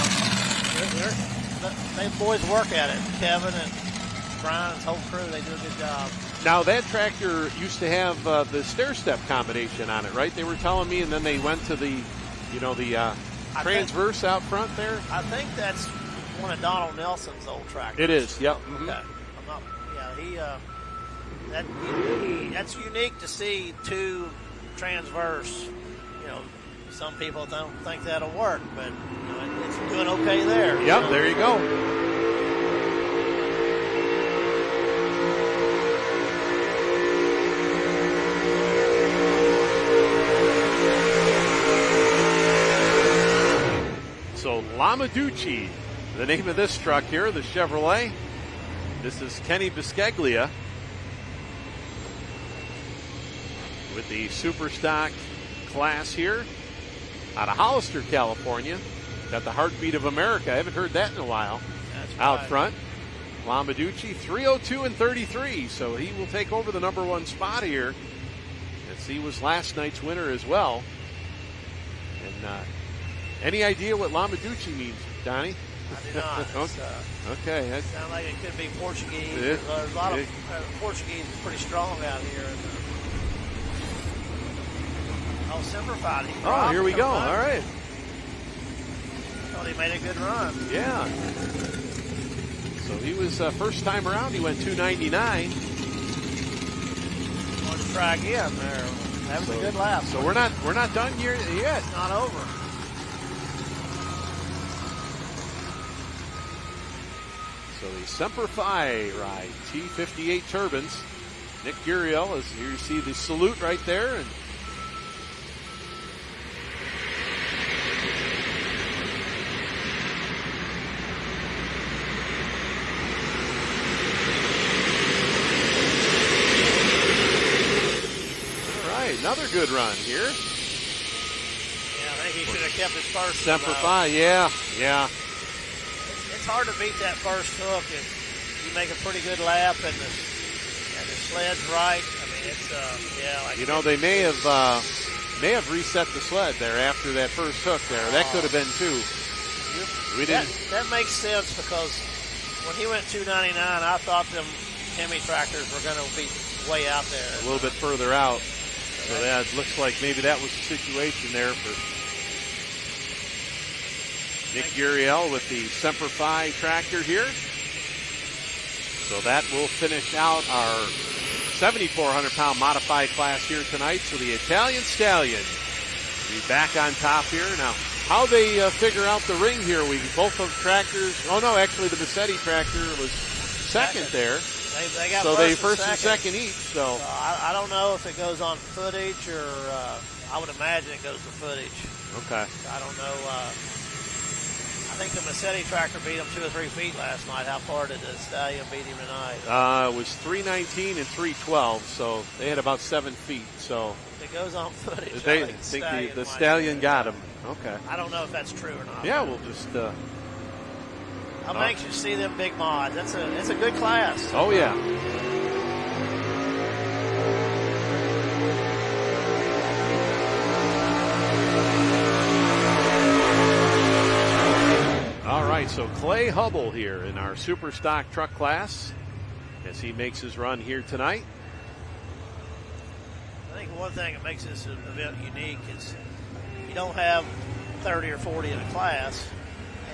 they boys work at it. Kevin and Brian and his whole crew, they do a good job. Now that tractor used to have the stair step combination on it, right? They were telling me, and then they went to the transverse out front there. I think that's one of Donald Nelson's old tractors. It is, yep. Mm-hmm. Okay. That's unique to see 2 transverse. You know, some people don't think that'll work, but it's doing okay there. Yep, there you go. So Lamaducci, the name of this truck here, the Chevrolet. This is Kenny Biscaglia with the Superstock class here out of Hollister, California. Got the Heartbeat of America. I haven't heard that in a while. That's out right. front. Lamaducci, 3:02 and 33. So he will take over the number 1 spot here. As he was last night's winner as well. And any idea what Lamaducci means, Donnie? I do not. Okay. It sounds like it could be Portuguese. There's a lot of Portuguese is pretty strong out here. Simplified. Oh, here we go. All right. Well, he made a good run. Yeah. So he was first time around. He went 299. Want to try again there. That was a good lap. So we're not done here yet. It's not over. So the Semper Fi ride T58 turbines. Nick Guriel, as you see the salute right there, and another good run here. Yeah, I think he should have kept his first. Semper Fi, yeah. It's hard to beat that first hook if you make a pretty good lap and the sled's right. I mean, it's they may have reset the sled there after that first hook there. That could have been too. That makes sense because when he went 299, I thought them Hemi tractors were going to be way out there. A little bit further out. So that looks like maybe that was the situation there for Nick Uriel with the Semper Fi tractor here. So that will finish out our 7,400-pound modified class here tonight. So the Italian Stallion will be back on top here. Now, how they figure out the ring here, both of tractors, oh no, actually the Massetti tractor was second there. They got so they first and second each. So I don't know if it goes on footage or I would imagine it goes to footage. Okay. I don't know. I think the Massetti tractor beat him 2 or 3 feet last night. How far did the Stallion beat him tonight? It was 319 and 312, so they had about 7 feet. So if it goes on footage, they think the Stallion got him. Okay. I don't know if that's true or not. Yeah, we'll just. I'm anxious to see them big mods. It's a good class. Oh yeah. All right, so Clay Hubble here in our super stock truck class as he makes his run here tonight. I think one thing that makes this event unique is you don't have 30 or 40 in a class,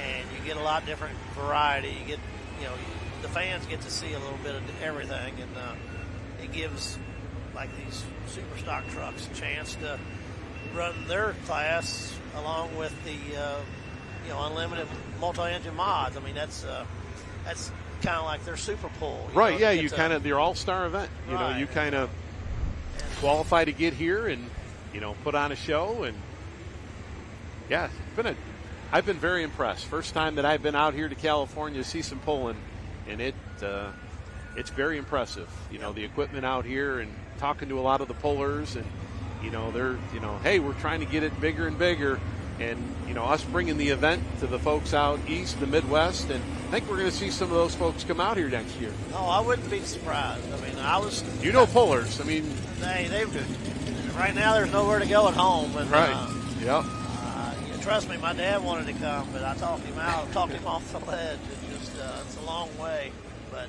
and you get a lot different variety. You get, the fans get to see a little bit of everything, and it gives like these super stock trucks a chance to run their class along with the unlimited multi-engine mods. I mean, that's kind of like their Super Bowl. Right, yeah, their all-star event. You kind of qualify to get here and, put on a show. And, yeah, I've been very impressed. First time that I've been out here to California to see some pulling, and it's very impressive. The equipment out here and talking to a lot of the pullers, and, they're, hey, we're trying to get it bigger and bigger. And, us bringing the event to the folks out east, the Midwest, and I think we're going to see some of those folks come out here next year. No, I wouldn't be surprised. I mean, pullers. I mean, right now there's nowhere to go at home. And, right. Yep. Trust me, my dad wanted to come, but I talked him off the ledge. It's a long way. But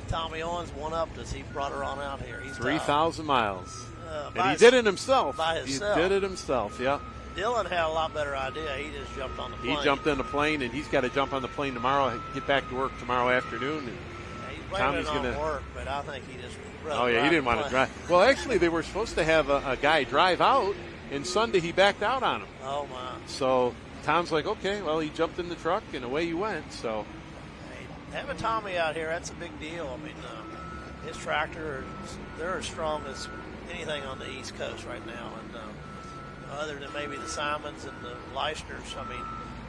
Tommy Owens one-upped us. He brought her on out here. He's 3,000 miles. And he did it himself. By himself. He did it himself, yeah. Dylan had a lot better idea. He just jumped on the plane. He jumped on the plane, and he's got to jump on the plane tomorrow, get back to work tomorrow afternoon. And he's blaming it on work, but I think he just he didn't want to drive. Well, actually, they were supposed to have a guy drive out, and Sunday he backed out on him. Oh, my. So Tom's like, okay, well, he jumped in the truck, and away he went. So having Tommy out here, that's a big deal. I mean, his tractor, they're as strong as anything on the East Coast right now. And other than maybe the Simons and the Leisters, I mean,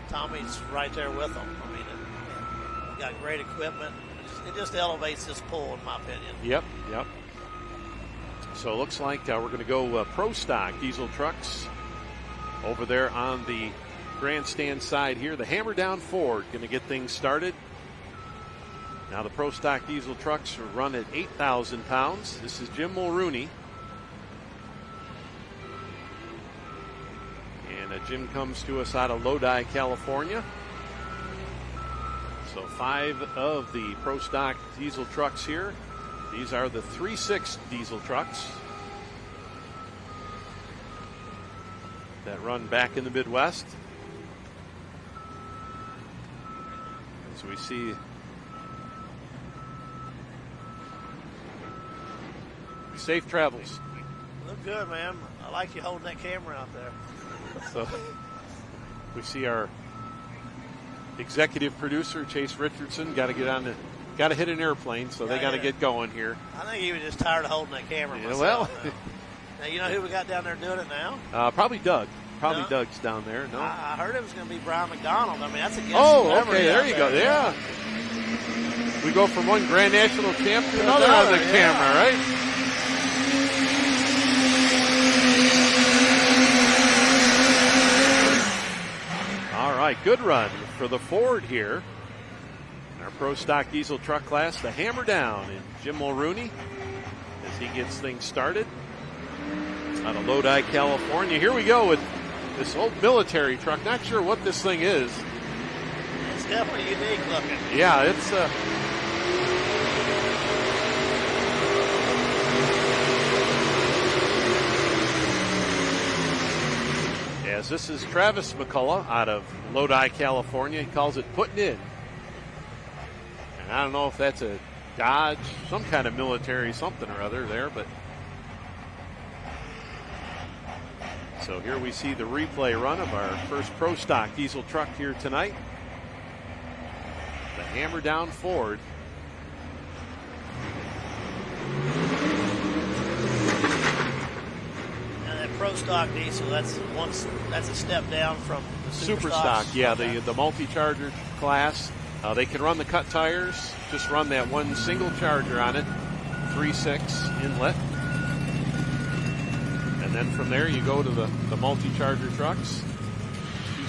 Tommy's right there with them. I mean, and got great equipment. It just elevates this pull, in my opinion. Yep. So it looks like we're going to go pro stock diesel trucks over there on the grandstand side here. The Hammer Down Ford going to get things started. Now the pro stock diesel trucks are run at 8,000 pounds. This is Jim Mulrooney. And Jim comes to us out of Lodi, California. So 5 of the pro stock diesel trucks here. These are the 3.6 diesel trucks that run back in the Midwest. So we see safe travels. Look good, man. I like you holding that camera out there. So we see our executive producer, Chase Richardson, got to hit an airplane, so they got to get going here. I think he was just tired of holding that camera. Yeah, well, now you know who we got down there doing it now? Probably Doug. Doug's down there. No, I heard it was going to be Brian McDonald. I mean, that's a guess. Oh, okay, there you go. Yeah, we go from one Grand National champ to another on the camera, right? All right, good run for the Ford here in our pro stock diesel truck class. The Hammer Down and Jim Mulrooney as he gets things started out of Lodi, California. Here we go with this old military truck. Not sure what this thing is. It's definitely unique looking. Yeah, it's as this is Travis McCullough out of Lodi, California. He calls it putting in. And I don't know if that's a Dodge, some kind of military something or other there, but so here we see the replay run of our first Pro Stock diesel truck here tonight. The hammer down Ford. And that Pro Stock diesel, that's a step down from the Super Stock. Yeah, the multi-charger class. They can run the cut tires, just run that one single charger on it, 3.6 inlet. And then from there you go to the multi-charger trucks.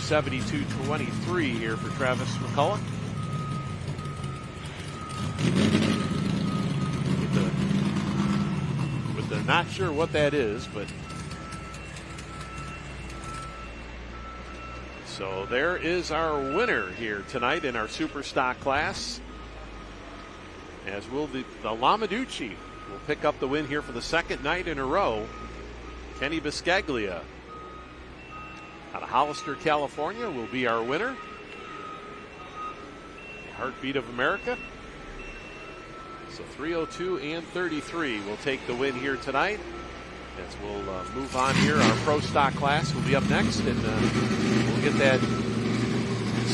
270, 223 here for Travis McCullough. With the not sure what that is, but so there is our winner here tonight in our Super Stock class. As will the Lamaducci will pick up the win here for the second night in a row. Kenny Biscaglia out of Hollister, California will be our winner. Heartbeat of America. So 302 and 33 will take the win here tonight. As we'll move on here, our Pro Stock class will be up next, and we'll get that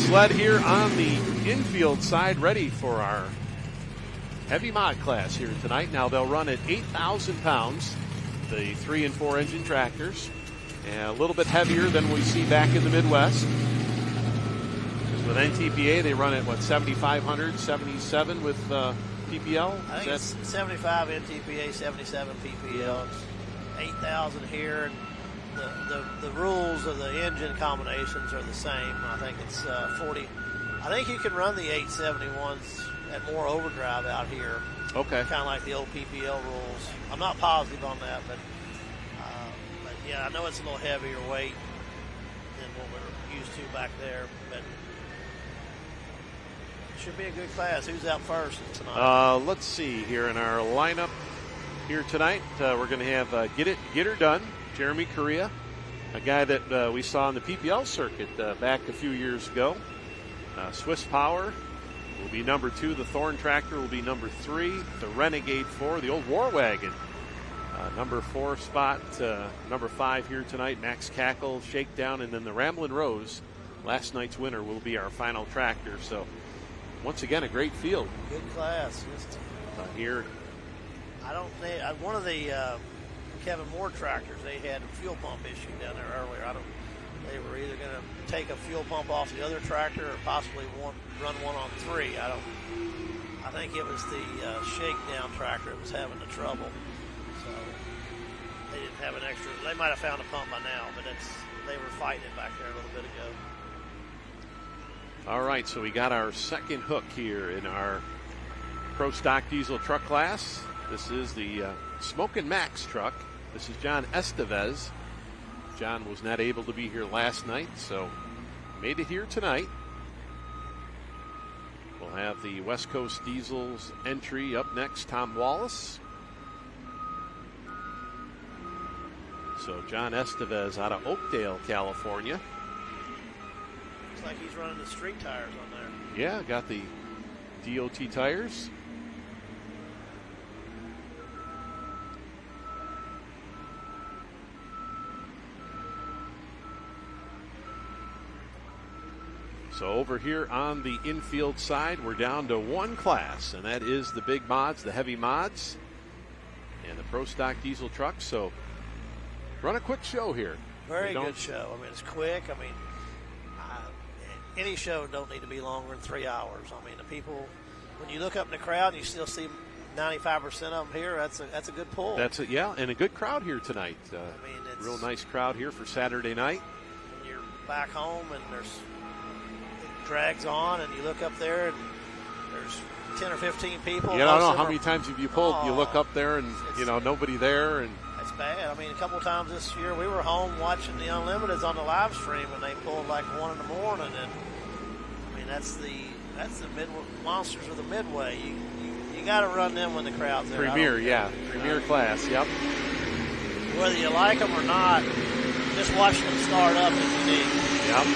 sled here on the infield side ready for our heavy mod class here tonight. Now they'll run at 8,000 pounds, the 3 and 4 engine tractors, and a little bit heavier than we see back in the Midwest. With NTPA, they run at 7,500, 77 with PPL. I think it's 75 NTPA, 77 PPL. 8,000 here, and the rules of the engine combinations are the same. I think it's 40. I think you can run the 871s at more overdrive out here. Okay. Kind of like the old PPL rules. I'm not positive on that, but yeah, I know it's a little heavier weight than what we're used to back there. But it should be a good class. Who's out first tonight? Let's see here in our lineup. Here tonight, we're going to have Get Her Done, Jeremy Correa, a guy that we saw on the PPL circuit back a few years ago. Swiss Power will be number 2. The Thorn Tractor will be number 3. The Renegade 4, the old War Wagon, number 4 spot. Number 5 here tonight, Max Cackle, Shakedown, and then the Ramblin' Rose, last night's winner, will be our final tractor. So, once again, a great field. Good class. Here. One of the Kevin Moore tractors, they had a fuel pump issue down there earlier. They were either going to take a fuel pump off the other tractor or possibly run one on 3. I think it was the Shakedown tractor that was having the trouble. So they didn't have an extra. They might have found a pump by now, but they were fighting it back there a little bit ago. All right, so we got our second hook here in our Pro Stock diesel truck class. This is the Smokin' Max truck. This is John Estevez. John was not able to be here last night, so made it here tonight. We'll have the West Coast Diesels entry up next, Tom Wallace. So John Estevez out of Oakdale, California. Looks like he's running the street tires on there. Yeah, got the DOT tires. So over here on the infield side, we're down to one class, and that is the big mods, the heavy mods, and the Pro Stock diesel truck. So run a quick show here. Very good show. I mean, it's quick. I mean, any show don't need to be longer than 3 hours. I mean, the people, when you look up in the crowd and you still see 95% of them here, that's a good pull. That's it, yeah, and a good crowd here tonight. I mean, it's real nice crowd here for Saturday night. When you're back home and it drags on and you look up there and there's 10 or 15 people. Yeah, I don't know how many times have you pulled. You look up there and nobody there, and it's bad. I mean, a couple of times this year we were home watching the Unlimiteds on the live stream and they pulled like 1 in the morning, and I mean that's the monsters of the Midway. You got to run them when the crowd's there. Premier class. Yep. Whether you like them or not, just watching them start up is unique. Yep.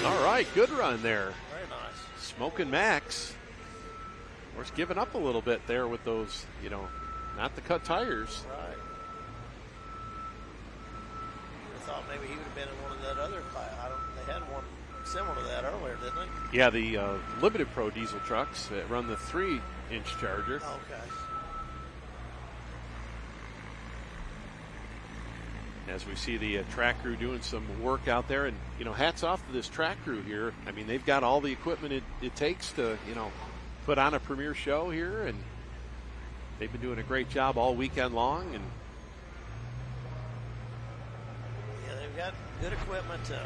All right, good run there. Very nice. Smoking Max. Of course, giving up a little bit there with those, not the cut tires. Right. I thought maybe he would have been in one of that other class. They had one similar to that earlier, didn't they? Yeah, the Limited Pro diesel trucks that run the 3-inch Charger. Okay. As we see the track crew doing some work out there, and hats off to this track crew here. I mean, they've got all the equipment it takes to put on a premier show here, and they've been doing a great job all weekend long. And yeah, they've got good equipment to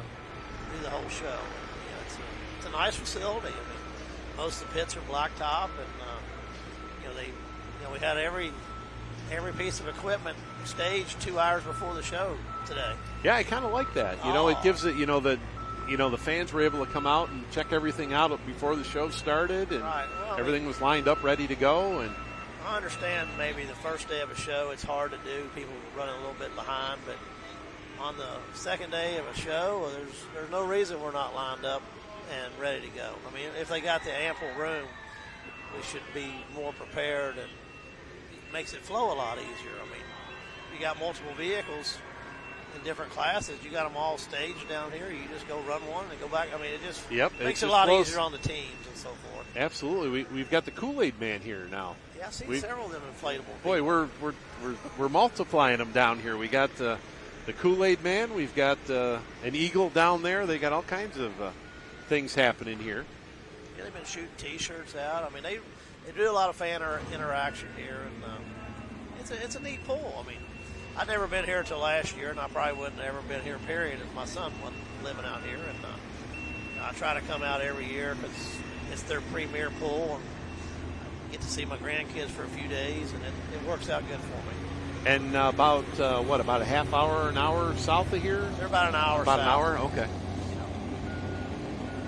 do the whole show. It's a nice facility. I mean, most of the pits are blacktop, and we had every piece of equipment staged 2 hours before the show today. Yeah, I kind of like that. It gives it, the fans were able to come out and check everything out before the show started, and right. Well, everything was lined up, ready to go. And I understand maybe the first day of a show it's hard to do. People running a little bit behind, but on the second day of a show, there's no reason we're not lined up and ready to go. I mean, if they got the ample room, we should be more prepared, and it makes it flow a lot easier. I mean, you got multiple vehicles in different classes. You got them all staged down here. You just go run one and go back. I mean, it just makes it a lot easier on the teams and so forth. Absolutely. We've got the Kool-Aid Man here now. Yeah, I've seen several of them inflatable. Boy, we're multiplying them down here. We got the Kool-Aid Man. We've got an Eagle down there. They got all kinds of things happening here. Yeah, they've been shooting T-shirts out. I mean, they do a lot of fan interaction here, and it's a neat pool. I mean, I'd never been here until last year, and I probably wouldn't have ever been here, period, if my son wasn't living out here. And I try to come out every year because it's their premier pool, and I get to see my grandkids for a few days, and it works out good for me. And about a half hour, an hour south of here? They're about an hour About south. An hour? Okay.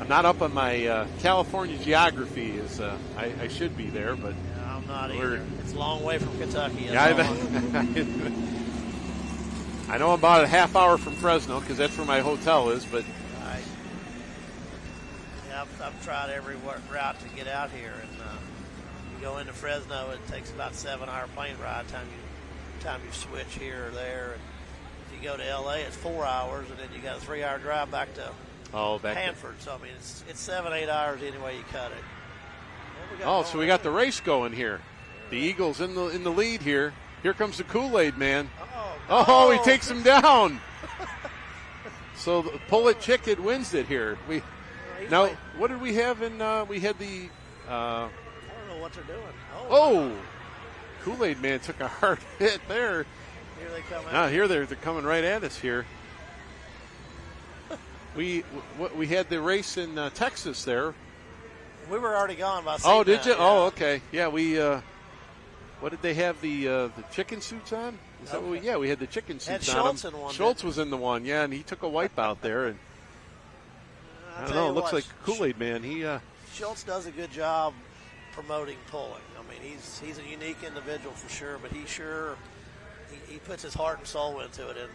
I'm not up on my California geography as I should be there, but no, I'm not either. It's a long way from Kentucky. I know I'm about a half hour from Fresno because that's where my hotel is, but right. Yeah, I've tried every route to get out here, and you go into Fresno, it takes about 7-hour plane ride time you switch here or there. And if you go to LA, it's 4 hours, and then you got a 3-hour drive back to Hanford. So I mean, it's 7-8 hours any way you cut it. So we got the race going here. The Eagles in the lead here. Here comes the Kool-Aid Man. Oh, he takes him down. So the Pull It Chicken wins it here. What did we have in? We had the. I don't know what they're doing. Oh, Kool-Aid Man took a hard hit there. Here they come out. Now here they're coming right at us here. We had the race in Texas there. We were already gone by. Oh, did you? Yeah. Oh, okay. Yeah, we. What did they have the chicken suits on? Is that what we had the chicken suits on. Schultz in one. Schultz was in the one, yeah, and he took a wipe out there. And I don't know. It looks like Kool-Aid Man. Schultz does a good job promoting pulling. I mean, he's a unique individual for sure, but he puts his heart and soul into it, and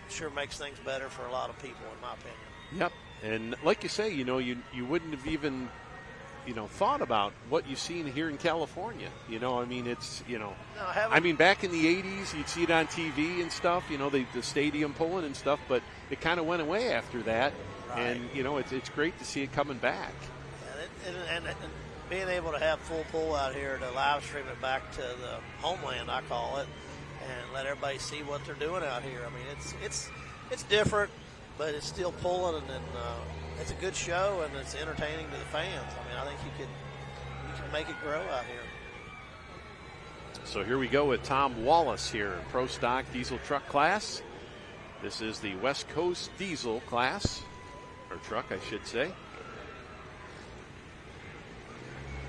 sure makes things better for a lot of people, in my opinion. Yep, and like you say, you wouldn't have even thought about what you've seen here in California. I mean, it's I mean, back in the '80s, you'd see it on TV and stuff. The stadium pulling and stuff, but it kind of went away after that. Right. And it's great to see it coming back. And being able to have full pull out here to live stream it back to the homeland, I call it, and let everybody see what they're doing out here. I mean, it's different, but it's still pulling, and it's a good show, and it's entertaining to the fans. I mean, I think you can make it grow out here. So here we go with Tom Wallace here, Pro Stock Diesel Truck class. This is the West Coast Diesel class, or truck, I should say.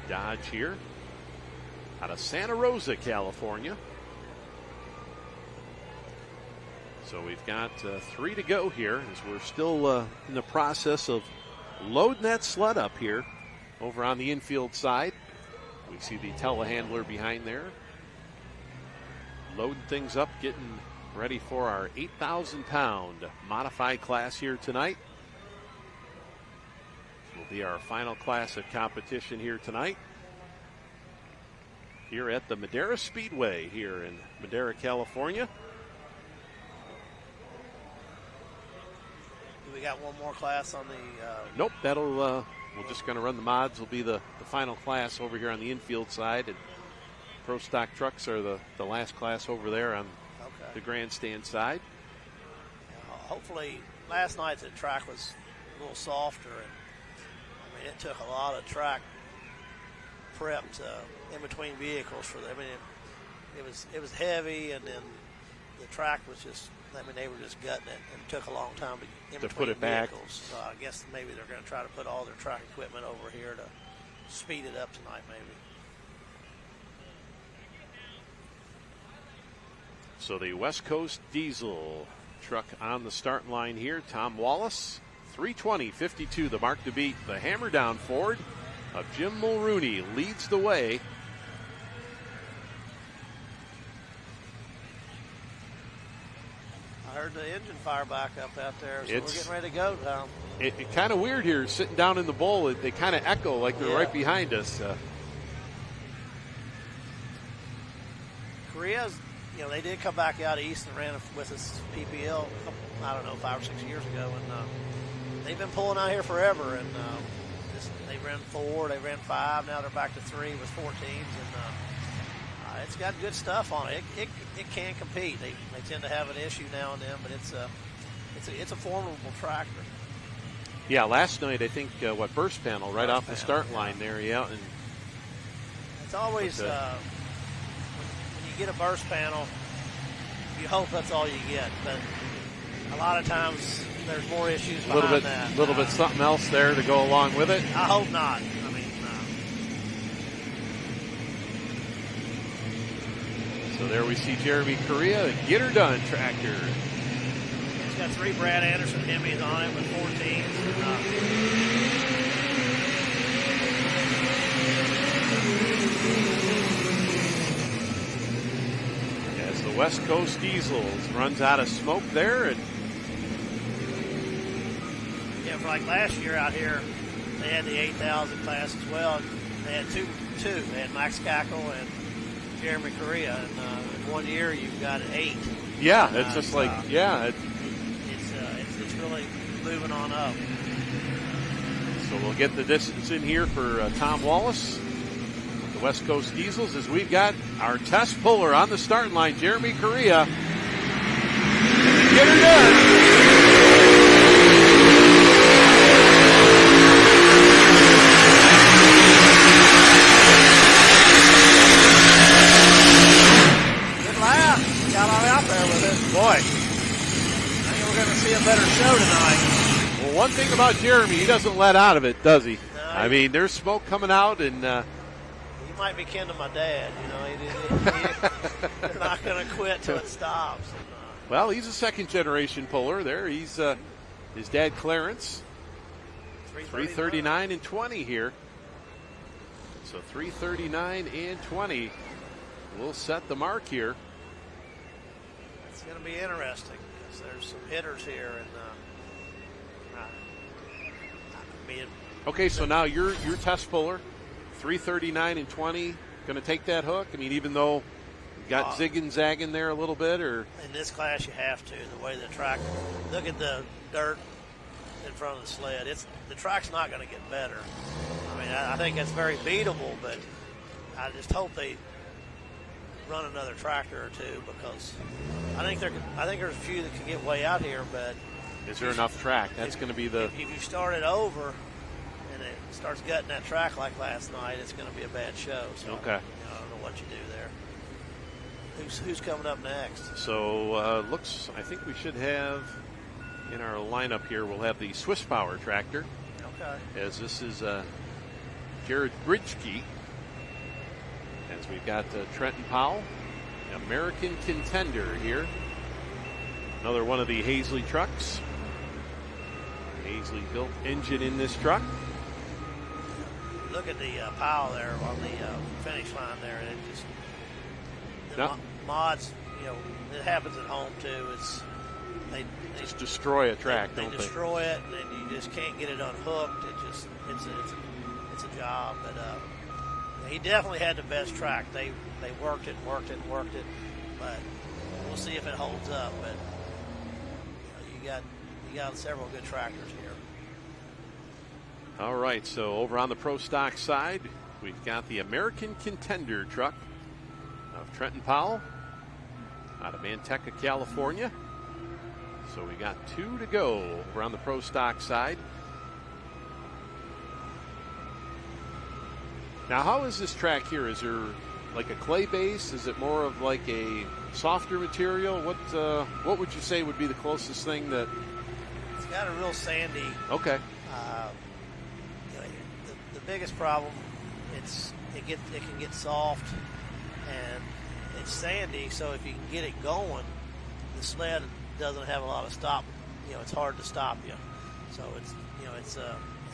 Dodge here, out of Santa Rosa, California. So we've got 3 to go here as we're still in the process of loading that sled up here over on the infield side. We see the telehandler behind there. loading things up, getting ready for our 8,000-pound modified class here tonight. Will be our final class of competition here tonight, here at the Madera Speedway here in Madera, California. Do we got one more class on the? Nope, that'll. We're just going to run the mods. Will be the final class over here on the infield side, and Pro Stock trucks are the last class over there on the grandstand side. Hopefully, last night the track was a little softer, and I mean it took a lot of track prep in between vehicles for them. I mean it was heavy, and then the track was just. I mean they were just gutting it, and it took a long time to put it back. So I guess maybe they're going to try to put all their track equipment over here to speed it up tonight, maybe. So the West Coast Diesel truck on the starting line here. Tom Wallace, 3:20.52, the mark to beat. The hammer down Ford of Jim Mulrooney leads the way. I heard the engine fire back up out there, so we're getting ready to go, Tom. It's kind of weird here, sitting down in the bowl. They kind of echo like they're right behind us. Korea's, they did come back out east and ran with us PPL, I don't know, 5 or 6 years ago, and they've been pulling out here forever. And they ran 4, they ran 5, now they're back to 3 with 14s, and it's got good stuff on it. It can compete. They tend to have an issue now and then, but it's a formidable tractor. Yeah, last night I think burst panel right off the start line there, and it's always when you get a burst panel, you hope that's all you get, but a lot of times there's more issues behind that. A little bit something else there to go along with it. I hope not. So there we see Jeremy Correa, a Get Her Done tractor. It's got 3 Brad Anderson Hemis on it with 14s. As the West Coast Diesels runs out of smoke there. And yeah, for like last year out here, they had the 8,000 class as well. They had two. They had Max Cackle and Jeremy Correa, and in 1 year you've got 8. Yeah, it's just like, it's really moving on up. So we'll get the distance in here for Tom Wallace with the West Coast Diesels, as we've got our test puller on the starting line, Jeremy Correa. Get her done. Boy, I think we're going to see a better show tonight. Well, one thing about Jeremy, he doesn't let out of it, does he? No, I mean, there's smoke coming out, and he might be kin to my dad. They're not going to quit till it stops. Well, he's a second-generation puller there. He's his dad, Clarence. 3:39 and 20 here. So 3:39 and 20 will set the mark here. It's going to be interesting because there's some hitters here, and okay, so now you're test puller, 3:39 and 20, going to take that hook. I mean, even though you got zig and zagging there a little bit, or in this class you have to. The way the track, look at the dirt in front of the sled. The track's not going to get better. I mean, I think it's very beatable, but I just hope they run another tractor or two, because I think there's a few that can get way out here, but is there enough track? That's going to be the. If you start it over and it starts gutting that track like last night, it's going to be a bad show. So okay. I don't know what you do there. Who's coming up next? So I think we should have in our lineup here. We'll have the Swiss Power tractor. Okay. As this is Jared Bridgke. As we've got Trenton Powell, American Contender here. Another one of the Hazley trucks. Hazley built engine in this truck. Look at the Powell there on the finish line there. And it just mods it happens at home too. They just destroy a track. They destroy it, and you just can't get it unhooked. It's a job. But he definitely had the best track. They worked it. But we'll see if it holds up. But you got several good tractors here. All right, so over on the Pro Stock side, we've got the American Contender truck of Trenton Powell out of Manteca, California. So we got 2 to go over on the Pro Stock side. Now, how is this track here? Is there like a clay base? Is it more of like a softer material? What would you say would be the closest thing that? It's got a real sandy. Okay. The biggest problem, it can get soft, and it's sandy. So if you can get it going, the sled doesn't have a lot of stop. It's hard to stop you. So it's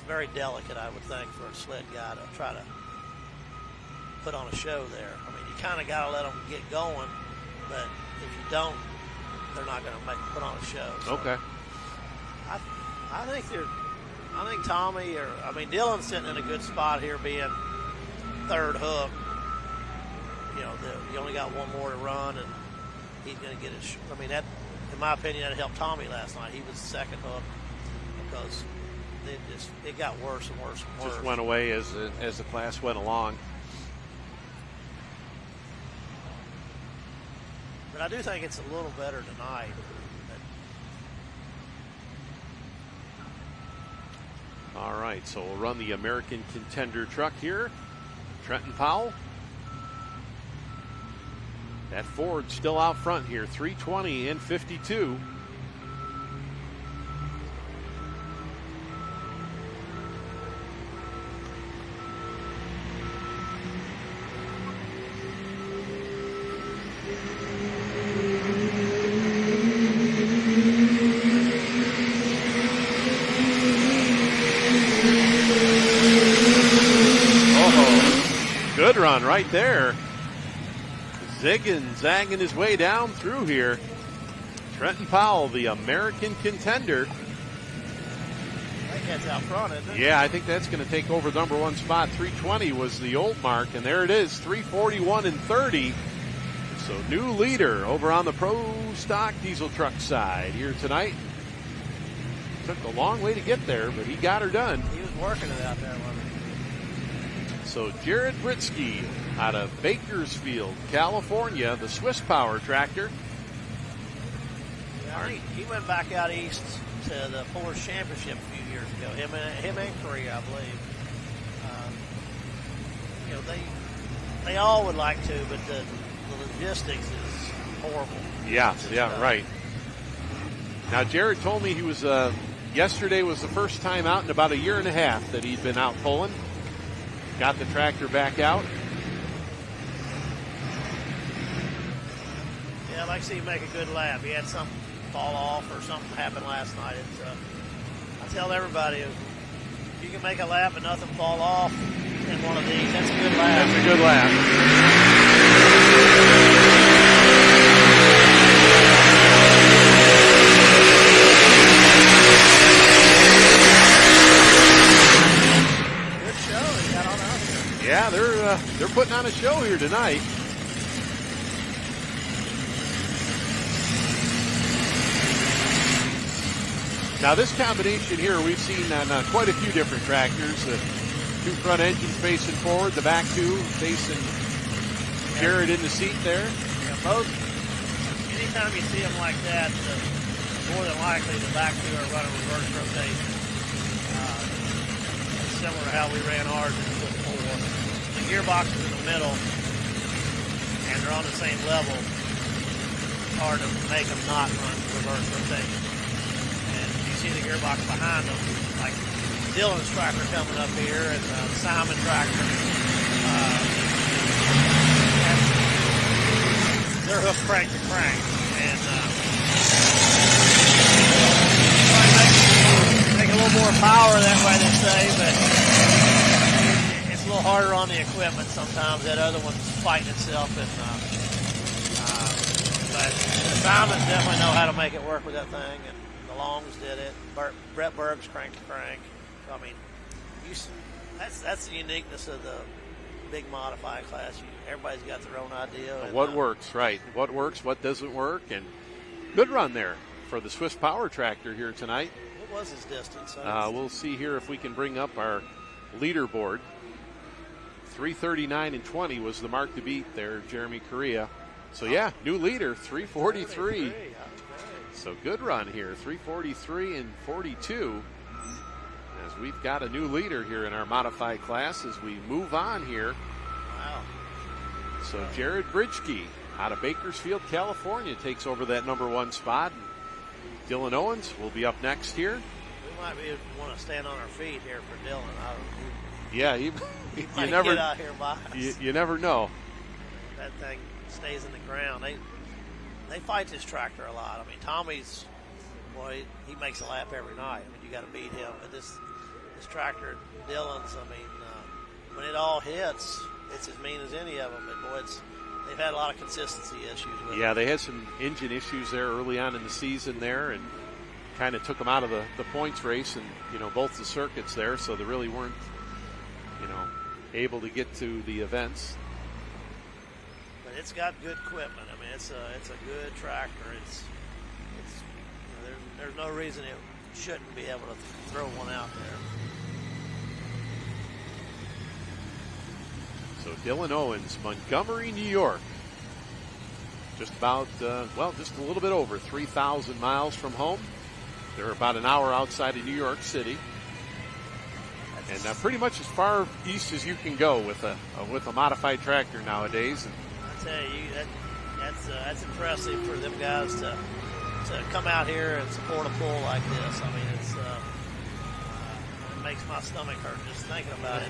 very delicate, I would think, for a sled guy to try to put on a show there. I mean, you kind of got to let them get going, but if you don't, they're not going to put on a show. So okay. I think Tommy Dylan's sitting in a good spot here, being third hook. You only got one more to run, and he's going to get it. That, in my opinion, that helped Tommy last night. He was the second hook because it got worse and worse and worse. Just went away as the class went along. But I do think it's a little better tonight. All right, so we'll run the American Contender truck here. Trenton Powell. That Ford still out front here, 320 and 52. Good run right there. Zigging, zagging his way down through here. Trenton Powell, the American Contender. I think that's out front, isn't it? Yeah, I think that's going to take over the number 1 spot. 320 was the old mark, and there it is, 341 and 30. So new leader over on the Pro Stock diesel truck side here tonight. Took a long way to get there, but he got her done. He was working it out there, wasn't he? So Jared Britsky out of Bakersfield, California, the Swiss Power tractor. Yeah, he went back out east to the Forest Championship a few years ago. Him and Korea, I believe. They all would like to, but the logistics is horrible. Yeah, right. Now Jared told me he was yesterday was the first time out in about a year and a half that he'd been out pulling. Got the tractor back out. Yeah, I'd like to see him make a good lap. He had something fall off or something happen last night. I tell everybody, if you can make a lap and nothing fall off in one of these, that's a good lap. That's a good lap. Yeah, they're putting on a show here tonight. Now this combination here we've seen on quite a few different tractors. The 2 front engines facing forward, the back 2 facing Jared in the seat there. Yeah, anytime you see them like that, more than likely the back 2 are running reverse rotation. Similar to how we ran ours in foot 4. The gearbox is in the middle, and they're on the same level. It's hard to make them not run reverse rotation. And you see the gearbox behind them, like Dylan's tractor coming up here, and Simon tractor. They're hooked crank to crank, and make a little more power that way, they say, but it's a little harder on the equipment sometimes. That other one's fighting itself, and But the Simons definitely know how to make it work with that thing, and the Longs did it. Brett Berg's crank to crank. So, I mean, that's the uniqueness of the big modified class. Everybody's got their own idea. What works, right? What works, what doesn't work, and good run there for the Swiss Power Tractor here tonight. What was his distance? We'll see here if we can bring up our leaderboard. 3:39 and 20 was the mark to beat there, Jeremy Correa. So yeah, new leader, 3:43. So good run here, 3:43 and 42. As we've got a new leader here in our modified class as we move on here. Wow. So Jared Bridgke out of Bakersfield, California takes over that number 1 spot. Dylan Owens will be up next here. We might want to stand on our feet here for Dylan. Yeah, you never get out here by us. You never know. That thing stays in the ground. They fight this tractor a lot. I mean, Tommy's, boy, he makes a lap every night. I mean, you got to beat him. But this tractor, Dylan's, I mean, when it all hits, it's as mean as any of them. And boy, they've had a lot of consistency issues with it. Yeah, they had some engine issues there early on in the season there, and kind of took them out of the points race and, both the circuits there, so they really weren't, able to get to the events. But it's got good equipment. I mean, it's a good tractor. There's no reason it shouldn't be able to throw one out there. So Dylan Owens, Montgomery, New York. Just about, just a little bit over 3,000 miles from home. They're about an hour outside of New York City. And pretty much as far east as you can go with a modified tractor nowadays. And I tell you, that's impressive for them guys to come out here and support a pull like this. I mean, it makes my stomach hurt just thinking about it.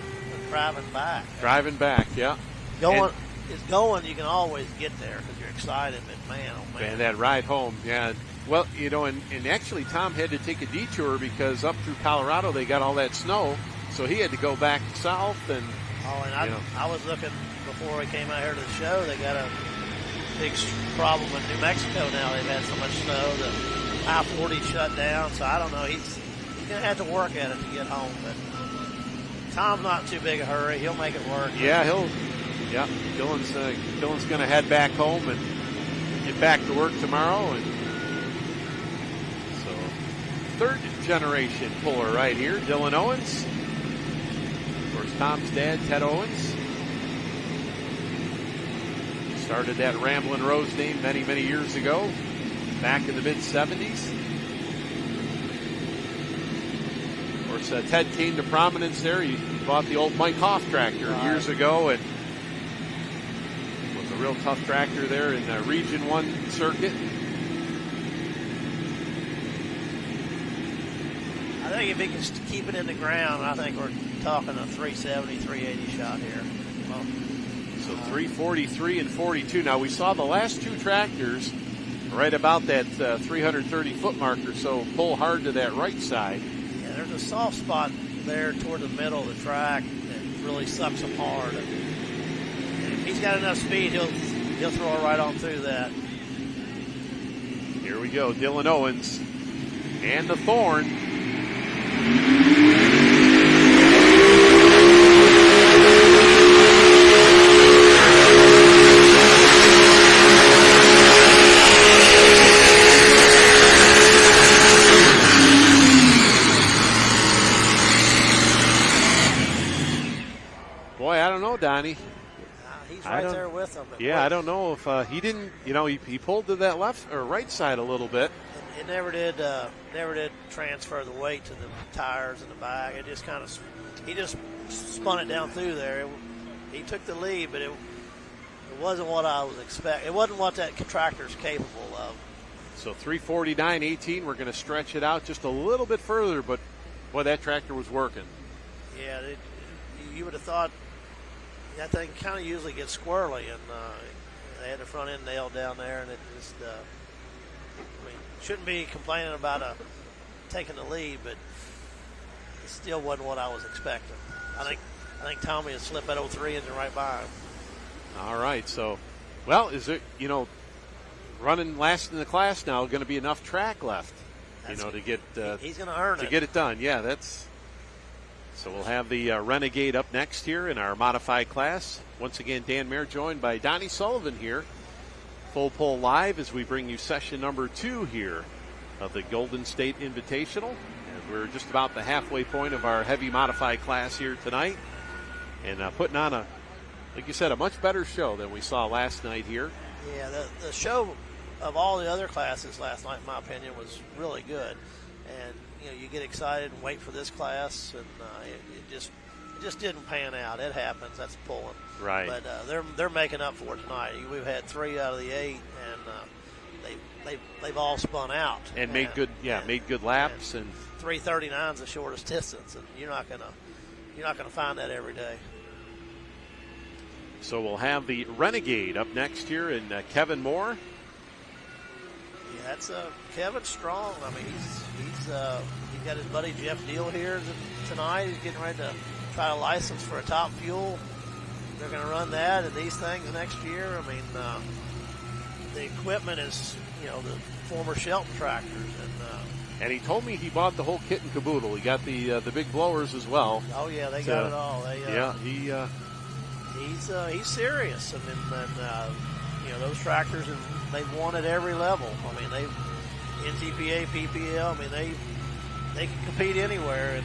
Driving back, yeah. Going, you can always get there because you're excited, but man, oh man. And that ride home, yeah. Well, and actually Tom had to take a detour because up through Colorado they got all that snow, so he had to go back south. And I was looking before we came out here to the show. They got a big problem in New Mexico now. They've had so much snow that I-40 shut down. So I don't know. He's gonna have to work at it to get home. But Tom's not too big a hurry. He'll make it work. Yeah, Dylan's gonna head back home and get back to work tomorrow. And so, third generation puller right here, Dylan Owens. Of course, Tom's dad, Ted Owens. Started that Ramblin' Rose name many, many years ago, back in the mid-'70s. Of course, Ted came to prominence there. He bought the old Mike Hoff tractor years ago and was a real tough tractor there in the Region 1 circuit. I think if he can keep it in the ground, I think we're talking a 370, 380 shot here. Well, so 343 and 42. Now, we saw the last two tractors right about that 330-foot mark or so pull hard to that right side. Yeah, there's a soft spot there toward the middle of the track that really sucks him hard. And if he's got enough speed, he'll throw it right on through that. Here we go, Dylan Owens and the Thorn. Boy, I don't know, Donnie. He's right there with them. Yeah, I don't know if he didn't, he pulled to that left or right side a little bit. It never did transfer the weight to the tires in the back. It just kind of, he just spun it down through there. He took the lead, but it wasn't what I was expecting. It wasn't what that tractor's capable of. So 349.18, we're going to stretch it out just a little bit further, but boy, that tractor was working. Yeah, you would have thought that thing kind of usually gets squirrely, and they had the front end nailed down there, and it just, shouldn't be complaining about taking the lead, but it still wasn't what I was expecting. I think Tommy would slip that 03 engine right by him. All right, so, well, is it, running last in the class now, going to be enough track left, to get he's going to earn to get it done. Yeah, that's. So we'll have the Renegade up next here in our modified class. Once again, Dan Mayer joined by Donnie Sullivan here. Full pull live as we bring you session number 2 here of the Golden State Invitational. And we're just about the halfway point of our heavy modified class here tonight. And putting on like you said, a much better show than we saw last night here. Yeah, the show of all the other classes last night, in my opinion, was really good. And, you get excited and wait for this class, and it just didn't pan out. It happens. That's pulling. Right. But they're making up for it tonight. We've had 3 out of the 8, and they've all spun out and made good laps. And 3:39 is the shortest distance, and you're not gonna find that every day. So we'll have the Renegade up next here, and Kevin Moore. Yeah, that's Kevin Strong. I mean, he's got his buddy Jeff Deal here tonight. He's getting ready to try a license for a Top Fuel. They're going to run that and these things next year. I mean, the equipment is the former Shelton tractors, and he told me he bought the whole kit and caboodle. He got the big blowers as well. Oh yeah, they got it all. He's serious. I mean, those tractors, and they've won at every level. I mean, NTPA, PPL. I mean, they can compete anywhere, and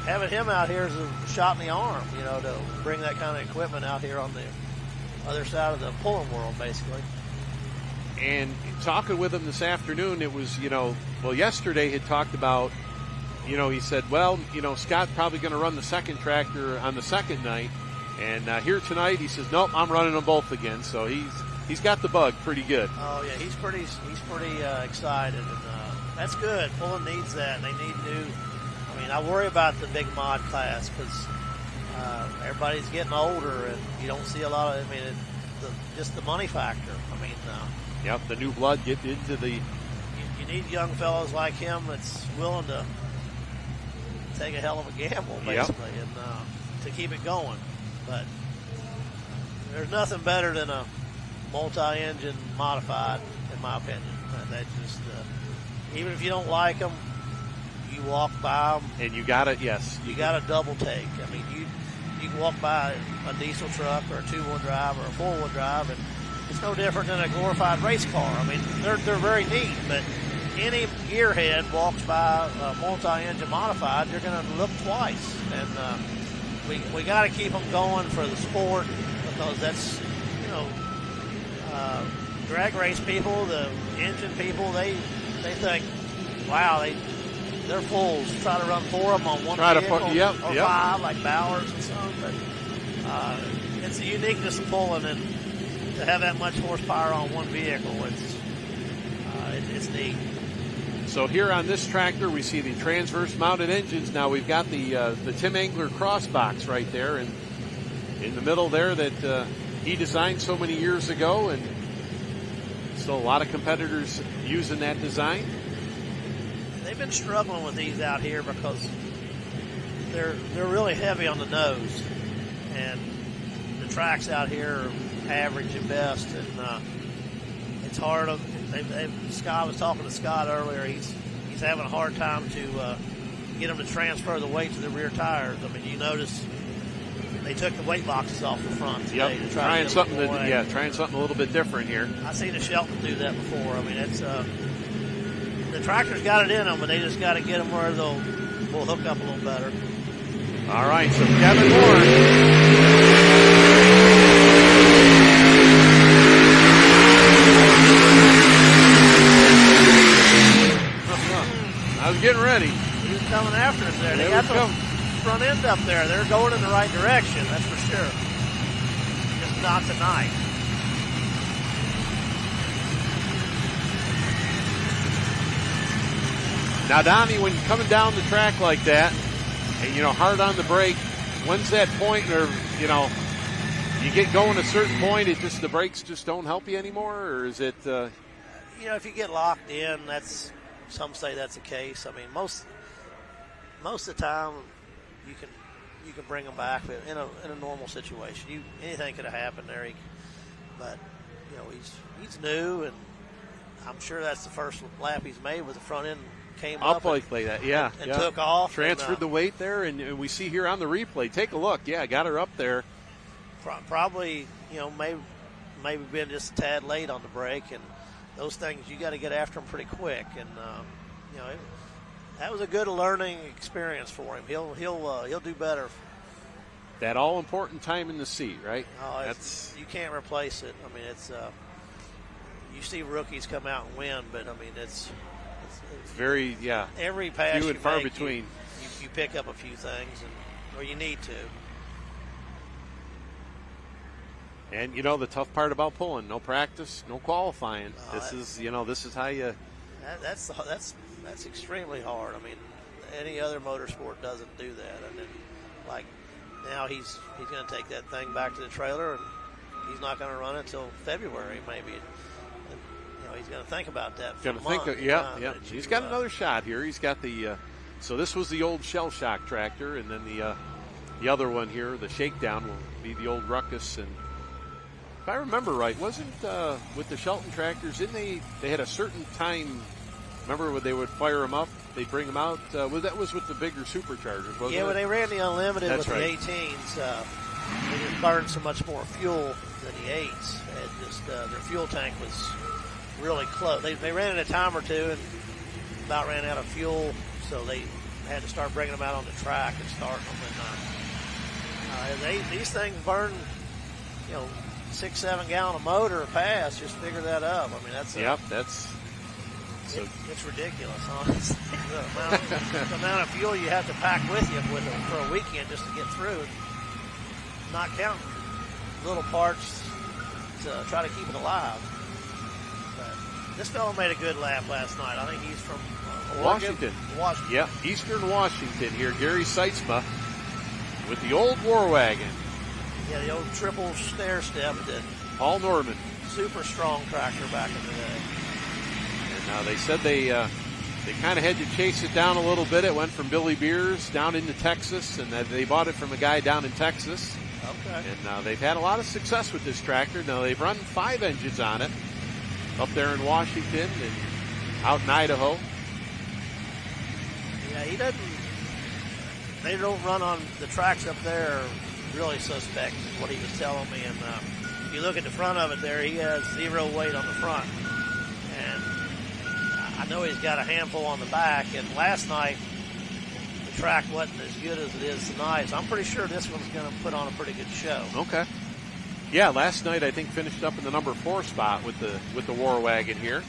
having him out here is a shot in the arm. To bring that kind of equipment out here on the other side of the pulling world, basically. And talking with him this afternoon, it was yesterday he talked about. He said, Scott's probably going to run the second tractor on the second night. And here tonight, he says, nope, I'm running them both again. So he's got the bug pretty good. Oh, yeah, he's pretty excited. And that's good. Pulling needs that. They need new. I mean, I worry about the big mod class because everybody's getting older and you don't see a lot of, just the money factor. I mean, yep, the new blood get into the. You need young fellows like him that's willing to take a hell of a gamble, basically, yep. And to keep it going. But there's nothing better than a multi-engine modified, in my opinion. That just, even if you don't like them, you walk by them. And you got it, yes. You got a double take. I mean, you can walk by a diesel truck or a 2-wheel drive or a 4-wheel drive, and it's no different than a glorified race car. I mean, they're very neat, but any gearhead walks by a multi-engine modified, you're going to look twice. And we got to keep them going for the sport because that's, drag race people, the engine people, they think, wow, they're fools. Try to run 4 of them on one vehicle yep. 5 like Bowers and some. But it's the uniqueness of pulling, and to have that much horsepower on one vehicle, it's neat. So here on this tractor, we see the transverse mounted engines. Now we've got the Tim Engler crossbox right there, and in the middle there that he designed so many years ago, and still a lot of competitors using that design. They've been struggling with these out here because they're really heavy on the nose, and the tracks out here are average at best, and it's hard. Scott was talking to Scott earlier. He's having a hard time to get them to transfer the weight to the rear tires. I mean, you notice they took the weight boxes off the front today to try trying something a little bit different here. I've seen a Shelton do that before. I mean, it's the tractor's got it in them, but they just got to get them where will hook up a little better. All right, so Kevin Moore. I was getting ready. He was coming after us there. They got the front end up there. They're going in the right direction, that's for sure. Just not tonight. Now, Donnie, when you're coming down the track like that, and, hard on the brake, when's that point where, you get going a certain point, the brakes just don't help you anymore? Or is it... if you get locked in, some say that's the case. I mean, most of the time, you can bring them back in a normal situation. Anything could have happened there, but he's new, and I'm sure that's the first lap he's made with the front end came up up like that. Yeah, and took off. Transferred the weight there, and we see here on the replay. Take a look. Yeah, got her up there. Probably, maybe been just a tad late on the brake, and those things you got to get after them pretty quick. And that was a good learning experience for him. He'll do better. That all important time in the seat, right? Oh, you can't replace it. I mean, it's you see rookies come out and win, but I mean it's very every pass few you and far make, between. You pick up a few things, or you need to. And the tough part about pulling, no practice, no qualifying. This is how you. That's extremely hard. I mean, any other motorsport doesn't do that. And then, like now, he's going to take that thing back to the trailer, and he's not going to run it until February, maybe. And, he's going to think about that. He's got another shot here. He's got the. So this was the old Shell Shock tractor, and then the other one here, the Shakedown, will be the old Ruckus. And if I remember right, wasn't with the Shelton tractors, didn't they had a certain time? Remember when they would fire them up, they'd bring them out? That was with the bigger superchargers, wasn't it? Yeah, when they ran the Unlimited That's with right. the 18s, they just burned so much more fuel than the 8s. And just their fuel tank was really close. They ran it a time or two and about ran out of fuel, so they had to start bringing them out on the track and starting them. And these things burn, 6-7 gallon of motor a pass. Just figure that up. I mean, it's ridiculous, honestly. the amount of fuel you have to pack with you for a weekend just to get through, not counting little parts to try to keep it alive. But this fellow made a good lap last night. I think he's from Washington. Yeah, Eastern Washington here. Gary Seitzma with the old War Wagon. Yeah, the old triple stair step that Paul Norman. Super strong tractor back in the day. And they said they kind of had to chase it down a little bit. It went from Billy Beers down into Texas, and they bought it from a guy down in Texas. Okay. And they've had a lot of success with this tractor. Now, they've run 5 engines on it up there in Washington and out in Idaho. Yeah, they don't run on the tracks up there really suspect, is what he was telling me. And if you look at the front of it there, he has 0 weight on the front. And I know he's got a handful on the back. And last night, the track wasn't as good as it is tonight. So I'm pretty sure this one's going to put on a pretty good show. Okay. Yeah, last night I think finished up in the number 4 spot with the War Wagon here.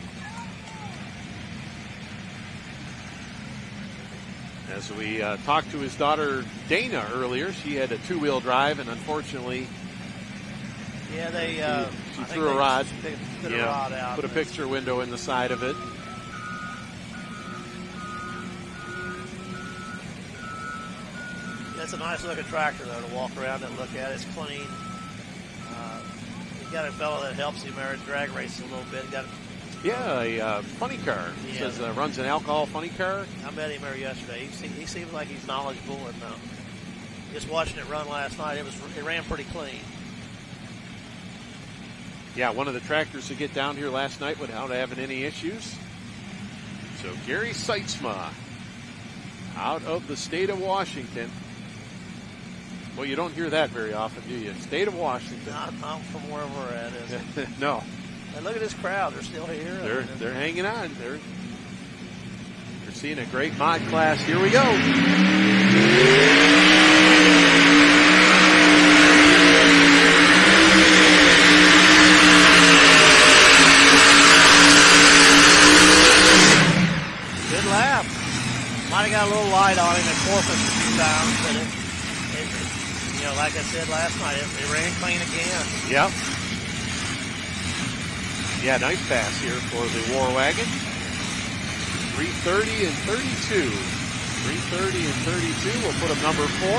As we talked to his daughter Dana earlier, she had a 2-wheel drive, and unfortunately, she threw a rod. Put a rod out. Put a picture window in the side of it. That's a nice looking tractor though to walk around and look at. It's clean. He's got a fellow that helps him there at drag racing a little bit. A funny car. He says runs an alcohol funny car. I met him there yesterday. He seems like he's knowledgeable, and just watching it run last night, it ran pretty clean. Yeah, one of the tractors to get down here last night without having any issues. So Gary Seitzma out of the state of Washington. Well, you don't hear that very often, do you? State of Washington. Not from where we're at, is it? No. And look at this crowd. They're still here. They're hanging on. They're seeing a great mod class. Here we go. Good lap. Might have got a little light on him at Corpus a few times, but like I said last night, it ran clean again. Yep. Yeah, nice pass here for the War Wagon. 3:30 and 32. 3:30 and 32. We'll put him number 4.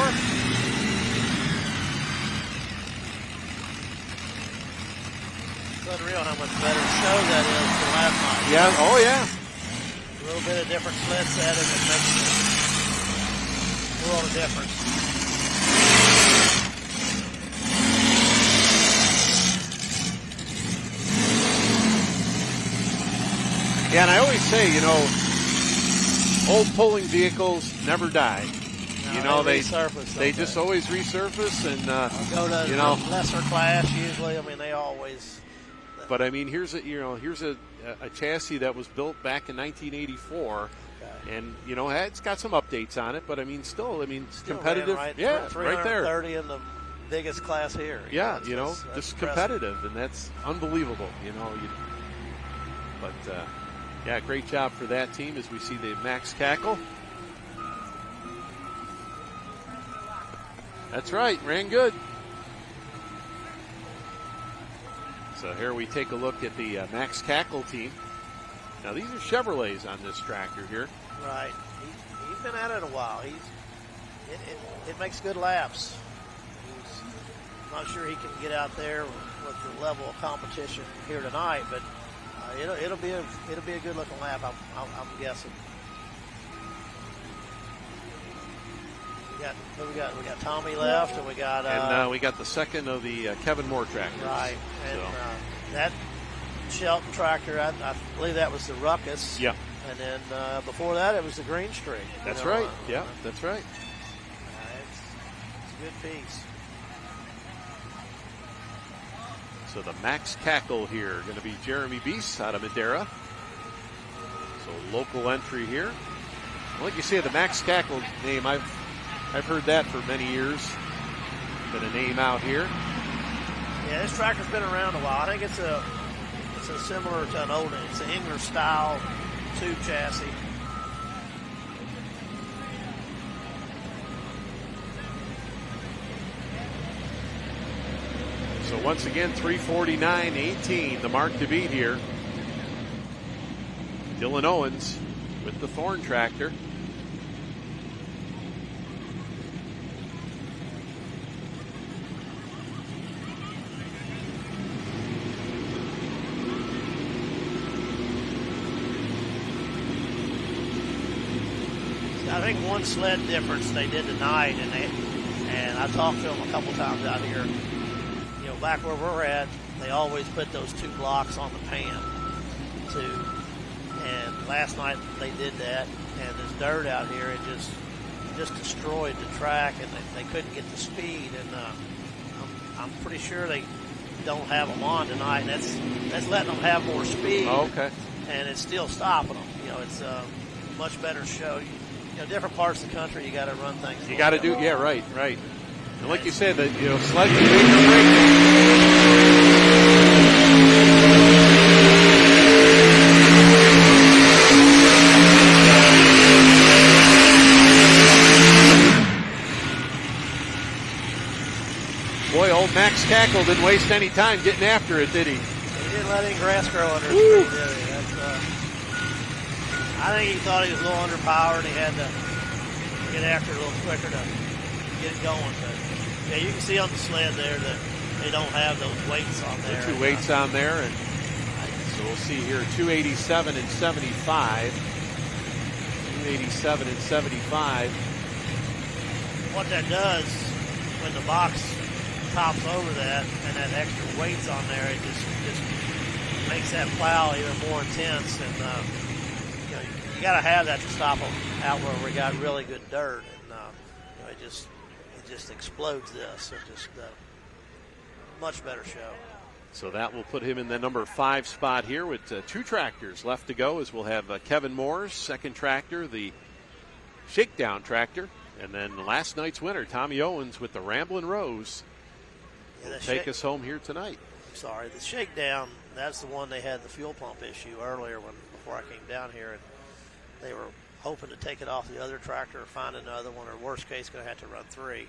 It's unreal how much better show that is than last night. Yeah. Oh, yeah. A little bit of different sled setting that makes a world of difference. Yeah, and I always say, you know, old pulling vehicles never die. No, you know, they resurface. They just always resurface, and go to, you know, lesser class usually. I mean, they always. But I mean, here's a chassis that was built back in 1984, and you know, it's got some updates on it. But I mean, still competitive. Right, yeah, right there. 330 in the biggest class here. Yeah, that's just impressive. competitive, and that's unbelievable. You know, but yeah, great job for that team as we see the Max Cackle. That's right, ran good. So here we take a look at the Max Cackle team. Now these are Chevrolets on this tractor here. Right. He's been at it a while. It makes good laps. I'm not sure he can get out there with the level of competition here tonight, but it'll be a good looking lap. I'm guessing. We got Tommy left, and we got the second of the Kevin Moore tractors. Right, and that Shelton tractor, I believe that was the Ruckus. Yeah. And then before that, it was the Green Streak. That's right. Yeah, that's right. It's a good piece. So the Max Cackle here going to be Jeremy Beese out of Madera. So local entry here. Like you say, the Max Cackle name, I've heard that for many years. Been a name out here. Yeah, this tractor's been around a while. I think it's a similar to an old, it's an English style tube chassis. So once again, 349.18, the mark to beat here. Dylan Owens with the Thorn tractor. I think one sled difference they did tonight, and I talked to them a couple times out here. You know, back where we're at, they always put those two blocks on the pan, and last night they did that, and this dirt out here, it just destroyed the track, and they couldn't get the speed, and I'm pretty sure they don't have them on tonight, and that's letting them have more speed. Oh, okay. And it's still stopping them. You know, it's a much better show. You know, different parts of the country, you got to run things. You got to do, yeah, right. And like you said, that sled can make or break it. Boy, old Max Cackle didn't waste any time getting after it, did he? He didn't let any grass grow under his feet, did he? I think he thought he was a little underpowered. He had to get after it a little quicker to get it going. But yeah, you can see on the sled there that they don't have those weights on there. The two weights on there, and so we'll see here 287 and 75. 287 and 75. What that does when the box tops over that and that extra weight's on there, it just makes that plow even more intense. And you got to have that to stop them out where we got really good dirt, and it just explodes this. It just much better show. So that will put him in the number 5 spot here with 2 tractors left to go, as we'll have Kevin Moore's second tractor, the Shakedown tractor, and then last night's winner, Tommy Owens, with the Ramblin' Rose, will take us home here tonight. Sorry, the Shakedown, that's the one they had the fuel pump issue earlier before I came down here, and they were hoping to take it off the other tractor or find another one, or worst case, going to have to run 3. If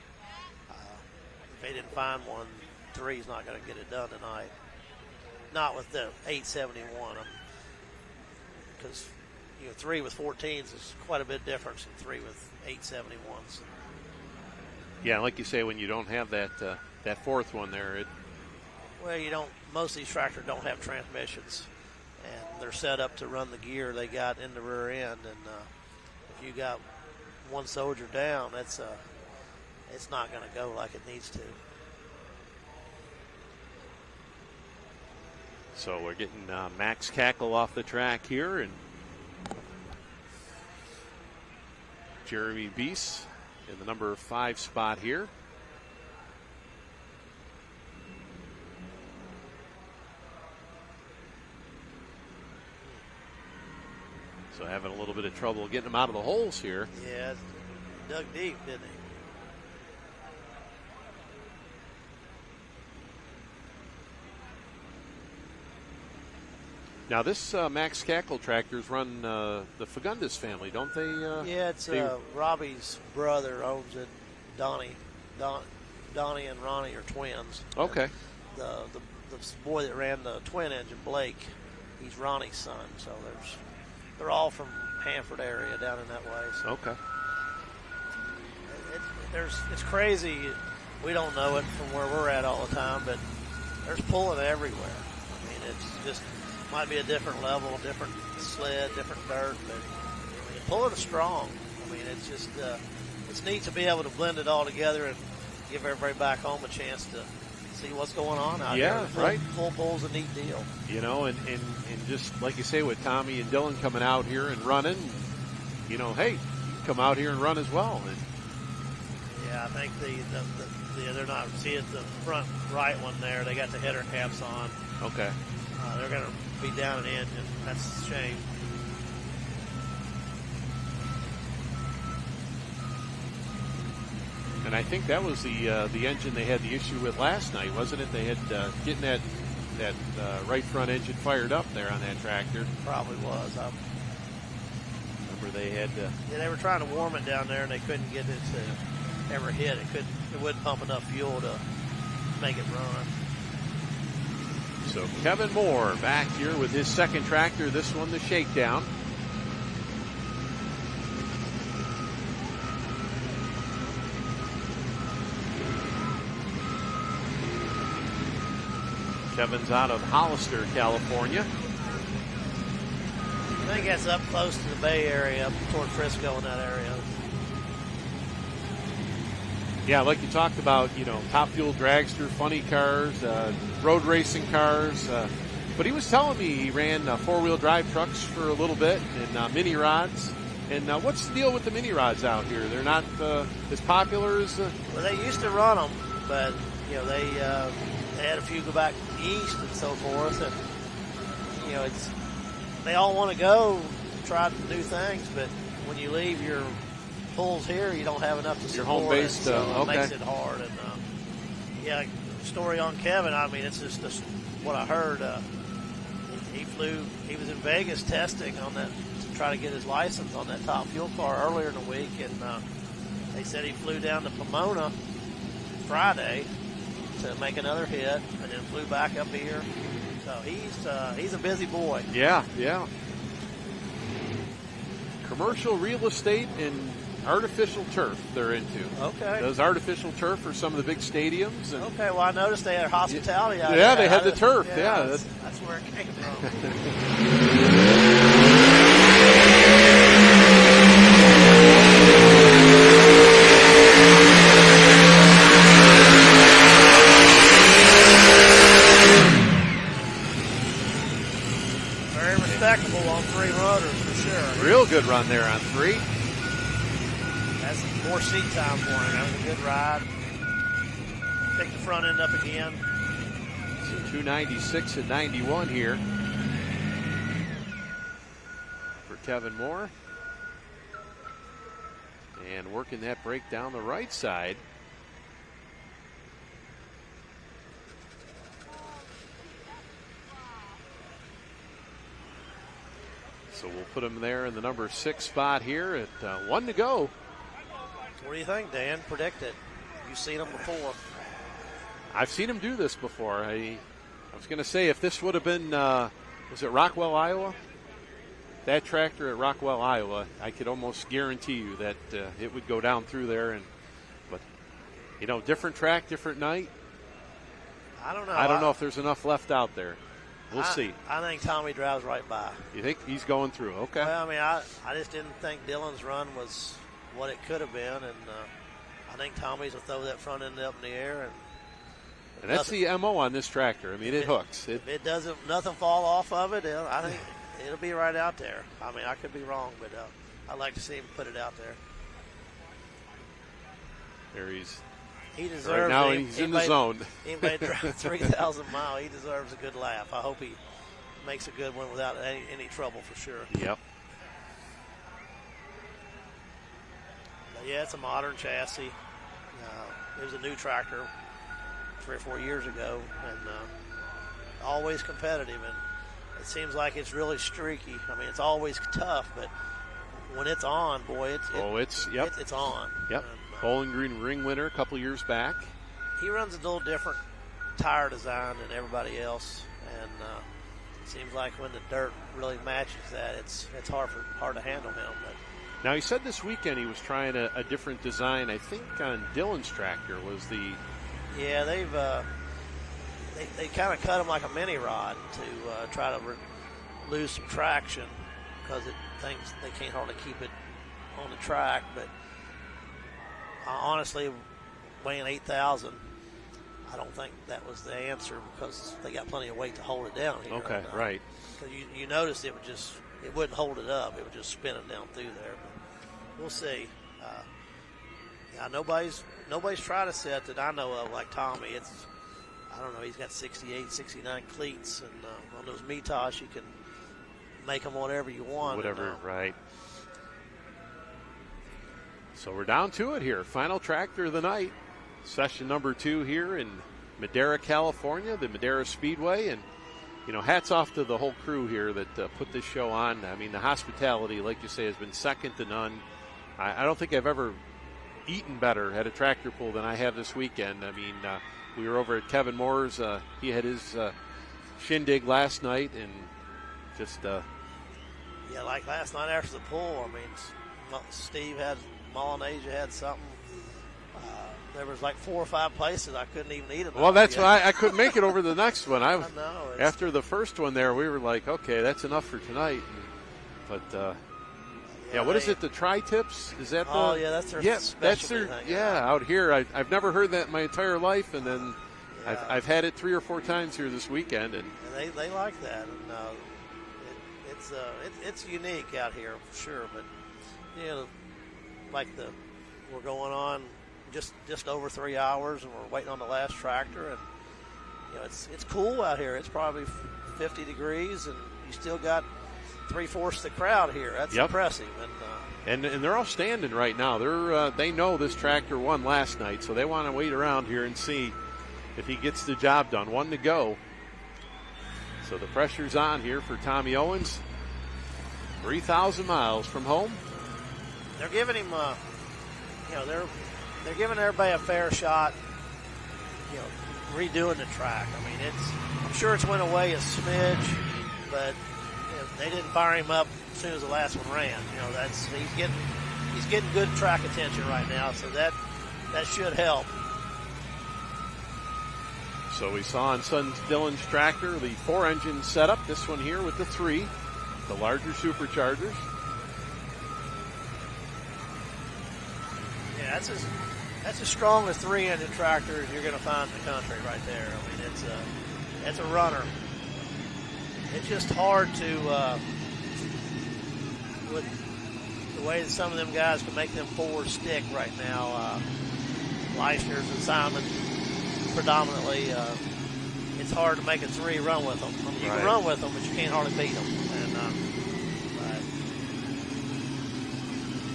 they didn't find one, 3 is not going to get it done tonight. Not with the 871, because 3 with 14s is quite a bit different than 3 with 871s. Yeah, like you say, when you don't have that fourth one there, well, you don't. Most of these tractors don't have transmissions, and they're set up to run the gear they got in the rear end. And if you got one soldier down, it's not going to go like it needs to. So we're getting Max Cackle off the track here, and Jeremy Beese in the number 5 spot here. So having a little bit of trouble getting them out of the holes here. Yeah, dug deep, didn't he? Now this Max Cackle tractors run the Fagundes family, don't they? Yeah, it's Robbie's brother owns it. Donnie and Ronnie are twins. Okay. The boy that ran the twin engine, Blake, he's Ronnie's son. So they're all from Hanford area down in that way. So okay. It's crazy. We don't know it from where we're at all the time, but there's pulling everywhere. I mean, it's just might be a different level, different sled, different dirt, but I mean, pulling is strong. I mean, it's just it's neat to be able to blend it all together and give everybody back home a chance to see what's going on out here. Yeah, right. Full pull's a neat deal. You know, and just like you say with Tommy and Dylan coming out here and running, you know, hey, you can come out here and run as well. And yeah, I think they're not, see at the front right one there, they got the header caps on. Okay. They're going to be down an engine. That's a shame. And I think that was the engine they had the issue with last night, wasn't it? They had getting that right front engine fired up there on that tractor. Probably was. I remember they had to. Yeah, they were trying to warm it down there, and they couldn't get it to ever hit. It wouldn't pump enough fuel to make it run. So Kevin Moore back here with his second tractor, this one the Shakedown. Kevin's out of Hollister, California. I think that's up close to the Bay Area, up toward Frisco in that area. Yeah, like you talked about, you know, top fuel dragster, funny cars, road racing cars. But he was telling me he ran four-wheel drive trucks for a little bit and mini rods. And what's the deal with the mini rods out here? They're not as popular as. Well, they used to run them, but you know they had a few go back east and so forth, and you know they all want to go try new things, but when you leave your pulls here, you don't have enough to support. Your home base, so okay. It makes it hard. And yeah, story on Kevin. I mean, it's just what I heard. He flew. He was in Vegas testing on that to try to get his license on that top fuel car earlier in the week, and they said he flew down to Pomona Friday to make another hit, and then flew back up here. So he's a busy boy. Yeah. Commercial real estate and artificial turf they're into. Okay. Does artificial turf for some of the big stadiums. And okay, well, I noticed they had hospitality out there. Yeah, they had the turf. Yeah. That's where it came from. Very respectable on 3 runners for sure. Real good run there on 3. That's more seat time for him. That was a good ride. Pick the front end up again. So 296 and 91 here for Kevin Moore. And working that brake down the right side. So we'll put him there in the number 6 spot here at 1 to go. What do you think, Dan? Predict it. You've seen him before. I've seen him do this before. I was going to say if this would have been, was it Rockwell, Iowa? That tractor at Rockwell, Iowa, I could almost guarantee you that it would go down through there. But, you know, different track, different night. I don't know. I don't know if there's enough left out there. We'll see. I think Tommy drives right by. You think he's going through? Okay. Well, I mean, I just didn't think Dylan's run was what it could have been, and I think Tommy's will throw that front end up in the air, and And that's the MO on this tractor. I mean, it hooks. It doesn't, nothing fall off of it. I think it'll be right out there. I mean, I could be wrong, but I'd like to see him put it out there. There he deserves right now. He's in the zone. He made 3,000 miles. He deserves a good laugh. I hope he makes a good one without any trouble for sure. Yep. But yeah, it's a modern chassis. It was a new tractor 3 or 4 years ago, and always competitive. And it seems like it's really streaky. I mean, it's always tough, but when it's on, boy, it's on. Yep. And, Bowling Green ring winner a couple years back. He runs a little different tire design than everybody else, and it seems like when the dirt really matches that, it's hard to handle him. But now he said this weekend he was trying a different design. I think on Dylan's tractor was the. Yeah, they kind of cut him like a mini rod to try to lose some traction because they can't hardly keep it on the track, but. Honestly, weighing 8,000, I don't think that was the answer because they got plenty of weight to hold it down here. Okay, right. Because you noticed it wouldn't hold it up. It would just spin it down through there. But we'll see. Nobody's tried a set that I know of like Tommy. I don't know. He's got 68, 69 cleats, and on those Mitosh you can make them whatever you want. Whatever, right. So we're down to it here. Final tractor of the night. Session number 2 here in Madera, California, the Madera Speedway. And, hats off to the whole crew here that put this show on. I mean, the hospitality, like you say, has been second to none. I don't think I've ever eaten better at a tractor pull than I have this weekend. I mean, we were over at Kevin Moore's. He had his shindig last night, and just... Yeah, like last night after the pull, I mean, Steve had... Melanesia had something. There was like 4 or 5 places I couldn't even eat it. Well, that's why I couldn't make it over the next one. I know. After the first one there, we were like, okay, that's enough for tonight. But what is it? The tri-tips? Is that the? Oh yeah, that's their. Yeah, that's their. Yeah, out here, I've never heard that in my entire life, and then I've had it 3 or 4 times here this weekend, and they like that, and it's unique out here for sure. But we're going on just over 3 hours, and we're waiting on the last tractor, and it's cool out here. It's probably 50 degrees, and you still got 3/4 the crowd here. That's impressive. And they're all standing right now. They know this tractor won last night, so they want to wait around here and see if he gets the job done. 1 to go. So the pressure's on here for Tommy Owens. 3,000 miles from home. They're giving him, they're giving everybody a fair shot, redoing the track. I mean, I'm sure it's went away a smidge, but they didn't fire him up as soon as the last one ran. He's getting good track attention right now, so that should help. So we saw on Dylan's tractor the 4-engine setup. This one here with the 3, the larger superchargers. Yeah, that's as strong a 3-engine tractor as you're going to find in the country right there. I mean, it's a runner. It's just hard to, with the way that some of them guys can make them 4 stick right now. Leistner's and Simon predominantly. It's hard to make a 3 run with them. I mean, you can run with them, but you can't hardly beat them.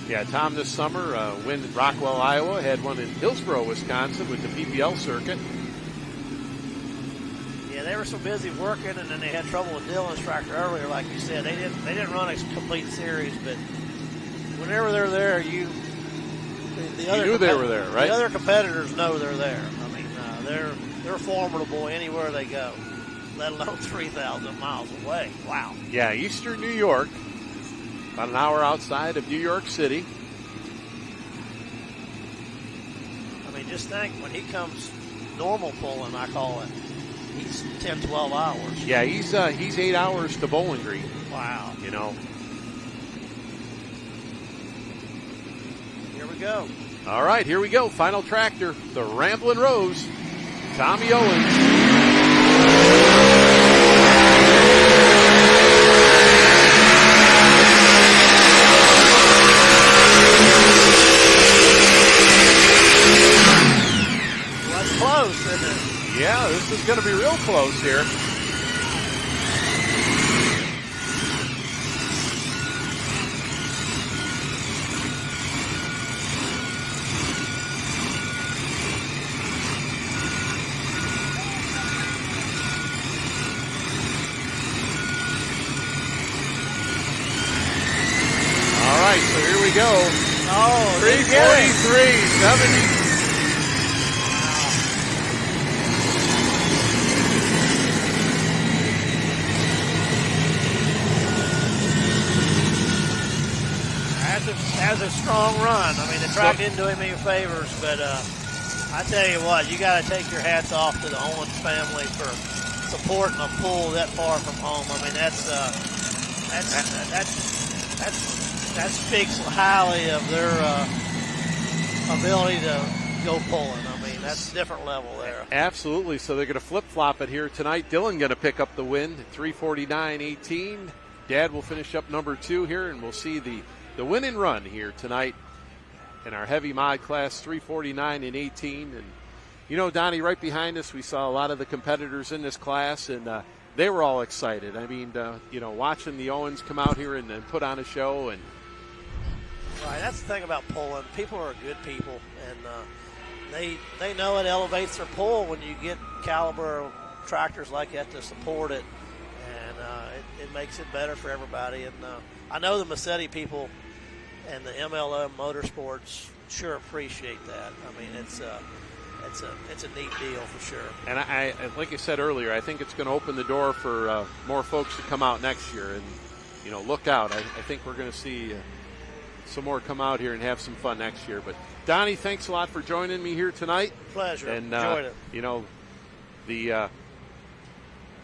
Yeah, Tom this summer win in Rockwell, Iowa, had one in Hillsboro, Wisconsin with the PPL circuit. Yeah, they were so busy working, and then they had trouble with Dylan's tractor earlier, like you said. They didn't run a complete series, but whenever they're there, you knew they were there, right? The other competitors know they're there. I mean, they're formidable anywhere they go, let alone 3,000 miles away. Wow. Yeah, Eastern New York. About an hour outside of New York City. I mean, just think, when he comes normal pulling, I call it, he's 10, 12 hours. Yeah, he's 8 hours to Bowling Green. Wow. Here we go. All right, here we go. Final tractor, the Ramblin' Rose. Tommy Owens. That's close, isn't it? Yeah, this is going to be real close here. All right, so here we go. Oh, 343, 70. Has a strong run. I mean, the track didn't do him any favors, but I tell you what, you got to take your hats off to the Owens family for supporting a pull that far from home. I mean, that speaks highly of their ability to go pulling. I mean, that's a different level there. Absolutely. So they're going to flip-flop it here tonight. Dylan going to pick up the win, 349.18. Dad will finish up number 2 here, and we'll see the win and run here tonight in our heavy mod class, 349.18. And, you know, Donnie, right behind us, we saw a lot of the competitors in this class, and they were all excited. I mean, you know, watching the Owens come out here and put on a show. And right, that's the thing about pulling. People are good people, and they know it elevates their pull when you get caliber tractors like that to support it, and it makes it better for everybody. And I know the Massetti people and the MLM Motorsports sure appreciate that. I mean, it's a neat deal for sure. And I like I said earlier, I think it's going to open the door for more folks to come out next year. And, you know, look out. I think we're going to see some more come out here and have some fun next year. But, Donnie, thanks a lot for joining me here tonight. Pleasure. And, enjoyed it. You know, the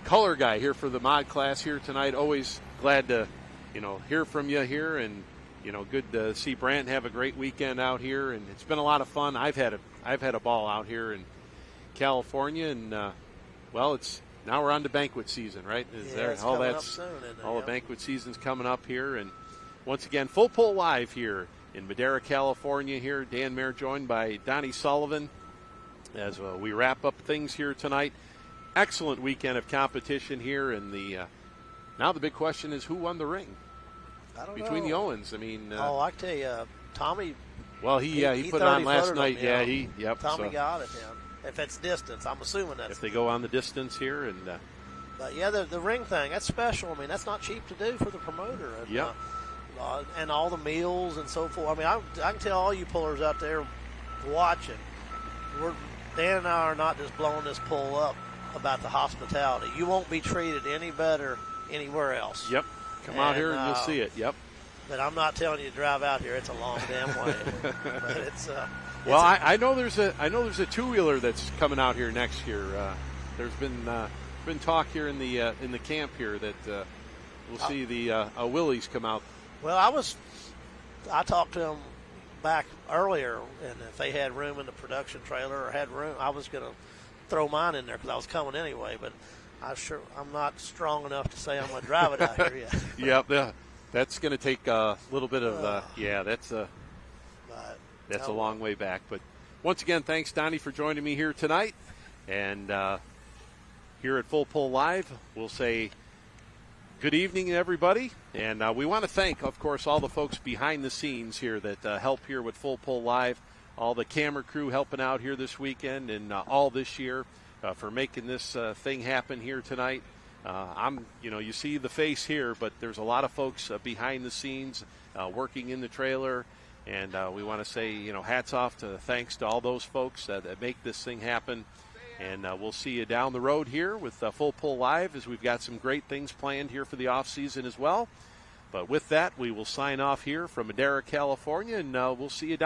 color guy here for the mod class here tonight, always glad to, you know, hear from you here. And, you know, good to see Brant have a great weekend out here. And it's been a lot of fun. I've had a ball out here in California. And, well, now we're on to banquet season, right? It's coming up soon, isn't it? All the banquet season's coming up here. And once again, Full Pull Live here in Madera, California here. Dan Mayer joined by Donnie Sullivan as we wrap up things here tonight. Excellent weekend of competition here. And now the big question is, who won the ring? I don't Between know. the Owens. I mean, I tell you, Tommy. Well, he put it on last night. Tommy So got it then. If it's distance, I'm assuming that's. if they go on the distance here, and But yeah, the ring thing, that's special. I mean, that's not cheap to do for the promoter. And, and all the meals and so forth. I mean, I can tell all you pullers out there watching, Dan and I are not just blowing this pull up about the hospitality. You won't be treated any better anywhere else. Yep. Come out here and you'll see it. Yep. But I'm not telling you to drive out here. It's a long damn way. But it's well, I know there's a 2-wheeler that's coming out here next year. There's been talk here in the camp here that we'll see the Willys come out. Well, I talked to them back earlier, and if they had room in the production trailer or had room, I was going to throw mine in there because I was coming anyway. But I'm not strong enough to say I'm going to drive it out here yet. Yep. That's going to take a little bit of that's a long way back. But once again, thanks, Donnie, for joining me here tonight. And here at Full Pull Live, we'll say good evening, everybody. And we want to thank, of course, all the folks behind the scenes here that help here with Full Pull Live, all the camera crew helping out here this weekend and all this year for making this thing happen here tonight. You see the face here, but there's a lot of folks behind the scenes working in the trailer, and we want to say, hats off thanks to all those folks that make this thing happen. And we'll see you down the road here with Full Pull Live, as we've got some great things planned here for the off season as well. But with that, we will sign off here from Madera, California, and we'll see you down the road.